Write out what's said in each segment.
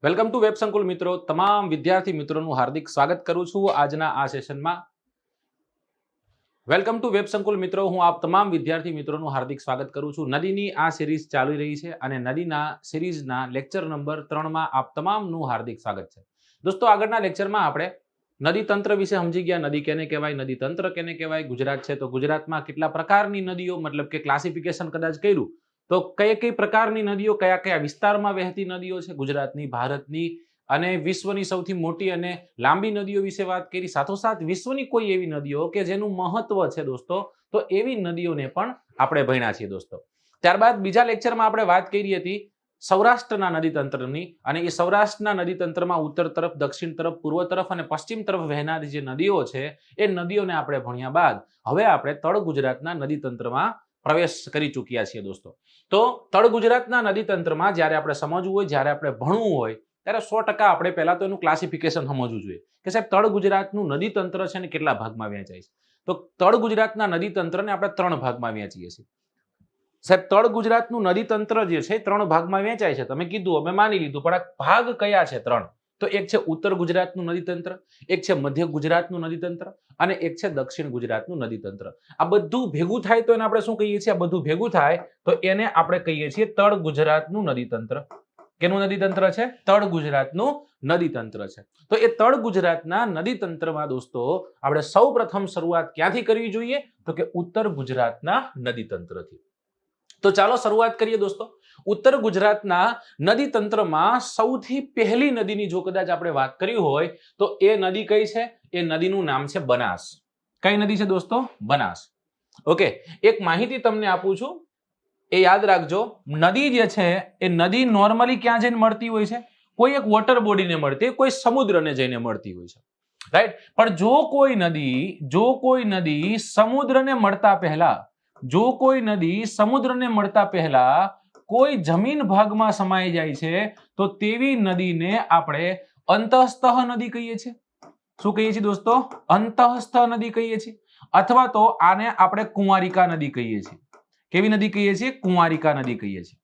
Welcome to web સંકુલ મિત્રો, તમામ વિદ્યાર્થી મિત્રોનું હાર્દિક સ્વાગત કરું છું આજના આ સેશનમાં. વેલકમ ટુ વેબ સંકુલ મિત્રો, હું આપ તમામ વિદ્યાર્થી મિત્રોનું હાર્દિક સ્વાગત કરું છું. નદીની આ સિરીઝ ચાલી રહી છે અને નદીના સિરીઝના લેક્ચર નંબર 3 માં આપ તમામનું હાર્દિક સ્વાગત છે. દોસ્તો, આગળના લેક્ચરમાં આપણે નદી તંત્ર વિશે સમજી ગયા. નદી કેને કહેવાય, નદી તંત્ર કેને કહેવાય. ગુજરાત છે તો ગુજરાતમાં કેટલા પ્રકારની નદીઓ, મતલબ કે ક્લાસિફિકેશન કદાચ કર્યું તો કઈ કઈ પ્રકારની નદીઓ કયા કયા વિસ્તારમાં વહેતી નદીઓ છે ગુજરાતની, ભારતની અને વિશ્વની સૌથી મોટી અને લાંબી નદીઓ વિશે વાત કરી. સાથોસાથ વિશ્વની કોઈ એવી નદીઓ કે જેનું મહત્વ છે દોસ્તો, તો એવી નદીઓને પણ આપણે ભણ્યા છીએ દોસ્તો. ત્યારબાદ બીજા લેક્ચરમાં આપણે વાત કરી હતી સૌરાષ્ટ્રના નદી તંત્રની, અને એ સૌરાષ્ટ્રના નદી તંત્રમાં ઉત્તર તરફ, દક્ષિણ તરફ, પૂર્વ તરફ અને પશ્ચિમ તરફ વહેનારી જે નદીઓ છે એ નદીઓને આપણે ભણ્યા બાદ હવે આપણે તળ ગુજરાતના નદી તંત્રમાં પ્રવેશ કરી ચૂક્યા છીએ દોસ્તો. તો તળ ગુજરાતના નદી તંત્રમાં જ્યારે આપણે સમજવું હોય, જ્યારે આપણે ભણવું હોય, ત્યારે 100% આપણે પહેલા તો એનું ક્લાસિફિકેશન સમજવું જોઈએ કે સાહેબ તળ ગુજરાતનું નદી તંત્ર છે ને કેટલા ભાગમાં વહેંચાય છે. તો તળ ગુજરાતના નદી તંત્રને આપણે 3 ભાગમાં વહેંચીએ છીએ. સાહેબ તળ ગુજરાતનું નદી તંત્ર જે છે 3 ભાગમાં વહેંચાય છે. તમે કીધું, અમે માની લીધું, પણ આ ભાગ કયા છે 3? તો એક છે ઉત્તર ગુજરાતનું નદી તંત્ર, એક છે મધ્ય ગુજરાતનું નદી તંત્ર અને એક છે દક્ષિણ ગુજરાતનું નદી તંત્ર. આ બધું ભેગું થાય તો એને આપણે શું કહીએ છીએ? આ બધું ભેગું થાય તો એને આપણે કહીએ છીએ તળ ગુજરાતનું નદી તંત્ર. કેનું નદી તંત્ર છે? તળ ગુજરાતનું નદી તંત્ર છે. તો એ તળ ગુજરાતના નદી તંત્રમાં દોસ્તો આપણે સૌપ્રથમ શરૂઆત ક્યાંથી કરવી જોઈએ? તો કે ઉત્તર ગુજરાતના નદી તંત્રથી. તો ચાલો શરૂઆત કરીએ દોસ્તો. ઉત્તર ગુજરાતના નદી તંત્રમાં સૌથી પહેલી નદીની જો કદાચ આપણે વાત કરી હોય તો એ નદી કઈ છે? એ નદીનું નામ છે બનાસ. કઈ નદી છે દોસ્તો? બનાસ. ઓકે, એક માહિતી તમને આપું છું, એ યાદ રાખજો. નદી જે છે એ નદી નોર્મલી ક્યાં જઈને મળતી હોય છે? કોઈ એક વોટર બોડીને મળતી, કોઈ સમુદ્રને જઈને મળતી હોય છે, રાઈટ? પણ જો કોઈ નદી સમુદ્રને મળતા પહેલા, મળતા પહેલા કોઈ જમીન ભાગમાં સમાઈ જાય છે તો તેવી નદીને આપણે અંતઃસ્થ નદી કહીએ છીએ. શું કહીએ છીએ દોસ્તો? અંતઃસ્થ નદી કહીએ છીએ. અથવા તો આને આપણે કુંવારિકા નદી કહીએ છીએ. કેવી નદી કહીએ છીએ? કુંવારિકા નદી કહીએ છીએ.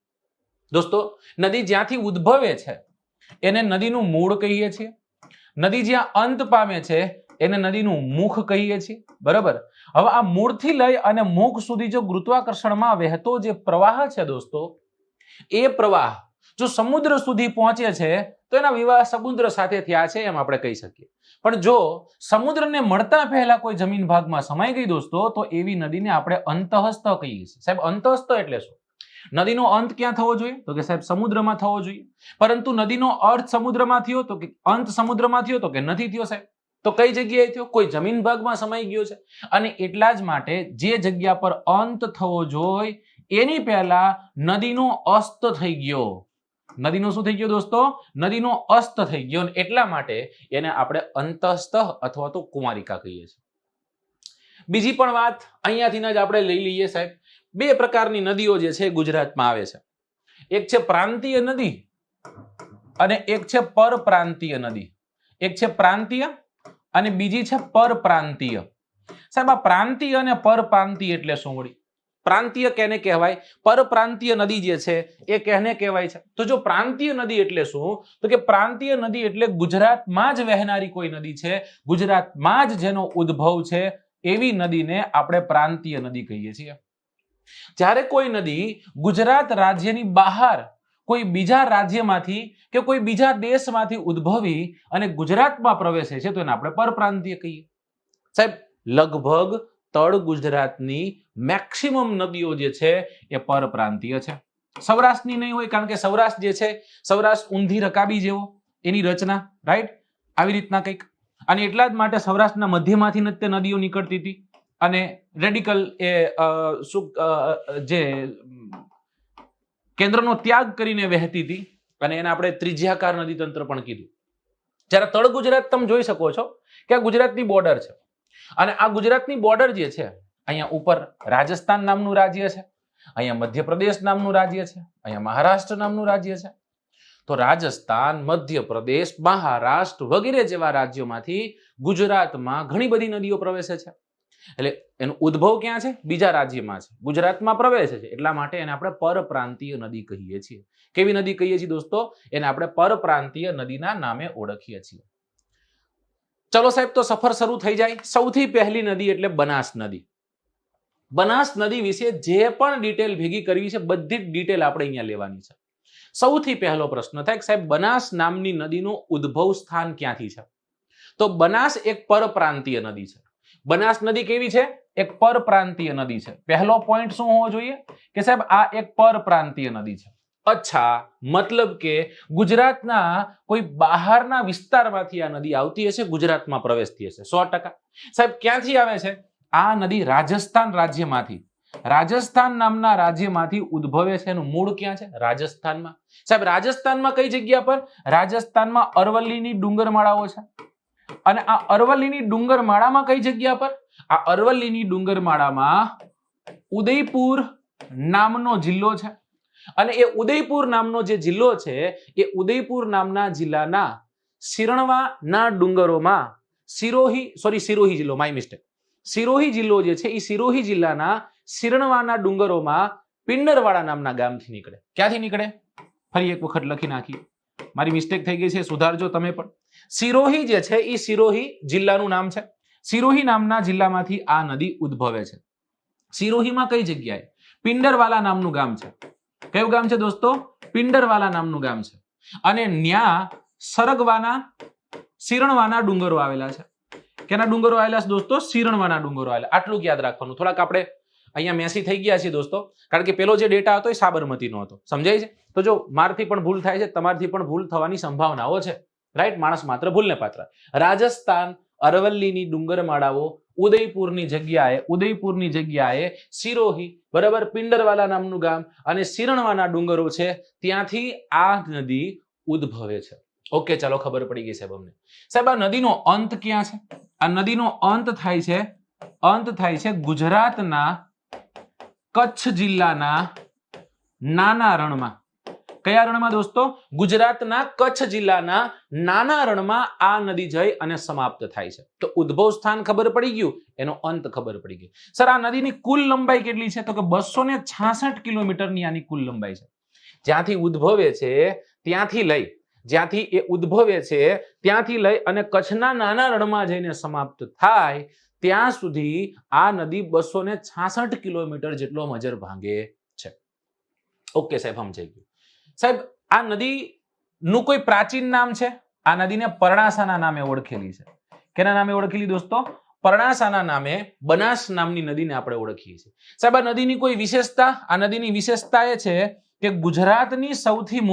દોસ્તો, નદી જ્યાંથી ઉદ્ભવે છે એને નદીનું મૂળ કહીએ છીએ. નદી જ્યાં અંત પામે છે એને નદીનું મુખ કહીએ છીએ, બરાબર? હવે આ મૂળથી લઈ અને મુખ સુધી જો ગુરુત્વાકર્ષણમાં વહેતો જે પ્રવાહ છે દોસ્તો, એ પ્રવાહ જો સમુદ્ર સુધી પહોંચે છે તો એના વિવાહ સમુદ્ર સાથે થયા છે એમ આપણે કહી શકીએ. પણ જો સમુદ્રને મળતા પહેલા કોઈ જમીન ભાગમાં સમાઈ ગઈ દોસ્તો, તો એવી નદીને આપણે અંતઃસ્થ કહીએ છીએ. સાહેબ, અંતઃસ્થ એટલે શું? નદીનો અંત ક્યાં થવો જોઈએ? તો કે સાહેબ સમુદ્રમાં થવો જોઈએ. પરંતુ નદીનો અર્થ સમુદ્રમાં થયો તો કે અંત સમુદ્રમાં થયો તો કે નથી થયો સાહેબ. તો કઈ જગ્યાએ થયો? કોઈ જમીન ભાગમાં સમાઈ ગયો છે. અને એટલા જ માટે જે જગ્યા પર અંત થવો જોઈએ એની પહેલા નદીનો અસ્ત થઈ ગયો. નદીનો શું થઈ ગયો દોસ્તો? નદીનો અસ્ત થઈ ગયો. એટલા માટે એને આપણે અંતઃસ્થ અથવા તો કુમારિકા કહીએ છીએ. બીજી પણ વાત અહીંયાથી જ આપણે લઈ લઈએ સાહેબ. 2 પ્રકારની નદીઓ જે છે ગુજરાતમાં આવે છે. એક છે પ્રાંતીય નદી અને એક છે પરપ્રાંતીય નદી. એક છે પ્રાંતીય અને બીજી છે પરપ્રાંતીય. સાહેબ, આ પ્રાંતીય અને પરપ્રાંતીય એટલે શું વળી? પ્રાંતીય કેને કહેવાય? પરપ્રાંતીય નદી જે છે એ કેને કહેવાય છે? તો જો પ્રાંતીય નદી એટલે શું? તો કે પ્રાંતીય નદી એટલે ગુજરાતમાં જ વહેનારી કોઈ નદી છે, ગુજરાતમાં જ જેનો ઉદ્ભવ છે, એવી નદીને આપણે પ્રાંતીય નદી કહીએ છીએ. જ્યારે કોઈ નદી ગુજરાત રાજ્યની બહાર કોઈ બીજા રાજ્યમાંથી કે કોઈ બીજા દેશમાંથી ઉદ્ભવી અને ગુજરાતમાં પ્રવેશે છે તો એને આપણે પરપ્રાંતીય કહીએ. સાહેબ, લગભગ તળ ગુજરાતની મેક્સિમમ નદીઓ જે છે એ પરપ્રાંતીય છે. સૌરાષ્ટ્રની નહીં હોય, કારણ કે સૌરાષ્ટ્ર જે છે, સૌરાષ્ટ્ર ઊંધી રકાબી જેવો એની રચના, રાઈટ? આવી રીતના કંઈક. અને એટલા જ માટે સૌરાષ્ટ્રના મધ્યમાંથી જ તે નદીઓ નીકળતી હતી અને રેડિકલ જે કેન્દ્રનો ત્યાગ કરીને વહેતી હતી અને એને આપણે ત્રિજ્યાકાર નદી તંત્ર પણ કીધું. જ્યારે તળ ગુજરાત તમે જોઈ શકો છો કે આ ગુજરાતની બોર્ડર છે અને આ ગુજરાતની બોર્ડર જે છે, અહીંયા ઉપર રાજસ્થાન નામનું રાજ્ય છે, અહીંયા મધ્યપ્રદેશ નામનું રાજ્ય છે, અહીંયા મહારાષ્ટ્ર નામનું રાજ્ય છે. તો રાજસ્થાન, મધ્યપ્રદેશ, મહારાષ્ટ્ર વગેરે જેવા રાજ્યોમાંથી ગુજરાતમાં ઘણી બધી નદીઓ પ્રવેશે છે. એટલે એનો ઉદ્ભવ ક્યાં છે? બીજા રાજ્યમાં છે, ગુજરાતમાં પ્રવેશે છે, એટલા માટે એને આપણે પરપ્રાંતીય નદી કહીએ છીએ. કેવી નદી કહીએ છીએ દોસ્તો? એને આપણે પરપ્રાંતીય નદીના નામે ઓળખીએ છીએ. ચલો સાહેબ, તો સફર શરૂ થઈ જાય. સૌથી પહેલી નદી એટલે બનાસ નદી. બનાસ નદી વિશે જે પણ ડિટેલ ભેગી કરવી છે, બધી જ ડિટેલ આપણે અહીંયા લેવાની છે. સૌથી પહેલો પ્રશ્ન થાય કે સાહેબ, બનાસ નામની નદીનું ઉદ્ભવ સ્થાન ક્યાંથી છે? તો બનાસ એક પરપ્રાંતીય નદી છે. બનાસ નદી કેવી છે? એક પરપ્રાંતીય નદી છે. પહેલો પોઈન્ટ શું હોવો જોઈએ કે સાહેબ આ એક પરપ્રાંતીય નદી છે. અચ્છા, મતલબ કે ગુજરાતના કોઈ બહારના વિસ્તારમાંથી આ નદી આવતી હશે, ગુજરાતમાં પ્રવેશતી હશે 100%. સાહેબ ક્યાંથી આવે છે? આ નદી રાજસ્થાન રાજ્યમાંથી, રાજસ્થાન નામના રાજ્યમાંથી ઉદ્ભવે છે. એનું મૂળ ક્યાં છે? રાજસ્થાનમાં. સાહેબ રાજસ્થાનમાં કઈ જગ્યા પર? રાજસ્થાનમાં અરવલ્લીની ડુંગરમાળાઓ છે. અને આ અરવલ્લીની ડુંગરમાળામાં કઈ જગ્યા પર? આ અરવલ્લીની ડુંગરમાળામાં ઉદયપુર નામનો જિલ્લો છે. અને એ ઉદયપુર નામનો જે જિલ્લો છે, એ ઉદયપુર નામના જિલ્લાના સિરણવાના ડુંગરોમાં સિરોહી જિલ્લો, માય મિસ્ટેક, સિરોહી જિલ્લો જે છે એ સિરોહી જિલ્લાના સિરણવાના ડુંગરોમાં પિંડરવાડા નામના ગામથી નીકળે. ક્યાંથી નીકળે? ફરી એક વખત લખી નાખી, મારી મિસ્ટેક થઈ ગઈ છે, સુધારજો તમે પણ. સિરોહી જે છે એ સિરોહી જિલ્લાનું નામ છે. સિરોહી નામના જિલ્લામાંથી આ નદી ઉદ્ભવે છે. સિરોહીમાં કઈ જગ્યાએ? પિંડરવાલા નામનું ગામ છે. કયું ગામ છે દોસ્તો? પિંડરવાલા નામનું ગામ છે. અને ન્યા સરગવાના સિરણવાના ડુંગરો આવેલા છે. કેના ડુંગરો આવેલા છે દોસ્તો? સિરણવાના ડુંગરો આવેલા. આટલું યાદ રાખવાનું. થોડાક આપણે અહીંયા મેસી થઈ ગયા છીએ દોસ્તો, કારણ કે પેલો જે ડેટા હતો એ સાબરમતીનો હતો. સમજાય છે? તો જો મારથી પણ ભૂલ થાય છે, તમારથી પણ ભૂલ થવાની સંભાવનાઓ છે. રાઈટ? માણસ માત્ર ભૂલને પાત્ર. રાજસ્થાન અરવલ્લીની ડુંગરમાળાઓ ઉદયપુરની જગ્યાએ સિરોહી, બરાબર, પિંડરવાલા નામનું ગામ અને સિરણવાના ડુંગરો છે, ત્યાંથી આ નદી ઉદ્ભવે છે. ઓકે, ચાલો, ખબર પડી ગઈ સાહેબ અમને. સાહેબ આ નદીનો અંત ક્યાં છે? આ નદીનો અંત થાય છે ગુજરાતના કચ્છ જિલ્લાના નાના રણમાં. કયા રણમાં દોસ્તો? ગુજરાતના કચ્છ જિલ્લાના નાના રણમાં આ નદી જઈ અને સમાપ્ત થાય છે. તો ઉદ્ભવ સ્થાન ખબર પડી ગયું, એનો અંત ખબર પડી ગઈ. સર આ નદીની કુલ લંબાઈ કેટલી છે? તો કે 266 કિલોમીટરની આની કુલ લંબાઈ છે. જ્યાંથી ઉદ્ભવે છે ત્યાંથી લઈ અને કચ્છના નાના રણમાં જઈને સમાપ્ત થાય ત્યાં સુધી આ નદી 266 કિલોમીટર જેટલો મજર ભાંગે છે. ઓકે સાહેબ, સમજાઈ ગયું. સાહેબ આ નદી નું કોઈ પ્રાચીન નામ છે? આ નદીને પરણાસાના નામે ઓળખેલી છે. કેના નામે ઓળખેલી દોસ્તો? પરણાસાના નામે બનાસ નામની નદીને આપણે ઓળખીએ છીએ. સાહેબ આ નદીની કોઈ વિશેષતા? આ નદીની વિશેષતા એ છે કે ગુજરાતની સૌથી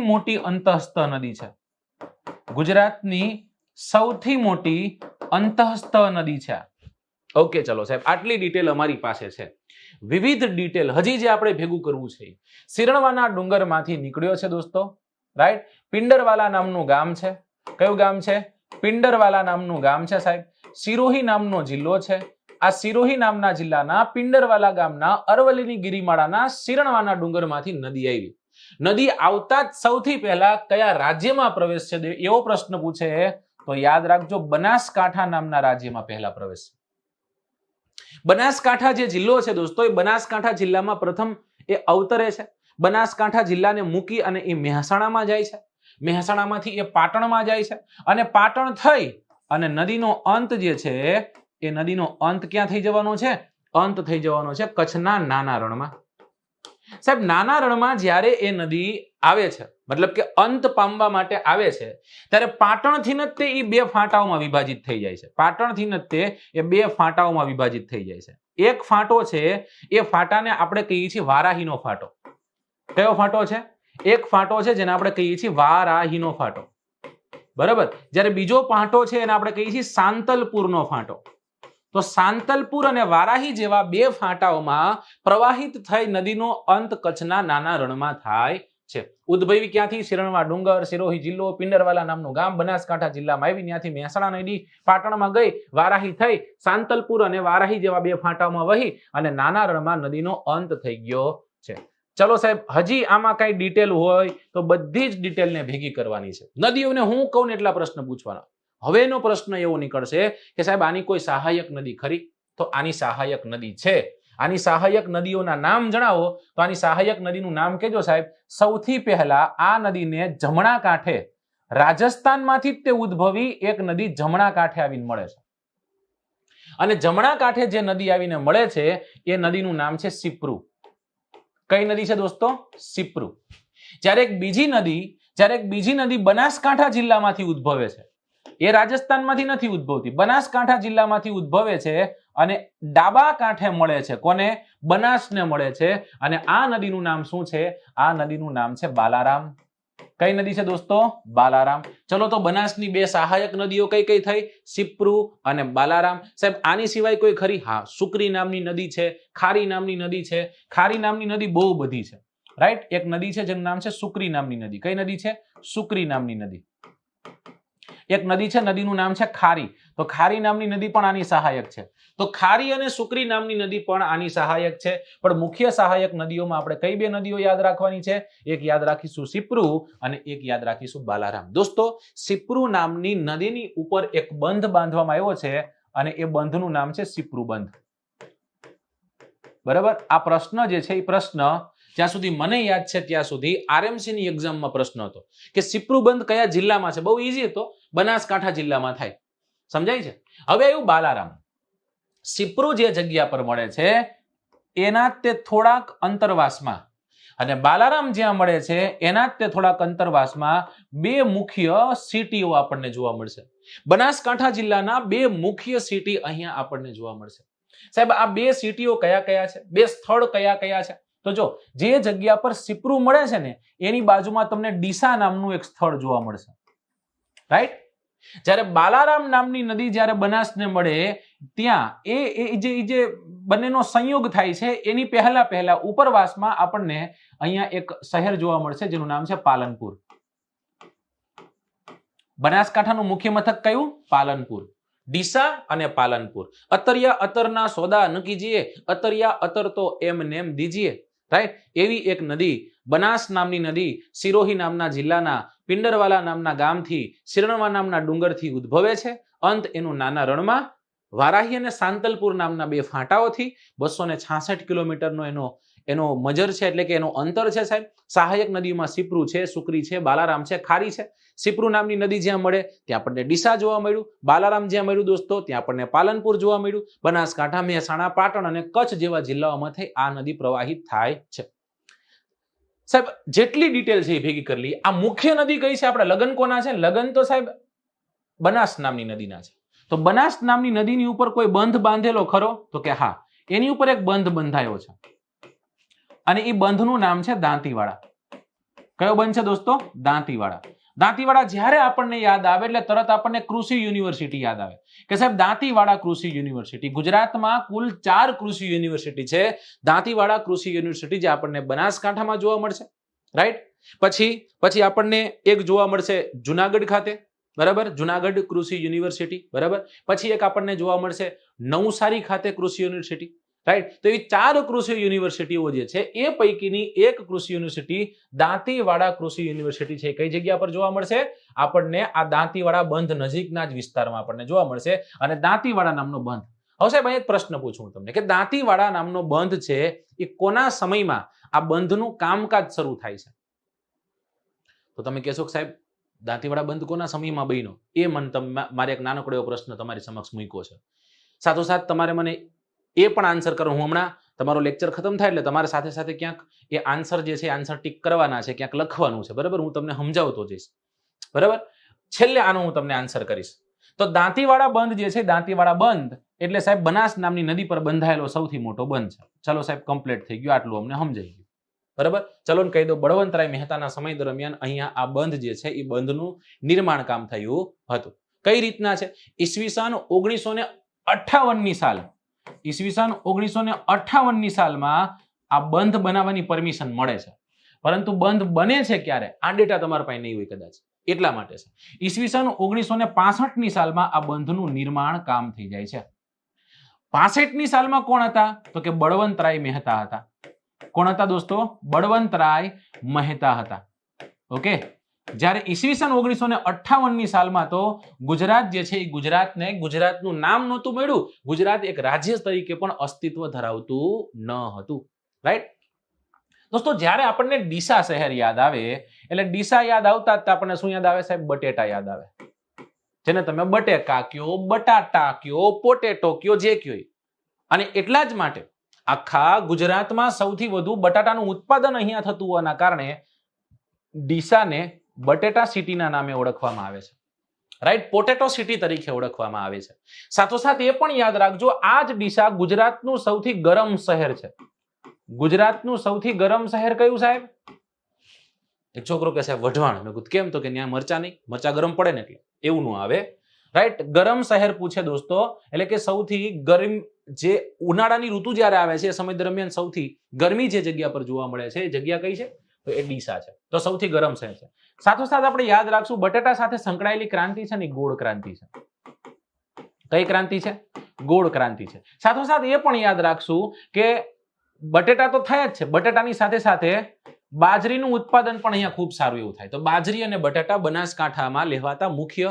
મોટી અંતઃસ્થ નદી છે. ગુજરાતની સૌથી મોટી અંતઃસ્થ નદી છે. ઓકે, ચલો સાહેબ, આટલી ડિટેલ અમારી પાસે છે. વિવિધ ડિટેલ હજી જે આપણે ભેગું કરવું છે. સિરણવાના ડુંગરમાંથી નીકળ્યો છે દોસ્તો, રાઈટ? પિંડરવાલા નામનું ગામ છે. કયું ગામ છે? પિંડરવાલા નામનું ગામ છે સાહેબ. સિરોહી નામનો જિલ્લો છે. આ સિરોહી નામના જિલ્લાના પિંડરવાલા ગામના અરવલ્લીની ગિરિમાળાના સિરણવાના ડુંગરમાંથી નદી આવી. નદી આવતા જ સૌથી પહેલા કયા રાજ્યમાં પ્રવેશ છે એવો પ્રશ્ન પૂછે તો યાદ રાખજો, બનાસકાંઠા નામના રાજ્યમાં પહેલા પ્રવેશ. બનાસકાંઠા જે જિલ્લો છે દોસ્તો, એ બનાસકાંઠા જિલ્લામાં પ્રથમ એ અવતરે છે. બનાસકાંઠા જિલ્લાને મૂકી અને એ મહેસાણામાં જાય છે. મહેસાણામાંથી એ પાટણમાં જાય છે અને પાટણ થઈ અને નદીનો અંત જે છે એ નદીનો અંત ક્યાં થઈ જવાનો છે? અંત થઈ જવાનો છે કચ્છના નાના રણમાં. સાહેબ નાના રણમાં જ્યારે એ નદી આવે છે, મતલબ કે અંત પામવા માટે આવે છે, ત્યારે પાટણથી જ તે એ બે ફાંટાઓમાં વિભાજિત થઈ જાય છે. પાટણથી જ તે એ બે ફાંટાઓમાં વિભાજિત થઈ જાય છે. એક ફાંટો છે એ ફાંટાને આપણે કહીએ છીએ વારાહીનો ફાંટો. કયો ફાંટો છે? એક ફાંટો છે જેને આપણે કહીએ છીએ વારાહીનો ફાંટો, બરાબર. જ્યારે બીજો ફાંટો છે એને આપણે કહીએ છીએ સાંતલપુરનો ફાંટો. તો સાંતલપુર અને વારાહી જેવા બે ફાંટાઓમાં પ્રવાહિત થઈ નદીનો અંત કચ્છના નાના રણમાં થાય છે. ઉદ્ભવી ક્યાંથી? સિરણવા ડુંગર, સિરોહી જિલ્લો, પિંડરવાલા નામનું ગામ બનાસકાંઠા જિલ્લામાં આવી. ત્યાંથી મહેસાણા નદી પાટણમાં ગઈ, વારાહી થઈ, સાંતલપુર અને વારાહી જેવા બે ફાંટાઓમાં વહી અને નાના રણમાં નદીનો અંત થઈ ગયો છે. ચલો સાહેબ, હજી આમાં કઈ ડિટેલ હોય તો બધી જ ડિટેલને ભેગી કરવાની છે. નદીઓને હું કહું ને એટલા પ્રશ્ન પૂછવાના. હવે એનો પ્રશ્ન એવો નીકળશે કે સાહેબ આની કોઈ સહાયક નદી ખરી? તો આની સહાયક નદી છે. આની સહાયક નદીઓના નામ જણાવો તો આની સહાયક નદીનું નામ કહેજો સાહેબ. સૌથી પહેલા આ નદીને જમણા કાંઠે રાજસ્થાનમાંથી જ તે ઉદ્ભવી એક નદી જમણા કાંઠે આવીને મળે છે અને જમણા કાંઠે જે નદી આવીને મળે છે એ નદીનું નામ છે સિપ્રુ. કઈ નદી છે દોસ્તો? સિપ્રુ. જ્યારે એક બીજી નદી બનાસકાંઠા જિલ્લામાંથી ઉદ્ભવે છે. એ રાજસ્થાનમાંથી નથી ઉદ્ભવતી, બનાસકાંઠા જિલ્લામાંથી ઉદ્ભવે છે અને ડાબા કાંઠે મળે છે. કોને? બનાસને મળે છે. અને આ નદીનું નામ શું છે? આ નદીનું નામ છે બાલારામ. કઈ નદી છે દોસ્તો? બાલારામ. ચલો તો બનાસની બે સહાયક નદીઓ કઈ કઈ થઈ? સિપ્રુ અને બાલારામ. સાહેબ આની સિવાય કોઈ ખરી? હા, સુક્રી નામની નદી છે, ખારી નામની નદી છે. ખારી નામની નદી બહુ બધી છે, રાઈટ. એક નદી છે જેનું નામ છે સુક્રી નામની નદી. કઈ નદી છે? સુક્રી નામની નદી. એક નદી છે, નદીનું નામ છે ખારી. તો ખારી નામની નદી પણ આની સહાયક છે. તો ખારી અને સુક્રી નામની નદી પણ આની સહાયક છે. પણ મુખ્ય સહાયક નદીઓમાં આપણે કઈ બે નદીઓ યાદ રાખવાની છે? એક યાદ રાખીશું સિપ્રુ અને એક યાદ રાખીશું બાલારામ. દોસ્તો, સિપ્રુ નામની નદીની ઉપર એક બંધ બાંધવામાં આવ્યો છે અને એ બંધનું નામ છે સિપ્રુ બંધ. બરાબર. આ પ્રશ્ન જે છે એ પ્રશ્ન જ્યાં સુધી મને યાદ છે ત્યાં સુધી RMC ની એક્ઝામમાં પ્રશ્ન હતો કે સિપ્રુ બંધ કયા જિલ્લામાં છે. બહુ ઈઝી હતો, બનાસકાંઠા જિલ્લામાં થાય. સમજાય છે? હવે આવ્યું બાલારામ. સિપ્રુ જે જગ્યા પર મળે છે એના તે થોડાક અંતરવાસમાં અને બાલારામ જ્યાં મળે છે એના તે થોડાક અંતરવાસમાં બે મુખ્ય સિટીઓ આપણને જોવા મળશે. બનાસકાંઠા જિલ્લાના બે મુખ્ય સિટી અહીંયા આપણને જોવા મળશે. સાહેબ આ બે સિટીઓ કયા કયા છે? બે સ્થળ કયા કયા છે? તો જો જે જગ્યા પર સિપ્રુ મળે છે ને એની બાજુમાં તમને ડીસા નામનું એક સ્થળ જોવા મળશે, રાઈટ. જ્યારે બાલારામ નામની નદી જ્યારે બનાસને મળે ત્યાં એ જે બંનેનો સંયોગ થાય છે એની પહેલા ઉપરવાસમાં આપણને અહીંયા એક શહેર જોવા મળશે જેનું નામ છે પાલનપુર. બનાસકાંઠાનું મુખ્ય મથક કયું? પાલનપુર. ડીસા અને પાલનપુર. અતરિયા અતરના સોદા ન કીજીએ, અતરિયા અતર તો એમ નેમ દીજીએ, રાઈટ. એવી એક નદી, બનાસ નામની નદી સિરોહી નામના જિલ્લાના પિંડરવાલા નામના ગામથી, શિરણવા નામના ડુંગરથી ઉદ્ભવે છે. અંત એનું નાના રણમાં વારાહી અને સાંતલપુર નામના બે ફાંટાઓથી 266 કિલોમીટરનો એનો મજર છે, એટલે કે એનો અંતર છે સાહેબ. સહાયક નદીમાં સિપ્રુ છે, સુક્રી છે, બાલારામ છે, ખારી છે. સિપ્રુ નામની નદી જ્યાં મળે ત્યાં આપણને ડીસા જોવા મળ્યું. બાલારામ જ્યાં મળ્યું દોસ્તો ત્યાં આપણને પાલનપુર જોવા મળ્યું. બનાસકાંઠા, મહેસાણા, પાટણ અને કચ્છ જેવા જિલ્લાઓમાંથી આ નદી પ્રવાહિત થાય છે. સાહેબ જેટલી ડિટેલ છે એ ભેગી કરી લઈએ. આ મુખ્ય નદી કઈ છે? આપણે લગન કોના છે? લગન તો સાહેબ બનાસ નામની નદીના છે. તો બનાસ નામની નદીની ઉપર કોઈ બંધ બાંધેલો ખરો? તો કે હા, એની ઉપર એક બંધ બંધાયો છે અને એ બંધનું નામ છે દાંતીવાડા. કયો બંધ છે દોસ્તો? દાંતીવાડા. દાંતીવાડા જ્યારે આપણને યાદ આવે એટલે તરત આપણને કૃષિ યુનિવર્સિટી યાદ આવે કે સાહેબ દાંતીવાડા કૃષિ યુનિવર્સિટી. ગુજરાતમાં કુલ 4 કૃષિ યુનિવર્સિટી છે. દાંતીવાડા કૃષિ યુનિવર્સિટી જે આપણને બનાસકાંઠામાં જોવા મળશે, રાઈટ. પછી આપણને એક જોવા મળશે જુનાગઢ ખાતે, બરાબર, જુનાગઢ કૃષિ યુનિવર્સિટી, બરાબર. પછી એક આપણને જોવા મળશે નવસારી ખાતે કૃષિ યુનિવર્સિટી, રાઈટ. તો એ 4 કૃષિ યુનિવર્સિટીઓ જે છે એ પૈકીની એક કૃષિ યુનિવર્સિટી દાંતીવાડા કૃષિ યુનિવર્સિટી છે. કઈ જગ્યા પર જોવા મળશે? આપણને આ દાંતીવાડા બંધ નજીકના જ વિસ્તારમાં આપણને જોવા મળશે અને દાંતીવાડા નામનો બંધ. હવે સાહેબ અહીં એક પ્રશ્ન પૂછું તમને કે દાંતીવાડા નામનો બંધ છે એ કોના સમયમાં આ બંધનું કામકાજ શરૂ થાય છે? તો તમે કહેશો કે સાહેબ દાંતીવાડા બંધ કોના સમયમાં બન્યો? એ મારે એક નાનકડો એવો પ્રશ્ન તમારી સમક્ષ મૂક્યો છે. સાથોસાથ તમારે મને એ પણ આન્સર કરો. હું હમણાં તમારો લેક્ચર ખતમ થાય એટલે તમારે સાથે સાથે ક્યાંક એ આન્સર જે છે આન્સર ટીક કરવાના છે, ક્યાંક લખવાનું છે, બરાબર. હું તમને સમજાવતો જઈશ, બરાબર. છેલ્લે આનો હું તમને આન્સર કરીશ. તો દાંતીવાડા બંધ જે છે, દાંતીવાડા બંધ એટલે સાહેબ બનાસ નામની નદી પર બંધાયેલો સૌથી મોટો બંધ છે. ચલો સાહેબ કમ્પ્લીટ થઈ ગયું, આટલું અમને સમજાઈ ગયું, બરાબર. ચલો ને કહી દો, બળવંતરાય મહેતાના સમય દરમિયાન અહીંયા આ બંધ જે છે એ બંધનું નિર્માણ કામ થયું હતું. કઈ રીતના છે? ઈસવીસન 1958ની સાલ, ઈસવીસન 1958ની સાલમાં આ બંધ બનાવવાની પરમિશન મળે છે. પરંતુ બંધ બને છે ક્યારે આ ડેટા તમારા પાસે નહીં હોય કદાચ, એટલા માટે છે. ઈસવીસન 1965ની સાલમાં આ બંધનું નિર્માણ કામ થઈ જાય છે. 65ની સાલમાં કોણ હતા? તો કે બળવંતરાય મહેતા હતા. કોણ હતા દોસ્તો? બળવંતરાય મહેતા હતા. ઓકે, જ્યારે ઈસવીસન 1958 ની સાલમાં તો ગુજરાત જે છે એ ગુજરાતને ગુજરાતનું નામ નહોતું મળ્યું, ગુજરાત એક રાજ્ય તરીકે પણ અસ્તિત્વ ધરાવતું ન હતું. રાઈટ દોસ્તો, જ્યારે આપણને ડીસા શહેર યાદ આવે એટલે ડીસા યાદ આવતા જ આપણને શું યાદ આવે સાહેબ? બટેટા યાદ આવે, જેને તમે બટેકા કયો, બટાટા કયો, પોટેટો કયો, જે કયો. અને એટલા જ માટે આખા ગુજરાતમાં સૌથી વધુ બટાટાનું ઉત્પાદન અહીંયા થતું હોવાના કારણે ડીસાને બટેટા સિટીના નામે ઓળખવામાં આવે છે. રાઈટ, પોટેટો સિટી તરીકે ઓળખવામાં આવે છે. સાથોસાથ એ પણ યાદ રાખજો, આ જ ડીસા ગુજરાતનું સૌથી ગરમ શહેર છે. ગુજરાતનું સૌથી ગરમ શહેર કયું સાહેબ? એક છોકરો કે સાહેબ વઢવાણ. મેં કીધું કેમ? તો કે ત્યાં મરચા નહીં, મરચા ગરમ પડે ને એટલે. એવું નું આવે. રાઈટ, ગરમ શહેર પૂછે દોસ્તો એટલે કે સૌથી ગરમ જે ઉનાળાની ઋતુ જ્યારે આવે છે એ સમય દરમિયાન સૌથી ગરમી જે જગ્યા પર જોવા મળે છે એ જગ્યા કઈ છે? તો એ ડીસા છે. તો સૌથી ગરમ શહેર છે. સાથોસાથ આપણે યાદ રાખશું બટેટા સાથે સંકળાયેલી ક્રાંતિ છે ને ગોળ ક્રાંતિ છે. કઈ ક્રાંતિ છે? ગોળ ક્રાંતિ છે. સાથોસાથ એ પણ યાદ રાખશું કે બટેટા તો થયા જ છે, બટેટાની સાથે સાથે બાજરીનું ઉત્પાદન પણ અહીંયા ખૂબ સારું એવું થાય. તો બાજરી અને બટાટા બનાસકાંઠામાં લેવાતા મુખ્ય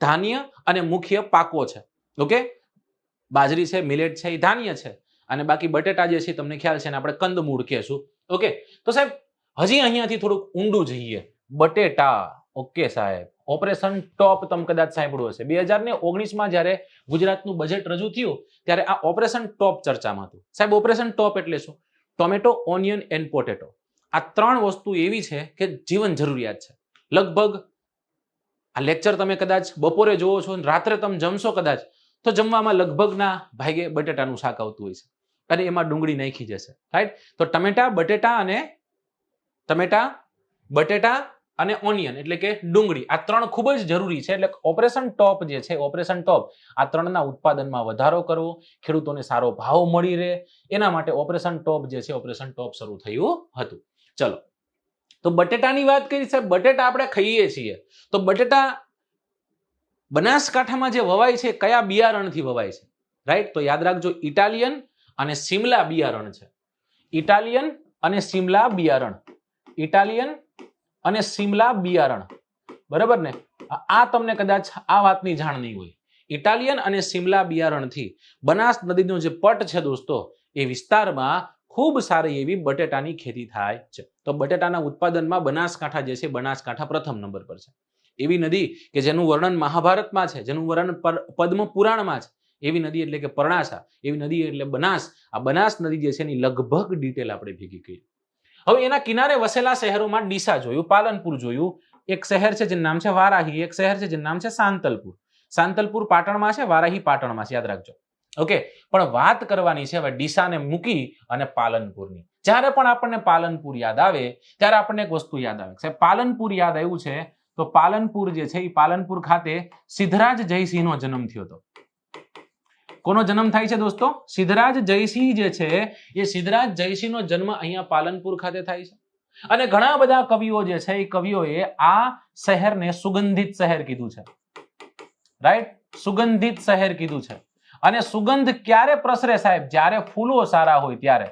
ધાન્ય અને મુખ્ય પાકો છે. ઓકે, બાજરી છે, મિલેટ છે, એ ધાન્ય છે, અને બાકી બટેટા જે છે તમને ખ્યાલ છે ને આપણે કંદમૂળ કહેશું. ઓકે, તો સાહેબ હજી અહીંયાથી થોડુંક ઊંડું જઈએ. બટેટા. ઓકે સાહેબ, ઓપરેશન ટોપ તમે કદાચ સાંભળ્યું હશે. 2019માં જ્યારે ગુજરાતનું બજેટ રજૂ થયું ત્યારે આ ઓપરેશન ટોપ ચર્ચામાં હતું. સાહેબ ઓપરેશન ટોપ એટલે શું? Tomato, onion and potato. આ ત્રણ વસ્તુ એવી છે કે જીવન જરૂરિયાત છે. લગભગ આ લેક્ચર તમે કદાચ બપોરે જોવો છો, રાત્રે તમે જમશો કદાચ, તો જમવામાં લગભગના ભાગે બટેટાનું શાક આવતું હોય છે અને એમાં ડુંગળી નાખી જશે. રાઈટ, તો ટમેટા, બટેટા અને ઓનિયન એટલે કે ડુંગળી, આ ત્રણ ખૂબ જ જરૂરી છે. એટલે ઓપરેશન ટોપ જે છે, ઓપરેશન ટોપ, આ ત્રણના ઉત્પાદનમાં વધારો કરવો, ખેડૂતોને સારો ભાવ મળી રહે, એના માટે ઓપરેશન ટોપ જે છે, ઓપરેશન ટોપ શરૂ થયું હતું. ચલો, તો બટેટાની વાત કરી સાહેબ. બટેટા આપણે ખાઈએ છીએ, તો બટેટા બનાસકાંઠામાં જે વવાય છે કયા બિયારણથી વવાય છે? રાઈટ, તો યાદ રાખજો ઇટાલિયન અને સિમલા બિયારણ છે. ઇટાલિયન અને સિમલા બિયારણ, ઇટાલિયન અને સિમલા બિયારણ, બરાબર ને? આ તમને કદાચ આ વાતની જાણ નહીં હોય. ઇટાલિયન અને સિમલા બિયારણથી બનાસ નદીનો જે પટ છે દોસ્તો, એ વિસ્તારમાં ખૂબ સારી એવી બટેટાની ખેતી થાય છે. તો બટેટાના ઉત્પાદનમાં બનાસકાંઠા જે છે, બનાસકાંઠા પ્રથમ નંબર પર છે. એવી નદી કે જેનું વર્ણન મહાભારતમાં છે, જેનું વર્ણન પદ્મ પુરાણમાં છે, એવી નદી એટલે કે પરણાસા, એવી નદી એટલે બનાસ. આ બનાસ નદી જે છે એની લગભગ ડિટેલ આપણે ભેગી કરી. હવે એના કિનારે વસેલા શહેરોમાં ડીસા જોયું, પાલનપુર જોયું, એક શહેર છે જેનું નામ છે વારાહી, એક શહેર છે જેનું નામ છે સાંતલપુર. સાંતલપુર પાટણમાં છે, વારાહી પાટણમાં છે, યાદ રાખજો. ઓકે, પણ વાત કરવાની છે હવે ડીસાને મૂકી અને પાલનપુરની. જ્યારે પણ આપણને પાલનપુર યાદ આવે ત્યારે આપણને એક વસ્તુ યાદ આવે છે. પાલનપુર યાદ આવ્યું છે તો પાલનપુર જે છે એ પાલનપુર ખાતે સિદ્ધરાજ જયસિંહનો જન્મ થયો હતો. કોનો જન્મ થાય છે દોસ્તો? સિદ્ધરાજ જયસિંહ જે છે એ સિદ્ધરાજ જયસિંહનો જન્મ અહીંયા પાલનપુર ખાતે થાય છે. અને ઘણા બધા કવિઓ જે છે એ કવિઓએ આ શહેરને સુગંધિત શહેર કીધું છે. રાઈટ, સુગંધિત શહેર કીધું છે. અને સુગંધ ક્યારે પ્રસરે સાહેબ? જ્યારે ફૂલો સારા હોય ત્યારે.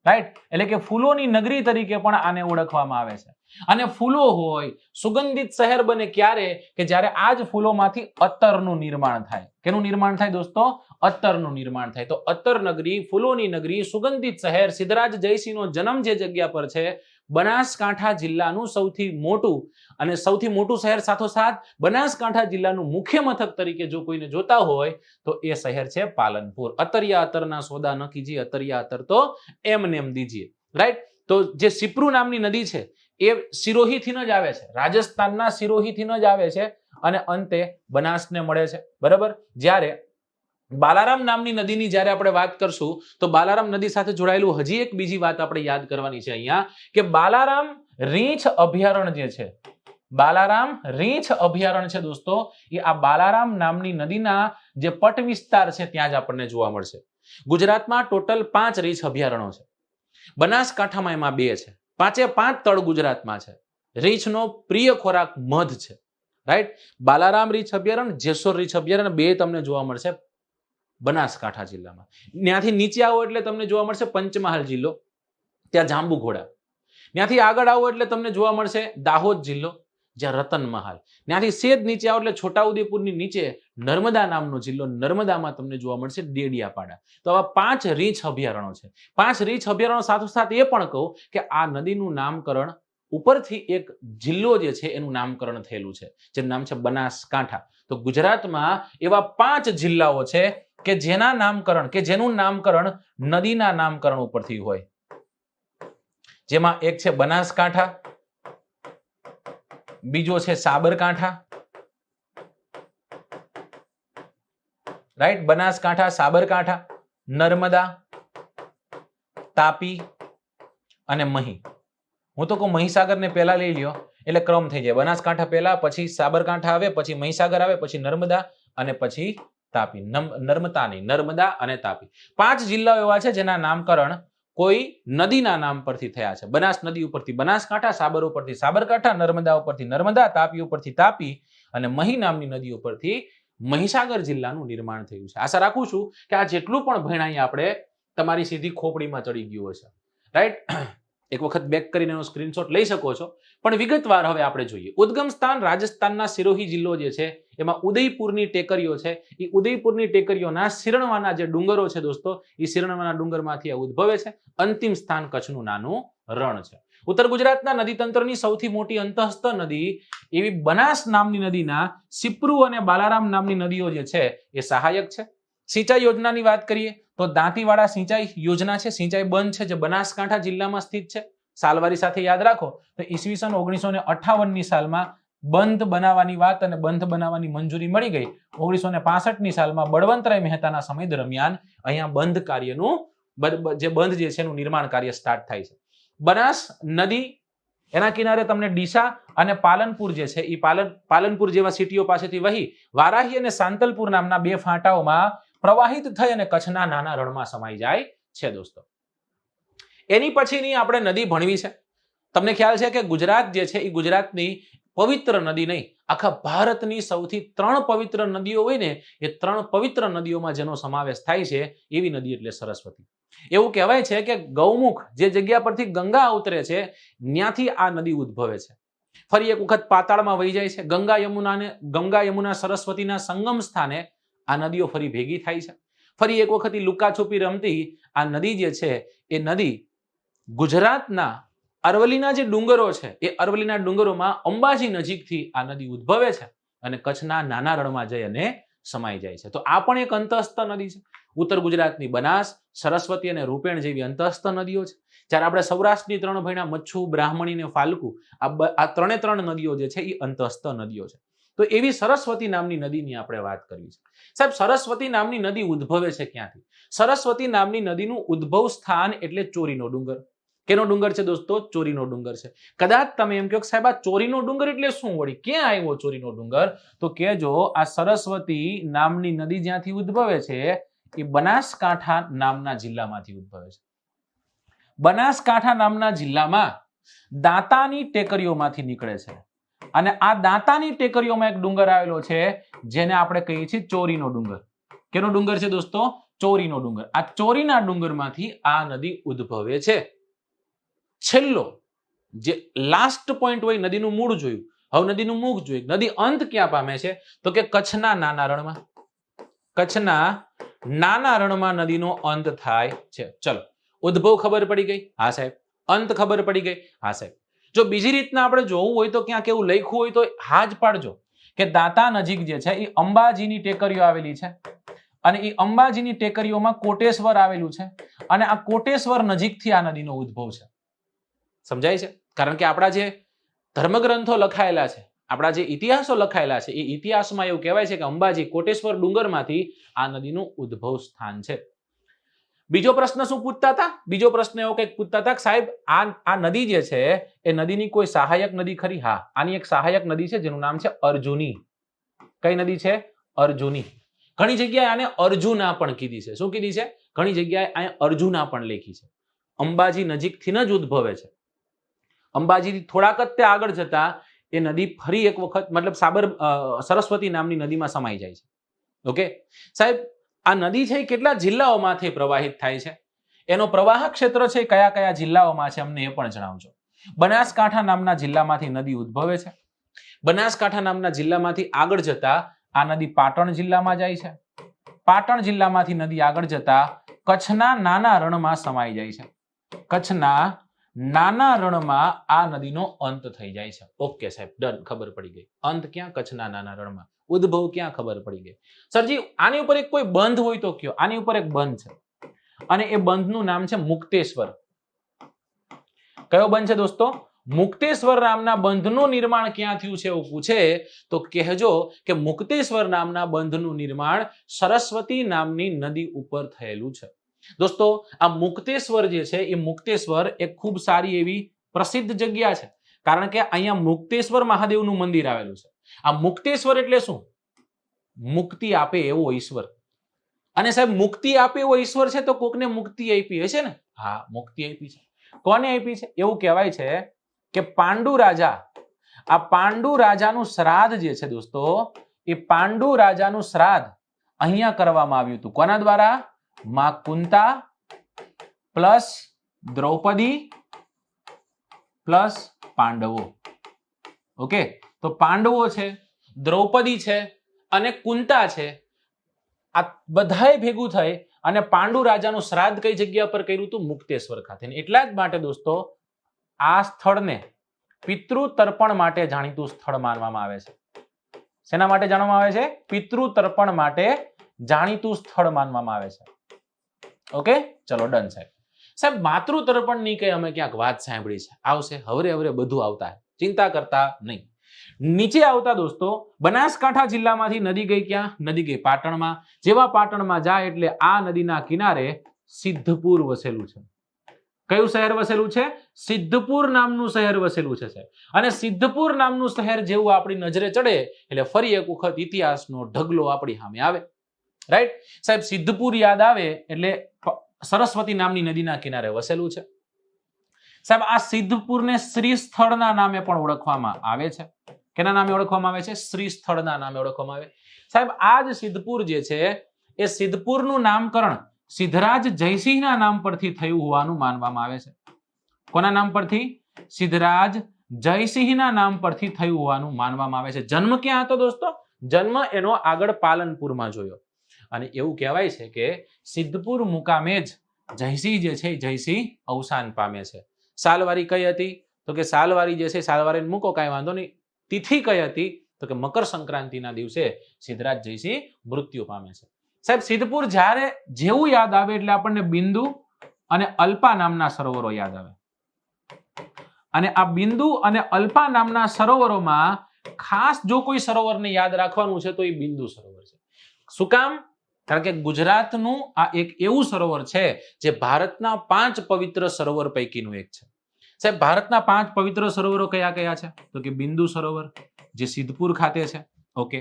રાઈટ, એટલે કે ફૂલોની નગરી તરીકે પણ આને ઓળખવામાં આવે છે. અને ફૂલો હોય, સુગંધિત શહેર બને ક્યારે? કે જ્યારે આ જ ફૂલોમાંથી અત્તરનું નિર્માણ થાય. કેનું નિર્માણ થાય દોસ્તો? અત્તરનું નિર્માણ થાય. તો અત્તર નગરી, ફૂલોની નગરી, સુગંધિત શહેર, સિદ્ધરાજ જયસિંહનો જન્મ જે જગ્યા પર છે, બનાસકાંઠા જિલ્લાનું સૌથી મોટું શહેર, સાથોસાથ બનાસકાંઠા જિલ્લાનું મુખ્ય મથક તરીકે જો કોઈને જોતા હોય તો એ શહેર છે પાલનપુર. અતરિયા અતરના સોદા ન કીજીએ, અતરિયા અતર તો એમને એમ દીજીએ. રાઈટ, તો જે સિપ્રુ નામની નદી છે એ સિરોહીથી જ આવે છે, રાજસ્થાનના સિરોહીથી જ આવે છે અને અંતે બનાસને મળે છે. બરાબર, જ્યારે બાલારામ નામની નદીની જ્યારે આપણે વાત કરશું તો બાલારામ નદી સાથે જોડાયેલું હજી એક બીજી વાત આપણે યાદ કરવાની છે અહીંયા, કે બાલારામ રીંછ અભયારણ્ય જે છે, બાલારામ રીંછ અભયારણ્ય છે દોસ્તો, એ આ બાલારામ નામની નદીના જે પટ વિસ્તાર છે ત્યાં જ આપણને જોવા મળશે. ગુજરાતમાં ટોટલ 5 રીંછ અભયારણ્યો છે. બનાસકાંઠામાં એમાં 2 છે. 5 તળ ગુજરાતમાં છે. રીંછનો પ્રિય ખોરાક મધ છે. રાઈટ, બાલારામ રીંછ અભયારણ્ય, જેસોર રીંછ અભયારણ્ય 2 તમને જોવા મળશે બનાસકાંઠા જિલ્લામાં. ત્યાંથી નીચે આવો એટલે તમને જોવા મળશે પંચમહાલ જિલ્લો, ત્યાં જાંબુઘોડા. ત્યાંથી આગળ આવો એટલે તમને જોવા મળશે દાહોદ જિલ્લો. જ્યાં રતનમહાલ, ત્યાંથી સેજ નીચે આવો એટલે છોટાઉદેપુરની નીચે નર્મદા નામનો જિલ્લો, નર્મદામાં તમને જોવા મળશે ડેડિયાપાડા. તો આવા 5 રીંછ અભયારણ્યો છે. 5 રીંછ અભયારણ્યો સાથોસાથ એ પણ કહું કે આ નદીનું નામકરણ ઉપરથી એક જિલ્લો જે છે એનું નામકરણ થયેલું છે, જેનું નામ છે બનાસકાંઠા. તો ગુજરાતમાં એવા 5 જિલ્લાઓ છે કે જેના નામકરણ કે જેનું નામકરણ નદીના નામકરણ ઉપરથી હોય. જેમાં એક છે બનાસકાંઠા, બીજો છે સાબરકાંઠા, રાઈટ, બનાસકાંઠા, સાબરકાંઠા, નર્મદા, તાપી અને મહી. હું તો કહું મહીસાગર ને પહેલા લઈ લ્યો એટલે ક્રમ થઈ જાય. બનાસકાંઠા પહેલા, પછી સાબરકાંઠા આવે, પછી મહીસાગર આવે, પછી નર્મદા અને પછી તાપી. નર્મદા નહીં, નર્મદા અને તાપી. 5 જિલ્લાઓ એવા છે જેના નામકરણ કોઈ નદીના નામ પરથી થયા છે. બનાસ નદી ઉપરથી બનાસકાંઠા, સાબર ઉપરથી સાબરકાંઠા, નર્મદા ઉપરથી નર્મદા, તાપી ઉપરથી તાપી અને મહી નામની નદી ઉપરથી મહીસાગર જિલ્લાનું નિર્માણ થયું છે. આશા રાખું છું કે આ જેટલું પણ ભણાઈ આપણે તમારી સીધી ખોપડીમાં ચડી ગયું હશે, રાઈટ. એક વખત બેક કરીને એનો સ્ક્રીનશોટ લઈ શકો છો. પણ વિગતવાર હવે આપણે જોઈએ. ઉદ્ગમ સ્થાન રાજસ્થાનના સિરોહી જિલ્લો જે છે એમાં ઉદયપુરની ટેકરીઓ છે. એ ઉદયપુરની ટેકરીઓના શિરણવાના જે ડુંગરો છે દોસ્તો, એ શિરણવાના ડુંગરમાંથી ઉદ્ભવે છે. અંતિમ સ્થાન કચ્છનું નાનું રણ છે. ઉત્તર ગુજરાતના નદીતંત્રની સૌથી મોટી અંતઃસ્થ નદી એવી બનાસ નામની નદીના સિપ્રુ અને બાલારામ નામની નદીઓ જે છે એ સહાયક છે. સિંચાઈ યોજનાની વાત કરીએ તો દાંતીવાડા સિંચાઈ યોજના છે, સિંચાઈ બંધ છે, જે બનાસકાંઠા જિલ્લામાં સ્થિત છે. સાલવારી સાથે યાદ રાખો તો ઈસવીસન 1958ની સાલમાં બંધ બનાવવાની વાત અને બંધ બનાવવાની મંજૂરી મળી ગઈ. 1965ની સાલમાં બળવંતરાય મહેતાના સમય દરમિયાન અહીંયા બંધ કાર્યનું જે બંધ જે છે એનું નિર્માણ કાર્ય સ્ટાર્ટ થાય છે. બનાસ નદી એના કિનારે તમને ડીસા અને પાલનપુર જે છે એ પાલનપુર જેવા સિટીઓ પાસેથી વહી વારાહી અને સાંતલપુર નામના 2 ફાંટાઓમાં પ્રવાહિત થઈ અને કચ્છના નાના રણમાં સમાઈ જાય છે દોસ્તો. એની પછીની આપણે નદી ભણવી છે. તમને ખ્યાલ છે કે ગુજરાત જે છે એ ગુજરાતની પવિત્ર નદી નહીં, આખા ભારતની સૌથી 3 પવિત્ર નદીઓ હોય ને એ 3 પવિત્ર નદીઓમાં જેનો સમાવેશ થાય છે એવી નદી એટલે સરસ્વતી. એવું કહેવાય છે કે ગૌમુખ જે જગ્યા પરથી ગંગા અવતરે છે ત્યાંથી આ નદી ઉદ્ભવે છે. ફરી એક વખત પાતાળમાં વહી જાય છે. ગંગા યમુના સરસ્વતીના સંગમ સ્થાને આ નદીઓ ફરી ભેગી થાય છે. ફરી એક વખત લુકાછુપી રમતી આ નદી જે છે એ નદી ગુજરાતના અરવલ્લીના જે ડુંગરો છે એ અરવલ્લીના ડુંગરોમાં અંબાજી નજીકથી આ નદી ઉદ્ભવે છે અને કચ્છના નાના રણમાં જઈ અને સમાઈ જાય છે. તો આ પણ એક અંતઃસ્થ નદી છે. ઉત્તર ગુજરાતની બનાસ, સરસ્વતી અને રૂપેણ જેવી અંતઃસ્થ નદીઓ છે. જ્યારે આપણે સૌરાષ્ટ્રની 3 ભણ્યા મચ્છુ, બ્રાહ્મણી ને ફાલ્ગુ, આ 3 નદીઓ જે છે એ અંતઃસ્થ નદીઓ છે. તો એવી સરસ્વતી નામની નદીની આપણે વાત કરવી છે. સાહેબ, સરસ્વતી નામની નદી ઉદ્ભવે છે ક્યાંથી? સરસ્વતી નામની નદીનું ઉદ્ભવ સ્થાન એટલે ચોરીનો ડુંગર. કેનો ડુંગર છે દોસ્તો? ચોરીનો ડુંગર છે. કદાચ તમે એમ કહો કે સાહેબ આ ચોરીનો ડુંગર એટલે શું વળી, ક્યાં આવ્યો ચોરીનો ડુંગર? તો કેજો આ સરસ્વતી નામની નદી જ્યાંથી ઉદ્ભવે છે એ બનાસકાંઠા નામના જિલ્લામાંથી ઉદ્ભવે છે. બનાસકાંઠા નામના જિલ્લામાં દાંતાની ટેકરીઓમાંથી નીકળે છે અને આ દાંતાની ટેકરીઓમાં એક ડુંગર આવેલો છે જેને આપણે કહીએ છીએ ચોરીનો ડુંગર. કેનો ડુંગર છે દોસ્તો? ચોરીનો ડુંગર. આ ચોરીના ડુંગરમાંથી આ નદી ઉદ્ભવે છે. છેલ્લો જે લાસ્ટ પોઈન્ટ હોય, નદીનું મૂળ જોયું, હવે નદીનું મુખ જોયું. નદી અંત ક્યાં પામે છે? તો કે કચ્છના નાના રણમાં. કચ્છના નાના રણમાં નદીનો અંત થાય છે. ચલો, ઉદ્ભવ ખબર પડી ગઈ? હા સાહેબ. અંત ખબર પડી ગઈ? હા સાહેબ. જો બીજી રીતના આપણે જોવું હોય તો ક્યાંક એવું લખ્યું હોય તો હા જ પાડજો કે દાંતા નજીક જે છે એ અંબાજીની ટેકરીઓ આવેલી છે અને એ અંબાજીની ટેકરીઓમાં કોટેશ્વર આવેલું છે અને આ કોટેશ્વર નજીકથી આ નદીનો ઉદ્ભવ છે. સમજાય છે? કારણ કે આપણા જે ધર્મગ્રંથો લખાયેલા છે, આપણા જે ઇતિહાસો લખાયેલા છે એ ઇતિહાસમાં એવું કહેવાય છે કે અંબાજી કોટેશ્વર ડુંગરમાંથી આ નદીનું ઉદ્ભવ સ્થાન છે. બીજો પ્રશ્ન શું પૂછતા હતા? બીજો પ્રશ્ન એવો કંઈક પૂછતા હતા કે સાહેબ આ નદી જે છે એ નદીની કોઈ સહાયક નદી ખરી? હા, આની એક સહાયક નદી છે જેનું નામ છે અર્જુની. કઈ નદી છે? અર્જુની. ઘણી જગ્યાએ આને અર્જુના પણ કીધી છે. શું કીધી છે? ઘણી જગ્યાએ અહીંયા અર્જુના પણ લેખી છે. અંબાજી નજીકથી જ ઉદ્ભવે છે. અંબાજીથી થોડાક જ તે આગળ જતા એ નદી ફરી એક વખત મતલબ સરસ્વતી નામની નદીમાં સમાઈ જાય છે. ઓકે સાહેબ, આ નદી છે કેટલા જિલ્લાઓમાંથી પ્રવાહિત થાય છે? એનો પ્રવાહ ક્ષેત્ર છે કયા કયા જિલ્લાઓમાં છે અમને એ પણ જણાવજો. બનાસકાંઠા નામના જિલ્લામાંથી નદી ઉદ્ભવે છે. બનાસકાંઠા નામના જિલ્લામાંથી આગળ જતા આ નદી પાટણ જિલ્લામાં જાય છે. પાટણ જિલ્લામાંથી નદી આગળ જતા કચ્છના નાના રણમાં સમાઈ જાય છે. કચ્છના નાના રણમાં આ નદીનો અંત થઈ જાય છે. ઓકે સાહેબ, ડન, ખબર પડી ગઈ. અંત ક્યાં? કચ્છના નાના રણમાં. ઉદ્ભવ ક્યાં? ખબર પડી ગઈ. સરજી, આની ઉપર એક કોઈ બંધ હોય તો કયો. આની ઉપર એક બંધ છે અને એ બંધનું નામ છે મુક્તેશ્વર. કયો બંધ છે દોસ્તો? મુક્તેશ્વર નામના બંધનું નિર્માણ ક્યાં થયું છે એવું પૂછે તો કહેજો કે મુક્તેશ્વર નામના બંધનું નિર્માણ સરસ્વતી નામની નદી ઉપર થયેલું છે. દોસ્તો, આ મુક્તેશ્વર જે છે એ મુક્તેશ્વર એક ખૂબ સારી એવી પ્રસિદ્ધ જગ્યા છે, કારણ કે અહીંયા મુક્તેશ્વર મહાદેવનું મંદિર આવેલું છે. આ મુક્તેશ્વર એટલે શું? મુક્તિ આપે એવો ઈશ્વર. અને સાહેબ, મુક્તિ આપે એવો ઈશ્વર છે તો કોકને મુક્તિ આપી હશે ને? હા, મુક્તિ આપી છે. કોને આપી છે? એવું કહેવાય છે કે પાંડુ રાજા, આ પાંડુ રાજાનું શ્રાદ્ધ જે છે દોસ્તો, એ પાંડુ રાજાનું શ્રાદ્ધ અહીંયા કરવામાં આવ્યું હતું. કોના દ્વારા? માં કુંતા પ્લસ દ્રૌપદી પ્લસ પાંડવો. ઓકે, તો પાંડવો છે, દ્રૌપદી છે અને કુંતા છે. આ બધાએ ભેગું થઈ અને પાંડુ રાજાનું શ્રાદ્ધ કઈ જગ્યા પર કર્યું હતું? મુક્તેશ્વર ખાતે. એટલા જ માટે દોસ્તો આ સ્થળને પિતૃ તર્પણ માટે જાણીતું સ્થળ માનવામાં આવે છે. શેના માટે જાણવામાં આવે છે? પિતૃ તર્પણ માટે જાણીતું સ્થળ માનવામાં આવે છે. ઓકે, ચલો ડન સાહેબ. સાહેબ, માતૃ તર્પણ ની કઈ અમે ક્યાંક વાત સાંભળી છે. આવશે, હવરે હવરે બધું આવતા, ચિંતા કરતા નહીં. નીચે આવતા દોસ્તો બનાસકાંઠા જિલ્લામાંથી નદી ગઈ ક્યાં? નદી ગઈ પાટણમાં. જેવા પાટણમાં જાય એટલે આ નદીના કિનારે સિદ્ધપુર વસેલું છે. કયું શહેર વસેલું છે? સિદ્ધપુર નામનું શહેર વસેલું છે સાહેબ. અને સિદ્ધપુર નામનું શહેર જેવું આપણી નજરે ચડે એટલે ફરી એક વખત ઇતિહાસનો ઢગલો આપણી સામે આવે. રાઈટ સાહેબ, સિદ્ધપુર યાદ આવે એટલે સરસ્વતી નામની નદીના કિનારે વસેલું છે. સાહેબ, આ સિદ્ધપુરને શ્રી સ્થળના નામે પણ ઓળખવામાં આવે છે. કેના નામે ઓળખવામાં આવે છે? શ્રી સ્થળના નામે ઓળખવામાં આવે. સાહેબ, આ જ સિદ્ધપુર જે છે એ સિદ્ધપુરનું નામકરણ સિદ્ધરાજ જયસિંહના નામ પરથી થયું હોવાનું માનવામાં આવે છે. કોના નામ પરથી? સિદ્ધરાજ જયસિંહના નામ પરથી થયું હોવાનું માનવામાં આવે છે. જન્મ ક્યાં હતો દોસ્તો? જન્મ એનો આગળ પાલનપુરમાં જોયો. અને એવું કહેવાય છે કે સિદ્ધપુર મુકામે જ જયસિંહ જે છે જયસિંહ અવસાન પામે છે. સાલવારી કઈ હતી? તો કે સાલવારી જે છે, સાલવારી મૂકો, કાંઈ વાંધો નહીં. તિથિ કઈ હતી? તો કે મકર સંક્રાંતિના દિવસે સિદ્ધરાજ જયસિંહ મૃત્યુ પામે છે. સાહેબ, સિદ્ધપુર જ્યારે જેવું યાદ આવે એટલે આપણને બિંદુ અને અલ્પા નામના સરોવરો યાદ આવે. અને આ બિંદુ અને અલ્પા નામના સરોવરોમાં ખાસ જો કોઈ સરોવરને યાદ રાખવાનું છે તો એ બિંદુ સરોવર છે. શું કામ? કારણ કે ગુજરાતનું આ એક એવું સરોવર છે જે ભારતના 5 પવિત્ર સરોવર પૈકીનું એક છે. સાહેબ, ભારતના 5 પવિત્ર સરોવરો કયા કયા છે? તો કે બિંદુ સરોવર જે સિદ્ધપુર ખાતે છે. ઓકે,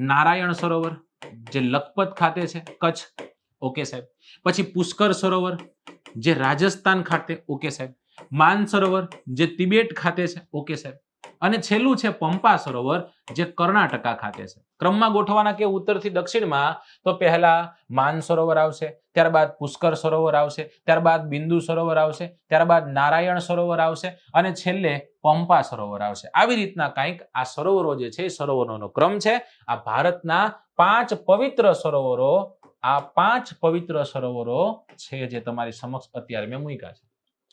નારાયણ સરોવર જે લખપત ખાતે છે, કચ્છ. ઓકે સાહેબ, પછી પુષ્કર સરોવર જે રાજસ્થાન ખાતે. ઓકે સાહેબ, માન સરોવર જે તિબેટ ખાતે છે. ઓકે સાહેબ, અને છેલ્લું છે પંપા સરોવર જે કર્ણાટકા ખાતે છે. ક્રમમાં ગોઠવવાના કે ઉત્તરથી દક્ષિણમાં તો પહેલા માન સરોવર આવશે, ત્યારબાદ પુષ્કર સરોવર આવશે, ત્યારબાદ બિંદુ સરોવર આવશે, ત્યારબાદ નારાયણ સરોવર આવશે અને છેલ્લે પંપા સરોવર આવશે. આવી રીતના કંઈક આ સરોવરો જે છે સરોવરોનો ક્રમ છે. આ ભારતના 5 પવિત્ર સરોવરો, આ 5 પવિત્ર સરોવરો છે જે તમારી સમક્ષ અત્યારે મેં મૂક્યા છે.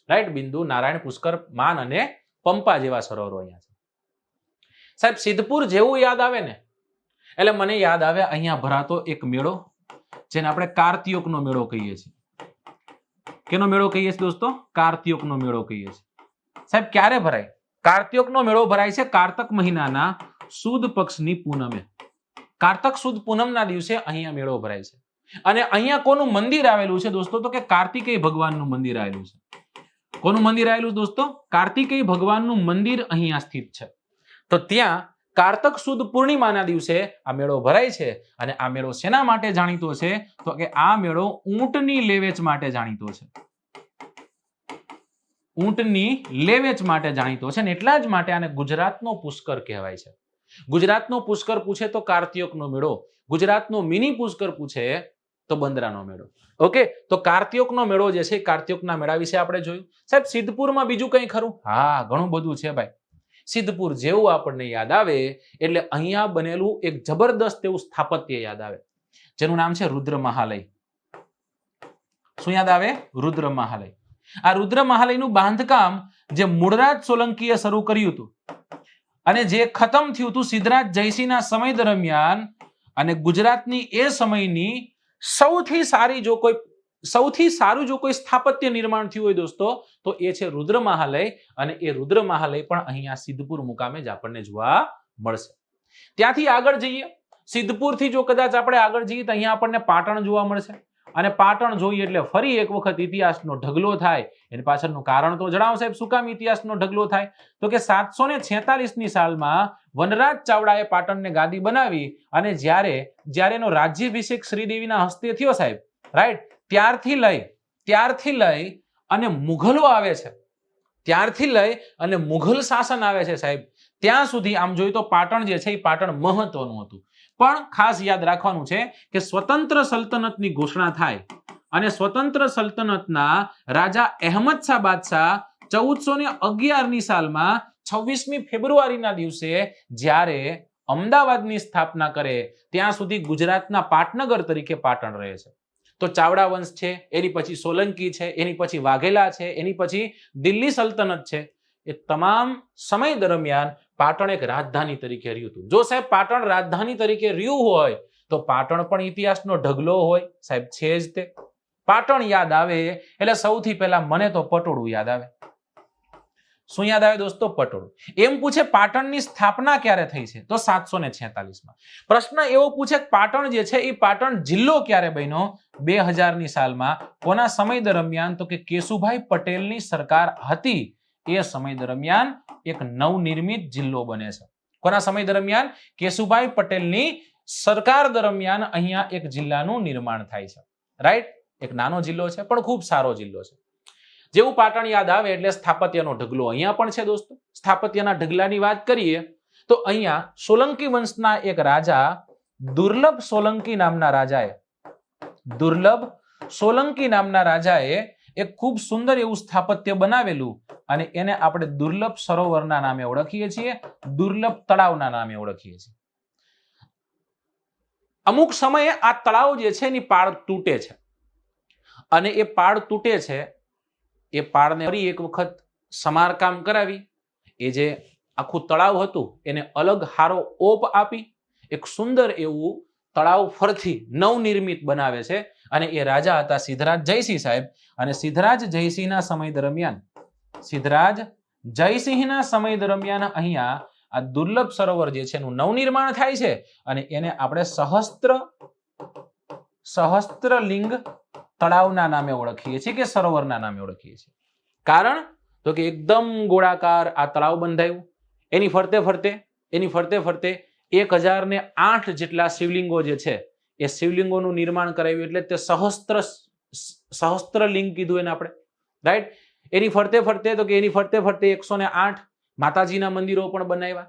રાઈટ, બિંદુ, નારાયણ, પુષ્કર, માન અને પંપા જેવા સરોવરો અહીંયા છે. સાહેબ, સિદ્ધપુર જેવું યાદ આવે ને એટલે મને યાદ આવે અહીંયા ભરાતો એક મેળો જેને આપણે કાર્તિકનો મેળો કહીએ છીએ. કેનો મેળો કહીએ છીએ દોસ્તો? કાર્તિકનો મેળો કહીએ છીએ. સાહેબ, ક્યારે ભરાય? કાર્તિકનો મેળો ભરાય છે કારતક મહિનાના સુદ પક્ષની પૂનમે. કારતક સુદ પૂનમના દિવસે અહીંયા મેળો ભરાય છે. અને અહીંયા કોનું મંદિર આવેલું છે દોસ્તો? તો કે કાર્તિકેય ભગવાનનું મંદિર આવેલું છે. કોનું મંદિર આવેલું દોસ્તો? કાર્તિકેય ભગવાનનું મંદિર અહીંયા સ્થિત છે. તો ત્યાં કારતક સુદ પૂર્ણિમાના દિવસે આ મેળો ભરાય છે. અને આ મેળો શેના માટે જાણીતો છે? તો કે આ મેળો ઊંટની લેવેચ માટે જાણીતો છે. ઊંટની લેવેચ માટે જાણીતો છે ને એટલા જ માટે આને ગુજરાતનો પુષ્કર કહેવાય છે. ગુજરાતનો પુષ્કર પૂછે તો કાર્તિકનો મેળો, ગુજરાતનો મિની પુષ્કર પૂછે તો બંદરાનો મેળો. ઓકે, તો કાર્તિકનો મેળો જે છે કાર્તિકના મેળા વિશે આપણે જોયું. સાહેબ, સિદ્ધપુરમાં બીજું કંઈ ખરું? હા, ઘણું બધું છે ભાઈ. સિદ્ધપુર જેવું આપણને યાદ આવે એટલે અહીંયા બનેલું એક જબરદસ્ત એવું સ્થાપત્ય યાદ આવે, જેનું નામ છે રુદ્ર મહાલય. શું યાદ આવે? રુદ્ર મહાલય. આ રુદ્ર મહાલયનું બાંધકામ જે મૂળરાજ સોલંકીએ શરૂ કર્યું હતું અને જે ખતમ થયું હતું સિદ્ધરાજ જયસિંહના સમય દરમિયાન, અને ગુજરાતની એ સમયની સૌથી સારું જો કોઈ સ્થાપત્ય નિર્માણ થયું હોય દોસ્તો તો એ છે રુદ્ર મહાલય. અને એ રુદ્ર મહાલય પણ અહીંયા સિદ્ધપુર મુકામે જ આપણને જોવા મળશે. ત્યાંથી આગળ જઈએ, સિદ્ધપુરથી જો કદાચ આપણે આગળ જઈએ તો અહીંયા આપણને પાટણ જોવા મળશે. અને પાટણ જોઈએ એટલે ફરી એક વખત ઇતિહાસનો ઢગલો થાય. એની પાછળનું કારણ તો જણાવો સાહેબ, શું કામ ઇતિહાસનો ઢગલો થાય? તો કે 746ની સાલમાં વનરાજ ચાવડાએ પાટણને ગાદી બનાવી અને જ્યારે એનો રાજ્યાભિષેક શ્રીદેવીના હસ્તે થયો સાહેબ, રાઈટ, ત્યારથી લઈ અને મુઘલો આવે છે, ત્યારથી લઈ અને મુઘલ શાસન આવે છે સાહેબ, ત્યાં સુધી આમ જોઈએ તો પાટણ જે છે એ પાટણ મહત્વનું હતું. પણ ખાસ યાદ રાખવાનું છે કે સ્વતંત્ર સલ્તનતની ઘોષણા થાય અને સ્વતંત્ર સલ્તનતના રાજા અહેમદ શાહ બાદશાહ 1411ની સાલમાં 26મી ફેબ્રુઆરીના દિવસે જ્યારે અમદાવાદની સ્થાપના કરે ત્યાં સુધી ગુજરાતના પાટનગર તરીકે પાટણ રહે છે. તો ચાવડા વંશ છે, એની પછી સોલંકી છે, એની પછી વાઘેલા છે, એની પછી દિલ્હી સલ્તનત છે. એ તમામ સમય દરમિયાન પાટણ એક રાજધાની તરીકે રહ્યું હતું. જો સાહેબ પાટણ રાજધાની તરીકે રહ્યું હોય તો પાટણ પણ ઇતિહાસનો ઢગલો હોય સાહેબ, છે જ તે. પાટણ યાદ આવે એટલે સૌથી પહેલા મને તો પટોળું યાદ આવે. શું યાદ આવે દોસ્તો? પટોળું. એમ પૂછે પાટણની સ્થાપના ક્યારે થઈ છે? તો 746માં. પ્રશ્ન એવો પૂછે પાટણ જે છે એ પાટણ જિલ્લો ક્યારે બન્યો? 2000ની સાલમાં. કોના સમય દરમિયાન? તો કે કેશુભાઈ પટેલની સરકાર હતી એ સમય દરમિયાન એક નવનિર્મિત જિલ્લો બને છે. કોના સમય દરમિયાન? કેશુભાઈ પટેલની સરકાર દરમિયાન અહીંયા એક જિલ્લાનું નિર્માણ થાય છે. રાઈટ, એક નાનો જિલ્લો છે પણ ખૂબ સારો જિલ્લો છે. જેવું પાટણ યાદ આવે એટલે સ્થાપત્યનો ઢગલો અહીંયા પણ છે દોસ્તો. સ્થાપત્યના ઢગલાની વાત કરીએ તો અહીંયા સોલંકી વંશના એક રાજા દુર્લભ સોલંકી નામના રાજાએ એક ખૂબ સુંદર એવું સ્થાપત્ય બનાવેલું અને એને આપણે દુર્લભ સરોવરના નામે ઓળખીએ છીએ, દુર્લભ તળાવના નામે ઓળખીએ છીએ. અમુક સમયે આ તળાવ જે છે એની પાળ તૂટે છે અને એ પાળ તૂટે છે એ પાળને ફરી એક વખત સમારકામ કરાવી એ જે આખું તળાવ હતું એને અલગ હારો ઓપ આપી એક સુંદર એવું તળાવ ફરથી નવનિર્મિત બનાવે છે. અને એ રાજા હતા સિદ્ધરાજ જયસિંહ સાહેબ. અને સિદ્ધરાજ જયસિંહના સમય દરમિયાન અહીંયા આ દુર્લભ સરોવર જે છે એનું નવનિર્માણ થાય છે અને એને આપણે સહસ્ત્રલિંગ તળાવના નામે ઓળખીએ છીએ કે સરોવરના નામે ઓળખીએ છીએ. કારણ તો કે એકદમ ગોળાકાર આ તળાવ બંધાયું. એની ફરતે ફરતે 1008 જેટલા શિવલિંગો જે છે એ શિવલિંગોનું નિર્માણ કરાવ્યું એટલે તે સહસ્ત્રલિંગ કીધું એને આપણે, રાઈટ. એની ફરતે ફરતે 108 માતાજીના મંદિરો પણ બનાવ્યા.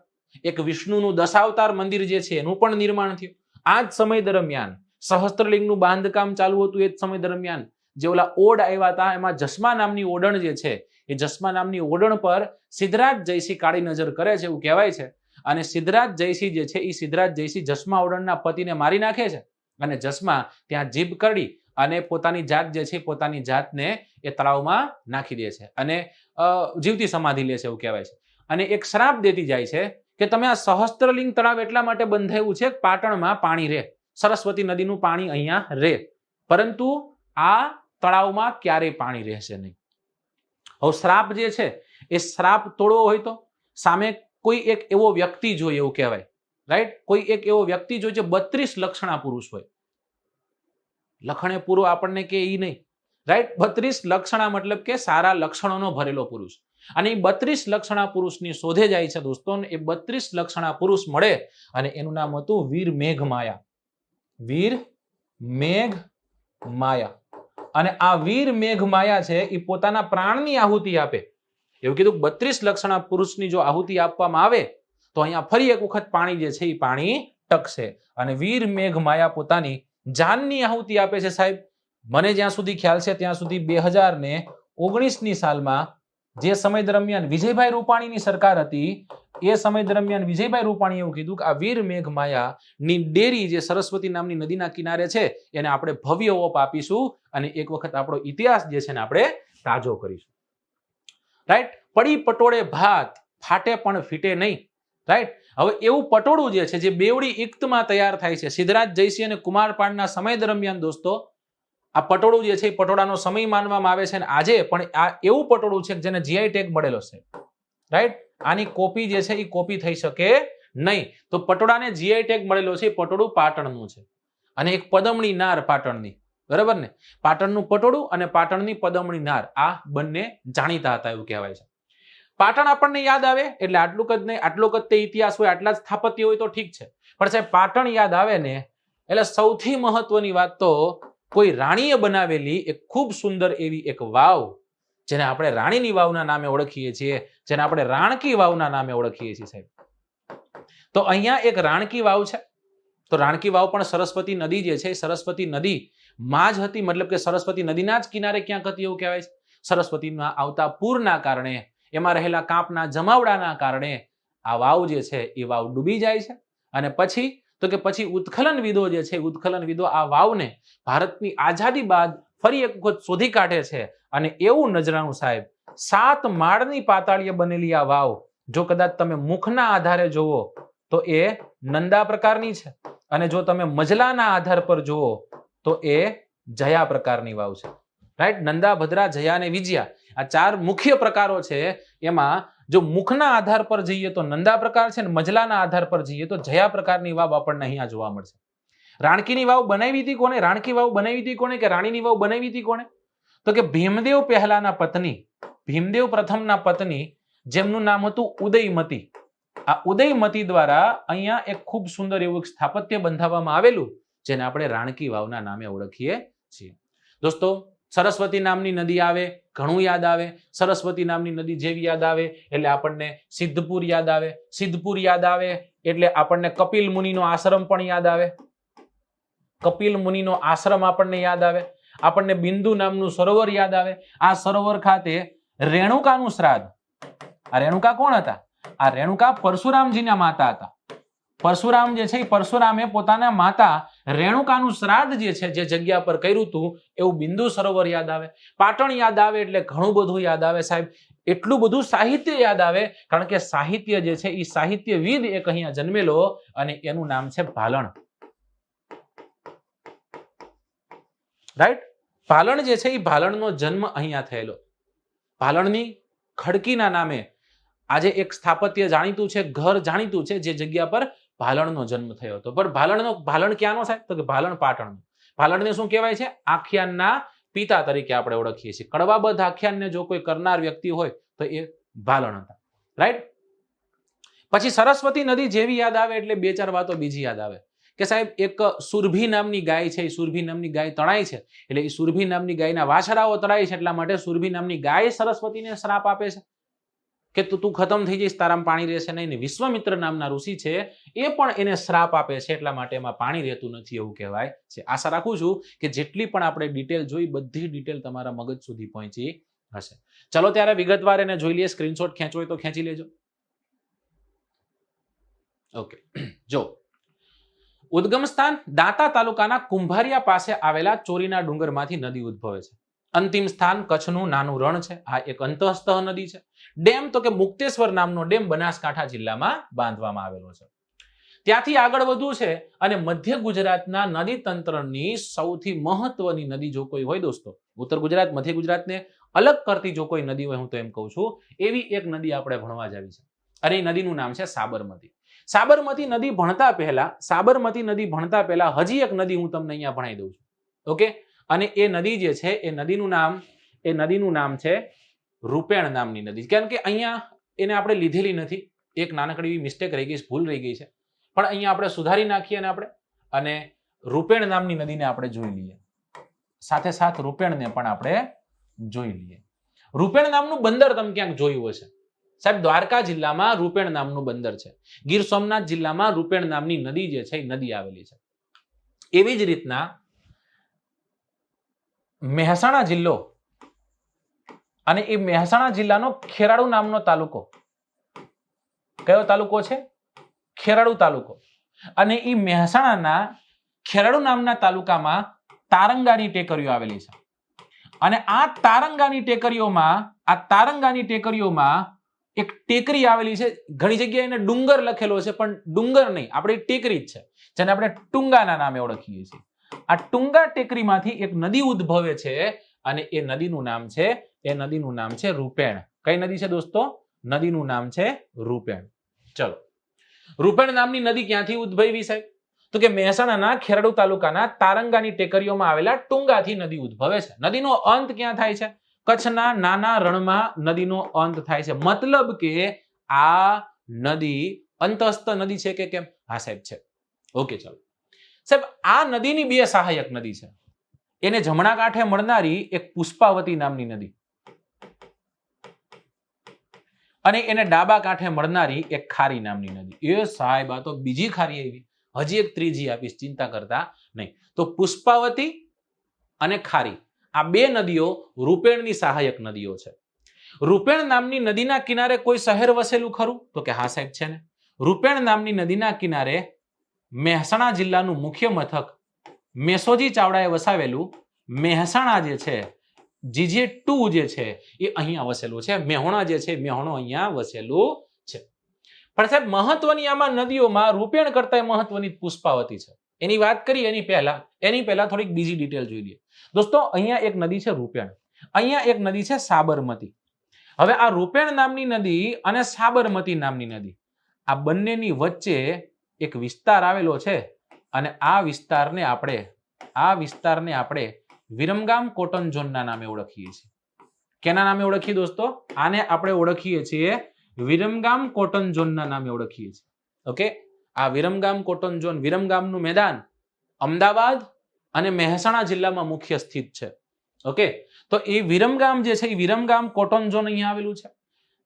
એક વિષ્ણુનું દશાવતાર મંદિર જે છે એનું પણ નિર્માણ થયું. આ જ સમય દરમિયાન સહસ્ત્રલિંગનું બાંધકામ ચાલુ હતું. એ જ સમય દરમિયાન જે ઓલા ઓડ આવ્યા હતા એમાં જસ્મા નામની ઓડણ જે છે એ જસ્મા નામની ઓડણ પર સિદ્ધરાજ જયસિંહ કાળી નજર કરે છે એવું કહેવાય છે. અને સિદ્ધરાજ જયસિંહ જે છે એ સિદ્ધરાજ જયસિંહ જસ્મા ઓડણના પતિને મારી નાખે છે અને જસ્મા ત્યાં જીભ કરડી અને પોતાની જાત જે છે પોતાની જાતને એ તળાવમાં નાખી દે છે અને જીવતી સમાધિ લે છે એવું કહેવાય છે. અને એક શ્રાપ દેતી જાય છે કે તમે આ સહસ્ત્રલિંગ તળાવ એટલા માટે બંધાયું છે કે પાટણમાં પાણી રહે, સરસ્વતી નદીનું પાણી અહીંયા રહે, પરંતુ આ તળાવમાં ક્યારેય પાણી રહેશે નહીં. હવે શ્રાપ જે છે એ શ્રાપ તોડવો હોય તો સામે કોઈ એક એવો વ્યક્તિ જોઈએ એવું કહેવાય, રાઈટ. કોઈ એક એવો વ્યક્તિ જોઈએ જે 32 લક્ષણા પુરુષ હોય. લખણે પૂરો આપણને કે ઈ નહીં, રાઈટ. 32 લક્ષણા મતલબ કે સારા લક્ષણોનો ભરેલો પુરુષ. અને એ 32 લક્ષણા પુરુષની શોધે જાય છે દોસ્તો. એ 32 લક્ષણા પુરુષ મળે અને એનું નામ હતું વીર મેઘમાયા. વીર મેઘમાયા. અને આ વીર મેઘમાયા છે એ પોતાના પ્રાણની આહુતિ આપે. એવું કીધું 32 લક્ષણા પુરુષની જો આહુતિ આપવામાં આવે તો અહીંયા ફરી એક વખત પાણી જે છે એ પાણી ટકશે. અને વીર મેઘમાયા પોતાની જાનની આહુતિ આપે છે સાહેબ. મને જ્યાં સુધી ખ્યાલ છે ત્યાં સુધી 2019ની સાલમાં જે સમય દરમિયાન વિજયભાઈ રૂપાણીની સરકાર હતી એ સમય દરમિયાન વિજયભાઈ રૂપાણીએ એવું કીધું કે આ વીર મેઘમાયાની ડેરી જે સરસ્વતી નામની નદીના કિનારે છે એને આપણે ભવ્ય ઓપ આપીશું અને એક વખત આપણો ઇતિહાસ જે છે ને આપણે તાજો કરીશું. રાઈટ. પડી પટોળે ભાત ફાટે પણ ફીટે નહીં. રાઈટ. હવે એવું પટોળું જે છે જે બેવડી ઇક્તમાં તૈયાર થાય છે સિદ્ધરાજ જયસિંહ અને કુમારપાળના સમય દરમિયાન દોસ્તો આ પટોળું જે છે એ પટોળાનો સમય માનવામાં આવે છે અને આજે પણ આ એવું પટોળું છે જેને જીઆઈ ટેગ મળેલો છે. રાઈટ. આની કોપી જે છે એ કોપી થઈ શકે નહીં. તો પટોળાને જીઆઈ ટેગ મળેલો છે. પટોળું પાટણનું છે અને એક પદમણી નાર પાટણની. બરાબર ને. પાટણનું પટોળું અને પાટણની પદમણી નાર આ બંને જાણીતા હતા એવું કહેવાય છે. પાટણ આપણને યાદ આવે એટલે આટલું જ નહીં, આટલો જ તે ઇતિહાસ હોય, આટલા જ સ્થાપત્ય હોય તો ઠીક છે, પણ સાહેબ પાટણ યાદ આવે ને એટલે સૌથી મહત્વની વાત તો કોઈ રાણીએ બનાવેલી એક ખૂબ સુંદર એવી એક વાવ જેને આપણે રાણીની વાવના નામે ઓળખીએ છીએ, જેને આપણે રાણકી વાવના નામે ઓળખીએ છીએ સાહેબ. તો અહીંયા એક રાણકી વાવ છે. તો રાણકી વાવ પણ સરસ્વતી નદી જે છે સરસ્વતી નદી માં જ હતી, મતલબ કે સરસ્વતી નદીના જ કિનારે ક્યાંક હતી એવું કહેવાય છે. સરસ્વતીમાં આવતા પૂરના કારણે એમાં રહેલા કાંપના જમાવડાના કારણે આ વાવ જે છે એ વાવ ડૂબી જાય છે અને પછી ઉત્ખલનવિદો જે છે ઉત્ખલનવિદો આ વાવને ભારતની આઝાદી બાદ ફરી એક વખત શોધી કાઢે છે અને એવું નજરાનું સાહેબ 7 માળની પાતાળીએ બનેલી આ વાવ જો કદાચ તમે મુખના આધારે જોવો તો એ નંદા પ્રકારની છે અને જો તમે મજલાના આધાર પર જુઓ તો એ જયા પ્રકારની વાવ છે. રાઈટ. નંદા, ભદ્રા, જયા અને વિજયા આ 4 મુખ્ય પ્રકારો છે. એમાં જો મુખના આધાર પર જઈએ તો નંદા પ્રકાર છે અને મજલાના આધાર પર જઈએ તો જયા પ્રકારની વાવ આપણને અહીંયા જોવા મળશે. રાણકીની વાવ બનાવી હતી કોને? રાણકી વાવ બનાવી હતી કોને કે રાણીની વાવ બનાવી હતી કોને? તો કે ભીમદેવ પહેલાના પત્ની, ભીમદેવ પ્રથમના પત્ની જેમનું નામ હતું ઉદયમતી. આ ઉદયમતી દ્વારા અહીંયા એક ખૂબ સુંદર એવું સ્થાપત્ય બંધાવવામાં આવેલું જેને આપણે રાણકી વાવના નામે ઓળખીએ છીએ. દોસ્તો સરસ્વતી નામની નદી આવે ઘણું યાદ આવે. સરસ્વતી નામની નદી જેવી યાદ આવે એટલે આપણને સિદ્ધપુર યાદ આવે. સિદ્ધપુર યાદ આવે એટલે આપણને કપિલ મુનિનો આશ્રમ પણ યાદ આવે. કપિલ મુનિનો આશ્રમ આપણને યાદ આવે. આપણને બિંદુ નામનું સરોવર યાદ આવે. આ સરોવર ખાતે રેણુકાનું શ્રાદ્ધ. આ રેણુકા કોણ હતા? આ રેણુકા પરશુરામજીના માતા હતા. પરશુરામ જે છે એ પરશુરામે પોતાના માતા રેણુકાનું શ્રાદ્ધ જે છે જે જગ્યા પર કર્યું હતું એવું બિંદુ સરોવર યાદ આવે. પાટણ યાદ આવે એટલે ઘણું બધું યાદ આવે સાહેબ. એટલું બધું સાહિત્ય યાદ આવે કારણ કે સાહિત્ય જે છે એ સાહિત્યવિદ એક અહીંયા જન્મેલો અને એનું નામ છે ભાલણ. રાઈટ. ભાલણ જે છે એ ભાલણનો જન્મ અહીંયા થયેલો. ભાલણની ખડકીના નામે આજે એક સ્થાપત્ય જાણીતું છે, ઘર જાણીતું છે જે જગ્યા પર ભાલણનો જન્મ થયો હતો. પણ ભાલણ ક્યાંનો સાહેબ? તો કે ભાલણ પાટણનો. ભાલણને શું કહેવાય છે? આખ્યાનના પિતા તરીકે આપણે ઓળખીએ છીએ. કડવાબદ્ધ આખ્યાનને જો કોઈ કરનાર વ્યક્તિ હોય તો એ ભાલણ હતા. રાઈટ. પછી સરસ્વતી નદી જેવી યાદ આવે એટલે 2-4 વાતો બીજી યાદ આવે કે સાહેબ એક સુરભી નામની ગાય છે. એ સુરભી નામની ગાય તણાય છે એટલે એ સુરભી નામની ગાયના વાછરાઓ તણાય છે એટલા માટે સુરભી નામની ગાય સરસ્વતીને શ્રાપ આપે છે કે તું ખતમ થઈ જઈશ, તારામાં પાણી રહેશે નહીં. વિશ્વામિત્ર નામના ઋષિ છે એ પણ એને શ્રાપ આપે છે એટલા માટે એમાં પાણી રહેતું નથી એવું કહેવાય છે. આશા રાખું છું કે જેટલી પણ આપણે ડિટેલ જોઈ બધી ડિટેલ તમારા મગજ સુધી પહોંચી હશે. ચલો ત્યારે વિગતવાર એને જોઈ લઈએ. સ્ક્રીનશોટ ખેંચવો હોય તો ખેંચી લેજો. ઓકે, જો ઉદ્ગમ સ્થાન દાંતા તાલુકાના કુંભારિયા પાસે આવેલા ચોરીના ડુંગરમાંથી નદી ઉદ્ભવે છે. અંતિમ સ્થાન કચ્છનું નાનું રણ છે. આ એક અંતઃસ્તઃ નદી છે. ડેમ તો કે મુક્તેશ્વર નામનો ડેમ બનાસકાંઠા જિલ્લામાં બાંધવામાં આવેલો છે. ત્યાંથી આગળ વધવું છે અને મધ્ય ગુજરાતના નદી તંત્રની સૌથી મહત્વની નદી જો કોઈ હોય દોસ્તો, ઉત્તર ગુજરાત મધ્ય ગુજરાતને અલગ કરતી જો કોઈ નદી હોય હું તો એમ કહું છું એવી એક નદી આપણે ભણવા જ આવી છે અને એ નદીનું નામ છે સાબરમતી. સાબરમતી નદી ભણતા પહેલા હજી એક નદી હું તમને અહીંયા ભણાવી દઉં છું. ઓકે, અને એ નદી જે છે એ નદીનું નામ છે રૂપેણ નામની નદી. કારણ કે અહીંયા એને આપણે લીધેલી નથી. એક નાનકડી એવી મિસ્ટેક રહી ગઈ, ભૂલ રહી ગઈ છે, પણ અહીંયા આપણે સુધારી નાખીએ અને રૂપેણ નામની નદીને આપણે જોઈ લઈએ. સાથે સાથ રૂપેણને પણ આપણે જોઈ લઈએ. રૂપેણ નામનું બંદર તમે ક્યાંક જોયું હશે સાહેબ. દ્વારકા જિલ્લામાં રૂપેણ નામનું બંદર છે. ગીર સોમનાથ જિલ્લામાં રૂપેણ નામની નદી જે છે એ નદી આવેલી છે. એવી જ રીતના મહેસાણા જિલ્લો અને એ મહેસાણા જિલ્લાનો ખેરાળુ નામનો તાલુકો. કયો તાલુકો છે? ખેરાળુ તાલુકો. અને એ મહેસાણાના ખેરાળુ નામના તાલુકામાં તારંગાની ટેકરીઓ આવેલી છે. અને આ તારંગાની ટેકરીઓમાં એક ટેકરી આવેલી છે. ઘણી જગ્યાએ એને ડુંગર લખેલો છે, પણ ડુંગર નહીં, આપણે ટેકરી જ છે, જેને આપણે ટુંગાના નામે ઓળખીએ છીએ. આ ટુંગા ટેકરીમાંથી એક નદી ઉદ્ભવે છે અને એ નદીનું નામ છે રૂપેણ. કઈ નદી છે દોસ્તો? નદીનું નામ છે રૂપેણ. ચલો, રૂપેણ નામની નદી ક્યાંથી ઉદ્ભવી સાહેબ? તો કે મહેસાણાના ખેરાળુ તાલુકાના તારંગાની ટેકરીઓમાં આવેલા ટુંગાથી નદી ઉદ્ભવે છે. નદીનો અંત ક્યાં થાય છે? કચ્છના નાના રણમાં નદીનો અંત થાય છે. મતલબ કે આ નદી અંતસ્થ નદી છે કે કેમ? હા સાહેબ છે. ઓકે, ચલો સાહેબ, આ નદીની બે સહાયક નદી છે. એને જમણા કાંઠે મળનારી એક પુષ્પાવતી નામની નદી અને એને ડાબા કાંઠે મળનારી એક ખારી નામની નદી. એ સાહેબ, આ તો બીજી ખારી આવી, હજી એક ત્રીજી આપીશ, ચિંતા કરતા નહીં. તો પુષ્પાવતી અને ખારી, આ બે નદીઓ રૂપેણની સહાયક નદીઓ છે. રૂપેણ નામની નદીના કિનારે કોઈ શહેર વસેલું ખરું? તો કે હા સાહેબ છે ને. રૂપેણ નામની નદીના કિનારે મહેસાણા જિલ્લાનું મુખ્ય મથક મેસોજી ચાવડાએ વસાવેલું મહેસાણા જે છે, GJ2 જે છે એ અહીંયા વસેલું છે. મેહોણા જે છે, મેહોણો અહીંયા વસેલું છે. પણ સાહેબ, મહત્વની આમાં નદીઓમાં રૂપેણ કરતા મહત્વની પુષ્પાવતી છે. એની વાત કરી એની પહેલા થોડીક બીજી ડિટેલ જોઈ લઈએ. દોસ્તો, અહીંયા એક નદી છે રૂપેણ, અહીંયા એક નદી છે સાબરમતી. હવે આ રૂપેણ નામની નદી અને સાબરમતી નામની નદી, આ બંનેની વચ્ચે એક વિસ્તાર આવેલો છે અને આ વિસ્તારને આપણે વિરમગામ કોટન ઝોનના નામે ઓળખીએ છીએ. કેના નામે ઓળખીએ દોસ્તો? આને આપણે ઓળખીએ છીએ વિરમગામ કોટન ઝોનના નામે ઓળખીએ છીએ. ઓકે, આ વિરમગામ કોટન ઝોન, વિરમગામનું મેદાન અમદાવાદ અને મહેસાણા જિલ્લામાં મુખ્ય સ્થિત છે. ઓકે, તો એ વિરમગામ જે છે એ વિરમગામ કોટન ઝોન અહીંયા આવેલું છે.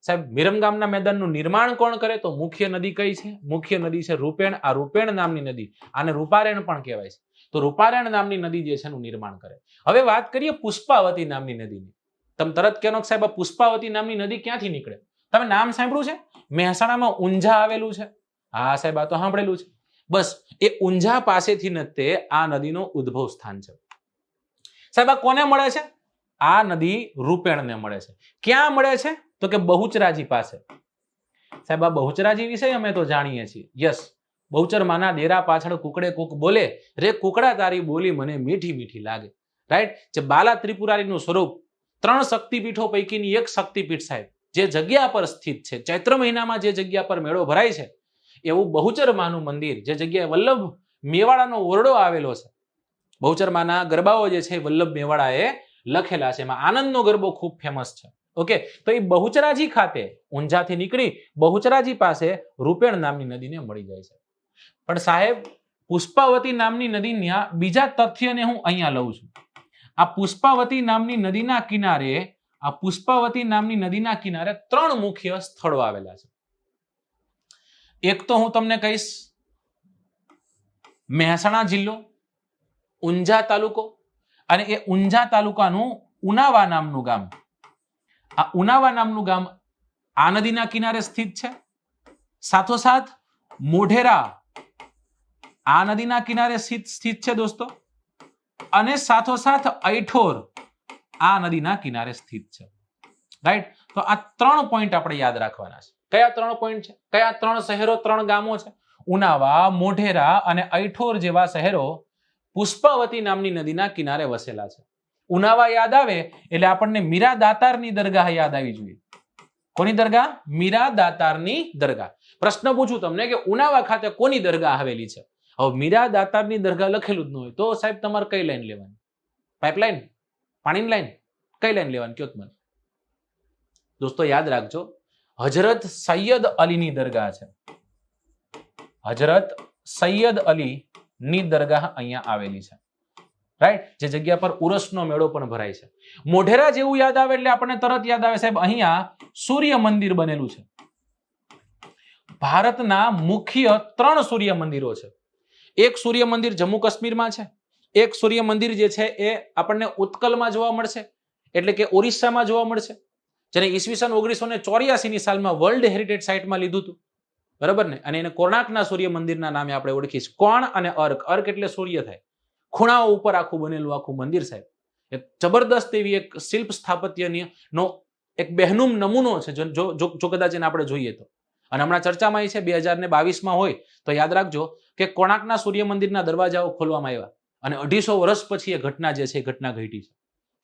સાહેબ, વિરમગામના મેદાનનું નિર્માણ કોણ કરે? તો મુખ્ય નદી કઈ છે? મુખ્ય નદી છે રૂપેણ. આ રૂપેણ નામની નદી, આને રૂપારેણ પણ કહેવાય છે. તો રૂપારેણ નામની નદી જે છે એનું નિર્માણ કરે. હવે વાત કરીએ પુષ્પાવતી નામની નદીની. તમે તરત કહો કે સાહેબ, આ પુષ્પાવતી નામની નદી ક્યાંથી નીકળે? તમે નામ સાંભળ્યું છે? મહેસાણામાં ઊંઝા આવેલું છે. હા સાહેબ, આ તો સાંભળેલું છે. બસ એ ઊંઝા પાસેથી ન તે આ નદીનો ઉદ્ભવ સ્થાન છે. સાહેબ, આ કોને મળે છે? આ નદી રૂપેણને મળે છે. ક્યાં મળે છે? તો કે બહુચરાજી પાસે. સાહેબ, આ બહુચરાજી વિશે અમે તો જાણીએ છીએ. યસ, બહુચર માના દેરા પાછળ કુકડે કુક બોલે રે કુકડા તારી બોલી મને મીઠી મીઠી લાગે. રાઈટ? જે બાલા ત્રિપુરારીનું સ્વરૂપ, 3 શક્તિપીઠો પૈકીની એક શક્તિપીઠ સાહેબ જે જગ્યા પર સ્થિત છે, ચૈત્ર મહિનામાં જે જગ્યા પર મેળો ભરાય છે, એવું બહુચર માનું મંદિર, જે જગ્યાએ વલ્લભ મેવાડાનો ઓરડો આવેલો છે. બહુચર માના ગરબાઓ જે છે વલ્લભ મેવાડાએ લખેલા છે. એમાં આનંદનો ગરબો ખૂબ ફેમસ છે. ઓકે, તો એ બહુચરાજી ખાતે ઊંઝાથી નીકળી બહુચરાજી પાસે રૂપેણ નામની નદીને મળી જાય છે. પણ સાહેબ, પુષ્પાવતી નામની નદીના બીજા તથ્યને હું અહીંયા લઉં છું. આ પુષ્પાવતી નામની નદીના કિનારે 3 મુખ્ય સ્થળો આવેલા છે. એક તો હું તમને કહીશ મહેસાણા જિલ્લો, ઊંઝા તાલુકો, અને એ ઊંઝા તાલુકાનું ઉનાવા નામનું ગામ. આ ઉનાવા નામનું ગામ આ નદીના કિનારે સ્થિત છે. સાથોસાથ મોઢેરા આ નદીના કિનારે સ્થિત છે દોસ્તો. અને સાથોસાથ ઐઠોર આ નદીના કિનારે સ્થિત છે. રાઈટ? તો આ 3 પોઈન્ટ આપણે યાદ રાખવાના છે. કયા 3 પોઈન્ટ છે? કયા 3 શહેરો, 3 ગામો છે? ઉનાવા, મોઢેરા અને ઐઠોર જેવા શહેરો પુષ્પાવતી નામની નદીના કિનારે વસેલા છે. ઉનાવા યાદ આવે એટલે આપણને મીરા દાતારની દરગાહ યાદ આવી જોઈએ. કોની દરગાહ? મીરા દાતારની દરગાહ. પ્રશ્ન પૂછું તમને કે ઉનાવા ખાતે કોની દરગાહ આવેલી છે? હવે મીરા દાતારની દરગાહ લખેલું જ ન હોય તો સાહેબ તમારે કઈ લાઈન લેવાની? પાઇપલાઈન? પાણીની લાઈન? કઈ લાઈન લેવાની કયો મને દોસ્તો? યાદ રાખજો, હજરત સૈયદ અલીની દરગાહ છે. હજરત સૈયદ અલી ની દરગાહ અહીંયા આવેલી છે. રાઈટ? જે જગ્યા પર ઉરસનો મેળો પણ ભરાય છે. મોઢેરા જેવું યાદ આવે એટલે આપણને તરત યાદ આવે સાહેબ અહીંયા સૂર્ય મંદિર બનેલું છે. ભારતના મુખ્ય 3 સૂર્ય મંદિરો છે. એક સૂર્ય મંદિર જમ્મુ કાશ્મીરમાં છે, એક સૂર્ય મંદિર જે છે એ આપણને ઉત્કલમાં જોવા મળશે, એટલે કે ઓરિસ્સામાં જોવા મળશે, જેને ઈસવીસન 1984 ની સાલમાં વર્લ્ડ હેરિટેજ સાઇટમાં લીધું હતું, બરાબર ને? અને એને કોણાર્કના સૂર્ય મંદિરના નામે આપણે ઓળખીશું. કોણ અને અર્ક, અર્ક એટલે સૂર્ય થાય, ખૂણાઓ ઉપર આખું બનેલું આખું મંદિર સાહેબ. એક જબરદસ્ત એવી એક શિલ્પ સ્થાપત્યનો એક બહેનુમ નમૂનો છે, જો કદાચ એને આપણે જોઈએ તો. અને હમણાં ચર્ચામાં છે 2022માં હોય તો યાદ રાખજો કે કોણાર્કના સૂર્ય મંદિરના દરવાજાઓ ખોલવામાં આવ્યા અને 250 વર્ષ પછી એ ઘટના જે છે એ ઘટના ઘટી છે.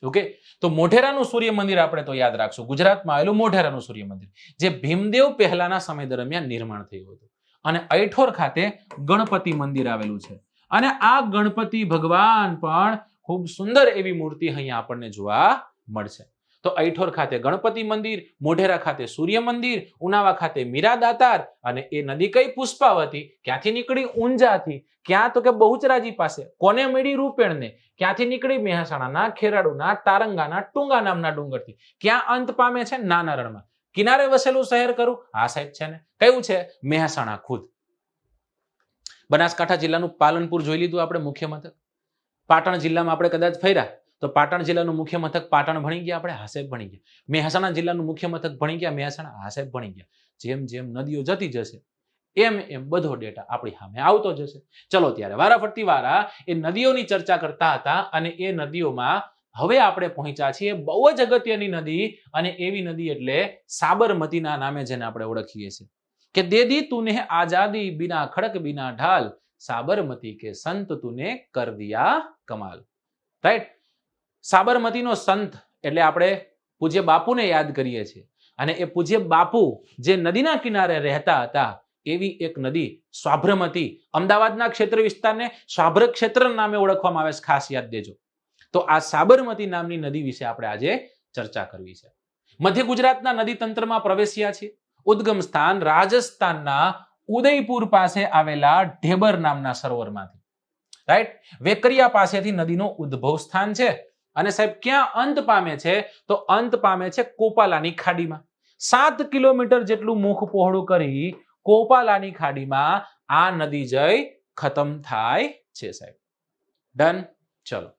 ઓકે, તો મોઢેરાનું સૂર્ય મંદિર આપણે તો યાદ રાખશું, ગુજરાતમાં આવેલું મોઢેરાનું સૂર્ય મંદિર, જે ભીમદેવ પહેલાના સમય દરમિયાન નિર્માણ થયું હતું. અને ઐઠોર ખાતે ગણપતિ મંદિર આવેલું છે. અને આ ગણપતિ ભગવાન પણ ખૂબ સુંદર એવી મૂર્તિ અહીંયા આપણને જોવા મળશે. તો ઐઠોર ખાતે ગણપતિ મંદિર, મોઢેરા ખાતે સૂર્ય મંદિર, ઉનાવા ખાતે મીરા દાતાર, અને એ નદી કઈ? પુષ્પાવતી. ક્યાંથી નીકળી? ઊંઝાથી. ક્યાં? તો કે બહુચરાજી પાસે. કોને મળી? રૂપેણને. ક્યાંથી નીકળી? મહેસાણાના ખેરાડુના તારંગાના ટુંગા નામના ડુંગરથી. ક્યાં અંત પામે છે? નાના રણમાં. કિનારે વસેલું શહેર કરું? આ સાહેબ છે ને, કયું છે? મહેસાણા ખુદ. બનાસકાંઠા જિલ્લાનું પાલનપુર જોઈ લીધું આપણે, મુખ્ય મથક. પાટણ જિલ્લામાં આપણે કદાચ ફર્યા તો પાટણ જિલ્લાનું મુખ્ય મથક પાટણ ભણી ગયા આપણે, હાસેબ ભણી ગયા. મહેસાણા જિલ્લાનું મુખ્ય મથક ભણી ગયા મહેસાણા, હાસેબ ભણી ગયા. જેમ જેમ નદીઓ જતી જશે એમ એમ બધો ડેટા આપણી સામે આવતો જશે. ચલો ત્યારે વારાફરતી વારા એ નદીઓની ચર્ચા કરતા હતા, અને એ નદીઓમાં હવે આપણે પહોંચ્યા છીએ બહુ જ અગત્યની નદી, અને એવી નદી એટલે સાબરમતીના નામે જેને આપણે ઓળખીએ છીએ કે દે દી તુને આઝાદી બિના ખડક બિના ઢાલ, સાબરમતી કે સંત તુને કર દિયા કમાલ. રાઈટ? સાબરમતીનો સંત એટલે આપણે પૂજ્ય બાપુને યાદ કરીએ છીએ, અને એ પૂજ્ય બાપુ જે નદીના કિનારે રહેતા હતા એવી એક નદી સ્વાભ્રમતી, અમદાવાદના ક્ષેત્ર વિસ્તારને સ્વાભ્ર ક્ષેત્ર નામે ઓળખવામાં આવે છે, ખાસ યાદ દેજો. તો આ સાબરમતી નામની નદી વિશે આપણે આજે ચર્ચા કરવી છે. મધ્ય ગુજરાતના નદી તંત્રમાં પ્રવેશ્યા છે. ઉદ્ગમ સ્થાન રાજસ્થાનના ઉદયપુર પાસે આવેલા ઢેબર નામના સરોવરમાંથી. રાઈટ? વેકરિયા પાસેથી નદીનો ઉદ્ભવ સ્થાન છે. અને સાહેબ ક્યાં અંત પામે છે? તો અંત પામે છે કોપાલાની ખાડીમાં. 7 કિલોમીટર જેટલું મુખ પહોળું કરી કોપાલાની ખાડીમાં આ નદી જઈ ખતમ થાય છે સાહેબ. ડન? ચલો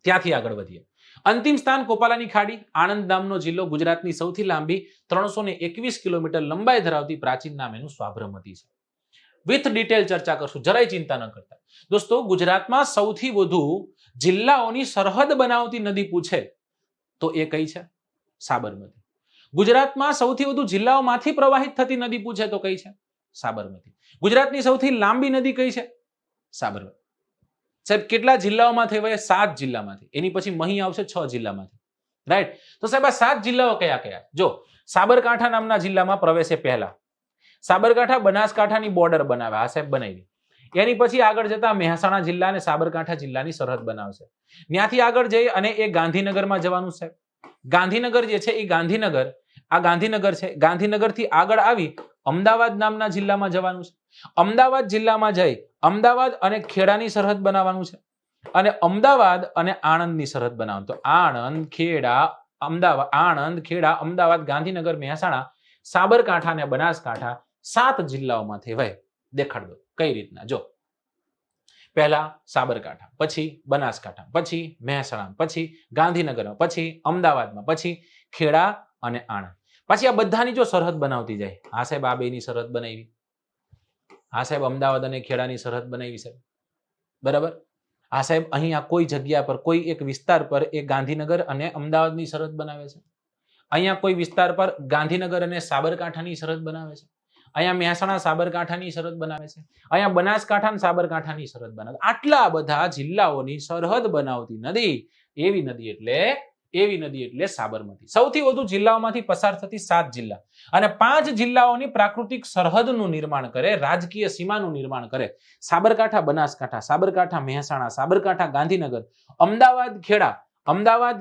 ત્યાંથી આગળ વધીએ. અંતિમ સ્થાન કોપાલાની ખાડી. આણંદ નામનો જિલ્લો, ગુજરાતની સૌથી લાંબી 321 કિલોમીટર લંબાઈ ધરાવતી પ્રાચીન નામ એનું સ્વાભ્રમતી છે. વિથ ડિટેલ ચર્ચા કરશું, જરાય ચિંતા ન કરતા. દોસ્તો, ગુજરાતમાં સૌથી વધુ જિલ્લાઓની સરહદ બનાવતી નદી પૂછે તો એ કઈ છે? સાબરમતી. ગુજરાતમાં સૌથી વધુ જિલ્લાઓમાંથી પ્રવાહિત થતી નદી પૂછે તો કઈ છે? સાબરમતી. ગુજરાતની સૌથી લાંબી નદી કઈ છે? સાબરમતી. સાહેબ કેટલા જિલ્લાઓમાંથી વહે? 7 જિલ્લામાંથી. એની પછી મહી આવશે 6 જિલ્લામાંથી. રાઈટ? તો સાહેબ આ 7 જિલ્લાઓ કયા કયા? જો, સાબરકાંઠા નામના જિલ્લામાં પ્રવેશે પહેલા. સાબરકાંઠા બનાસકાંઠાની બોર્ડર બનાવે, આ સાહેબ બનાવી. એની પછી આગળ જતા મહેસાણા જિલ્લા અને સાબરકાંઠા જિલ્લાની સરહદ બનાવશે. ત્યાંથી આગળ જઈ અને એ ગાંધીનગરમાં જવાનું છે. ગાંધીનગર જે છે એ ગાંધીનગર, આ ગાંધીનગર છે, ગાંધીનગરથી આગળ આવી અમદાવાદ નામના જિલ્લામાં જવાનું છે. અમદાવાદ જિલ્લામાં જઈ અમદાવાદ અને ખેડાની સરહદ બનાવવાનું છે, અને અમદાવાદ અને આણંદની સરહદ બનાવવાનું. તો આણંદ, ખેડા, અમદાવાદ, આણંદ, ખેડા, અમદાવાદ, ગાંધીનગર, મહેસાણા, સાબરકાંઠા અને બનાસકાંઠા 7 જિલ્લાઓમાંથી વહે. દેખાડ દો કઈ રીતના. જો, પહેલા સાબરકાંઠા, પછી બનાસકાંઠા, પછી મહેસાણા, પછી ગાંધીનગરમાં, પછી અમદાવાદમાં, પછી ખેડા અને આણંદ. પછી આ બધાની જો સરહદ બનાવતી જાય. આ સાહેબ આ બેની સરહદ બનાવી, આ સાહેબ અમદાવાદ અને ખેડાની સરહદ બનાવી સાહેબ, બરાબર. આ સાહેબ અહીંયા કોઈ જગ્યા પર, કોઈ એક વિસ્તાર પર એ ગાંધીનગર અને અમદાવાદની સરહદ બનાવે છે. અહીંયા કોઈ વિસ્તાર પર ગાંધીનગર અને સાબરકાંઠાની સરહદ બનાવે છે. અહીંયા મહેસાણા સાબરકાંઠાની સરહદ બનાવે છે. અહીંયા બનાસકાંઠા અને સાબરકાંઠાની સરહદ બનાવે. આટલા બધા જિલ્લાઓની સરહદ બનાવતી નદી એવી નદી એટલે સાબરમતી. સૌથી વધુ જિલ્લાઓમાંથી પસાર થતી 7 જિલ્લા અને 5 જિલ્લાઓની પ્રાકૃતિક સરહદનું નિર્માણ કરે, રાજકીય સીમાનું નિર્માણ કરે. સાબરકાંઠા બનાસકાંઠા, સાબરકાંઠા મહેસાણા, સાબરકાંઠા ગાંધીનગર, અમદાવાદ